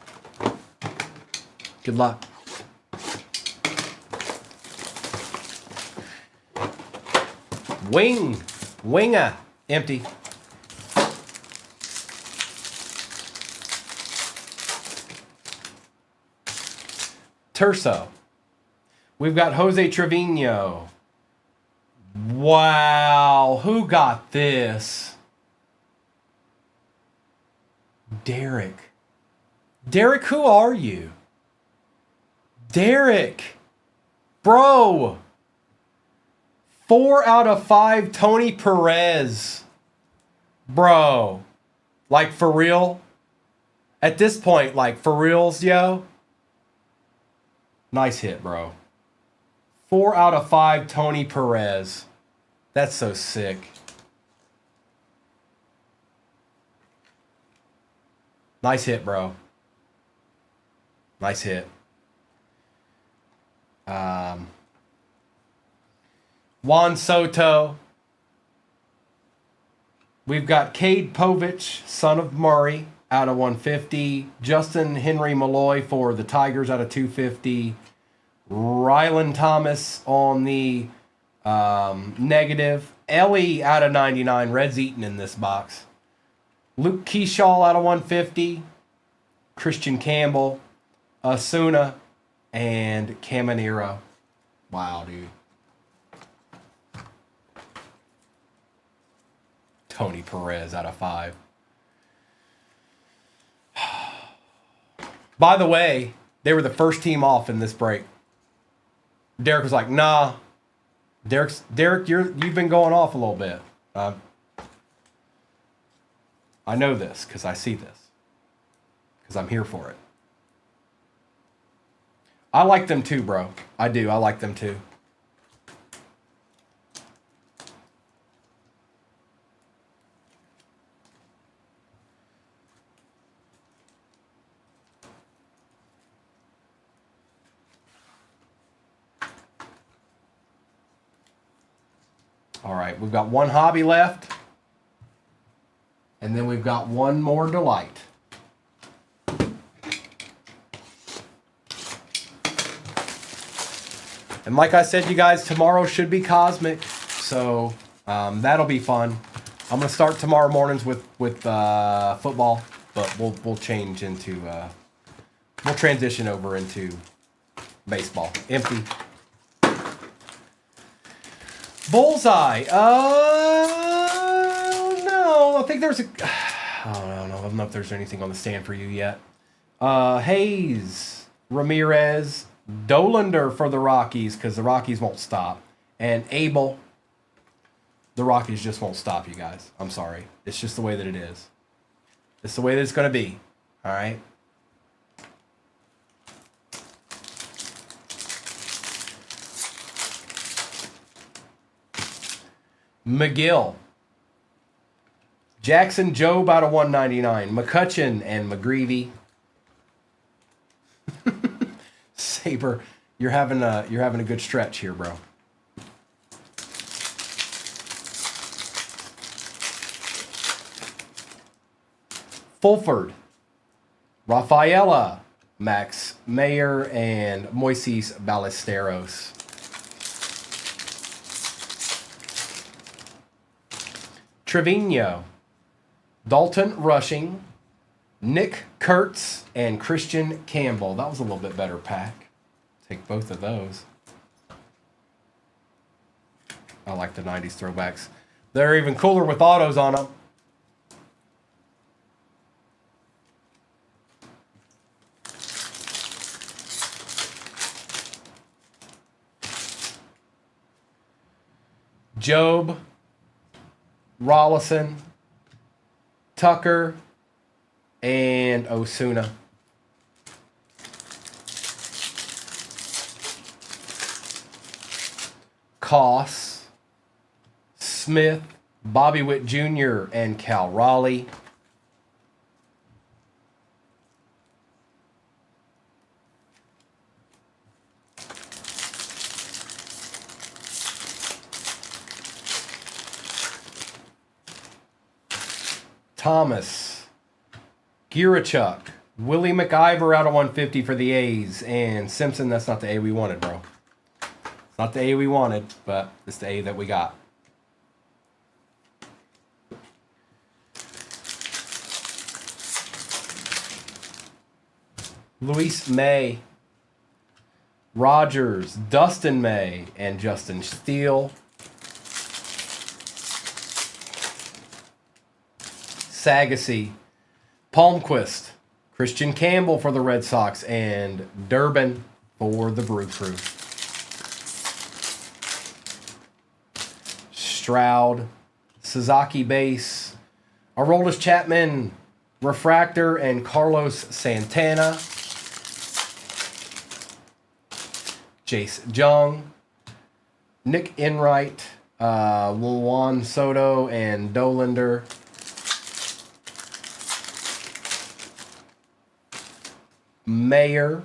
A: Good luck. Winger. Empty. Terso. We've got Jose Trevino. Wow. Who got this? Derek. Derek, who are you? Derek. Bro. 4 out of 5 Tony Perez. Bro. Like, for real? At this point, like, for reals, yo? Nice hit, bro. 4 out of 5 Tony Perez. That's so sick. Nice hit, bro. Nice hit. Juan Soto. We've got Cade Povich, son of Murray, out of 150. Justin Henry Malloy for the Tigers out of 250. Rylan Thomas on the negative. Ellie out of 99. Red's eating in this box. Luke Keyshaw out of 150. Christian Campbell, Asuna, and Caminero. Wow, dude. Tony Perez out of 5. By the way, they were the first team off in this break. Derek was like, nah. Derek, you've been going off a little bit. I know this because I see this. Because I'm here for it. I like them too, bro. I do. I like them too. All right, we've got one hobby left. And then we've got one more delight. And like I said, you guys, tomorrow should be Cosmic. So that'll be fun. I'm going to start tomorrow mornings with football. But we'll change into... we'll transition over into baseball. Empty. Bullseye. No. I think there's a... I don't know. I don't know if there's anything on the stand for you yet. Hayes, Ramirez, Dolander for the Rockies, because the Rockies won't stop. And Abel. The Rockies just won't stop, you guys. I'm sorry. It's just the way that it is. It's the way that it's going to be. All right? McGill. Jackson Jobe out of 199. McCutcheon and McGreevy. Saber, you're having a good stretch here, bro. Fulford, Rafaela, Max Mayer, and Moises Ballesteros. Trevino, Dalton Rushing, Nick Kurtz, and Christian Campbell. That was a little bit better pack. Take both of those. I like the 90s throwbacks. They're even cooler with autos on them. Job, Rollison, Tucker, and Osuna. Koss, Smith, Bobby Witt Jr., and Cal Raleigh. Thomas, Girachuk, Willie McIver out of 150 for the A's, and Simpson. That's not the A we wanted, bro. It's not the A we wanted, but it's the A that we got. Luis May, Rogers, Dustin May, and Justin Steele. Sagasy, Palmquist, Christian Campbell for the Red Sox, and Durbin for the Brew Crew. Stroud, Sasaki base, Aroldis Chapman, Refractor, and Carlos Santana. Jace Jung, Nick Enright, Juan Soto, and Dolander. Mayer,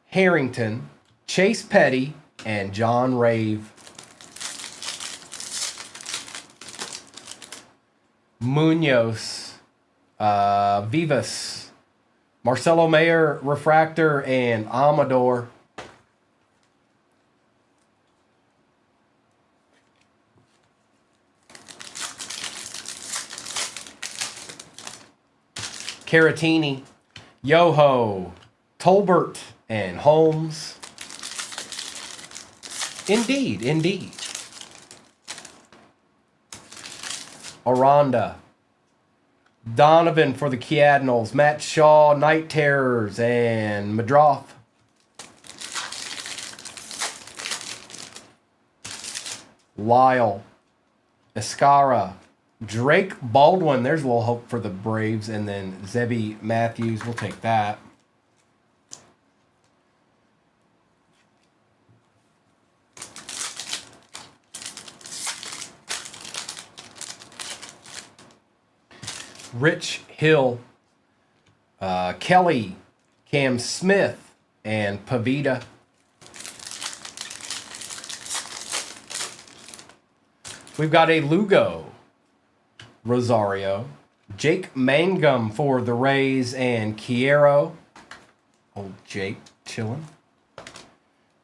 A: Harrington, Chase Petty, and John Rave. Munoz, Vivas, Marcelo Mayer, Refractor, and Amador. Caratini, Yoho, Tolbert, and Holmes. Indeed, indeed. Aranda, Donovan for the Cardinals, Matt Shaw, Night Terrors, and Madroth. Lyle, Escara, Drake Baldwin. There's a little hope for the Braves, and then Zebby Matthews. We'll take that. Rich Hill, Kelly, Cam Smith, and Pavita. We've got a Lugo, Rosario, Jake Mangum for the Rays, and Quiero. Old Jake chilling.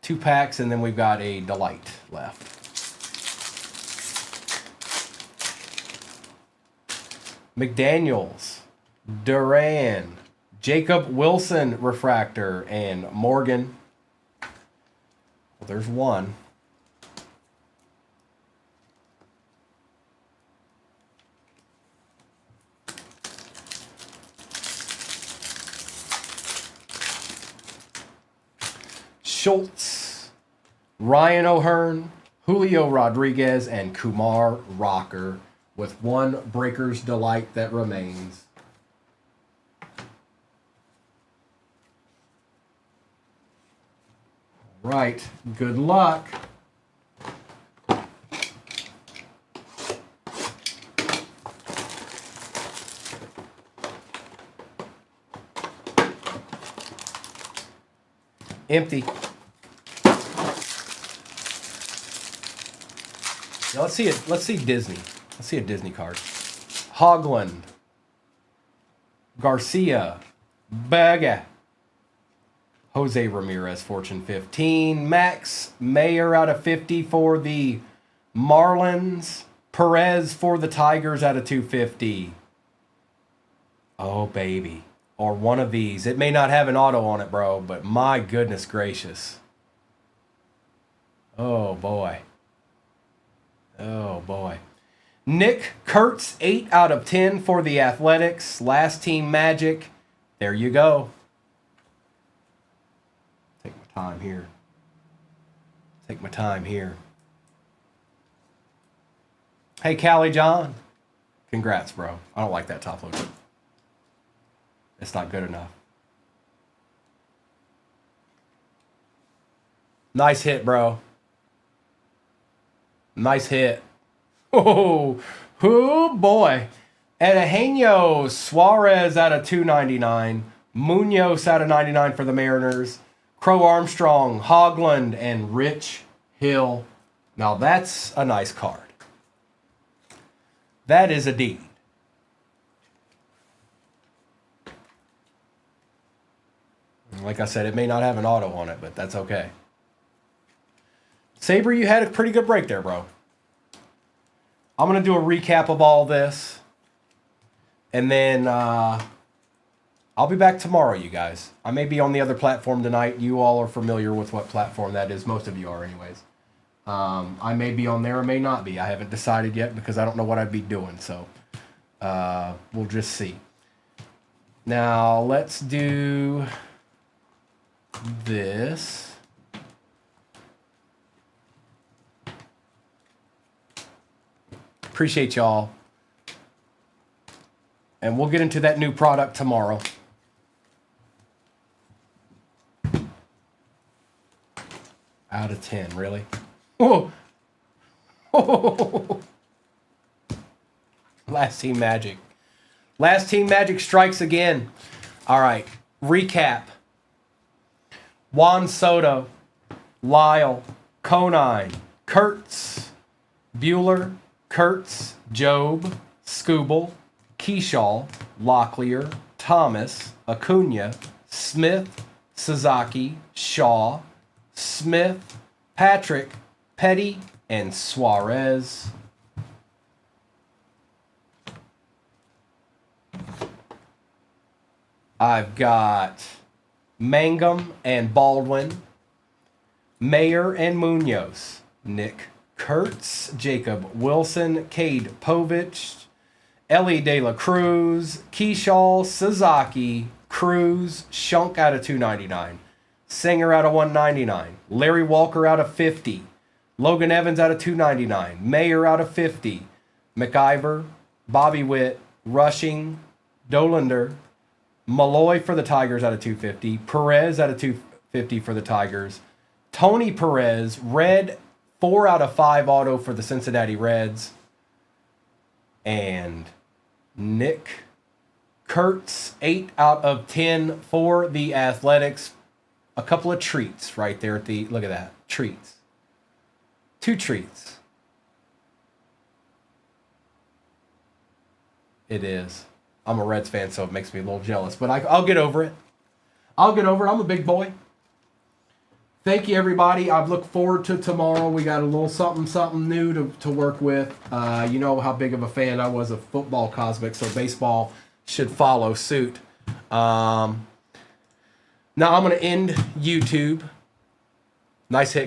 A: 2 packs, and then we've got a Delight left. McDaniels, Duran, Jacob Wilson, Refractor, and Morgan. Well, there's one. Schultz, Ryan O'Hearn, Julio Rodriguez, and Kumar Rocker with one Breaker's Delight that remains. Right, good luck. Empty. Now let's see it. Let's see Disney. Let's see a Disney card. Hogland, Garcia, Baga, Jose Ramirez, Fortune 15. Max Mayer out of 50 for the Marlins. Perez for the Tigers out of 250. Oh, baby. Or one of these. It may not have an auto on it, bro, but my goodness gracious. Oh, boy. Oh, boy. Nick Kurtz, 8 out of 10 for the Athletics. Last Team Magic. There you go. Take my time here. Take my time here. Hey, Callie John. Congrats, bro. I don't like that top load. It's not good enough. Nice hit, bro. Nice hit. Oh boy. Eugenio Suarez out of 299. Munoz out of 99 for the Mariners. Crow Armstrong, Hogland, and Rich Hill. Now that's a nice card. That is a D. Like I said, it may not have an auto on it, but that's okay. Saber, you had a pretty good break there, bro. I'm going to do a recap of all this. And then I'll be back tomorrow, you guys. I may be on the other platform tonight. You all are familiar with what platform that is. Most of you are anyways. I may be on there or may not be. I haven't decided yet because I don't know what I'd be doing. So we'll just see. Now let's do this. Appreciate y'all. And we'll get into that new product tomorrow. Out of 10, really? Oh. Last Team Magic. Last Team Magic strikes again. All right, recap. Juan Soto, Lyle, Conine, Kurtz, Bueller, Kurtz, Job, Skubal, Keyshaw, Locklear, Thomas, Acuna, Smith, Sasaki, Shaw, Smith, Patrick, Petty, and Suarez. I've got Mangum and Baldwin, Mayer and Munoz, Nick Kurtz, Jacob Wilson, Cade Povich, Ellie De La Cruz, Keyshaw, Sasaki, Cruz, Shunk out of 299, Singer out of 199, Larry Walker out of 50, Logan Evans out of 299, Mayer out of 50, McIver, Bobby Witt, Rushing, Dolander, Malloy for the Tigers out of 250, Perez out of 250 for the Tigers, Tony Perez, red 4 out of 5 auto for the Cincinnati Reds, and Nick Kurtz, 8 out of 10 for the Athletics. A couple of treats right there at the, look at that, treats. 2 treats. It is. I'm a Reds fan, so it makes me a little jealous, but I'll get over it. I'll get over it. I'm a big boy. Thank you, everybody. I look forward to tomorrow. We got a little something new to work with. You know how big of a fan I was of football cosmic, so baseball should follow suit. Now I'm going to end YouTube. Nice hit.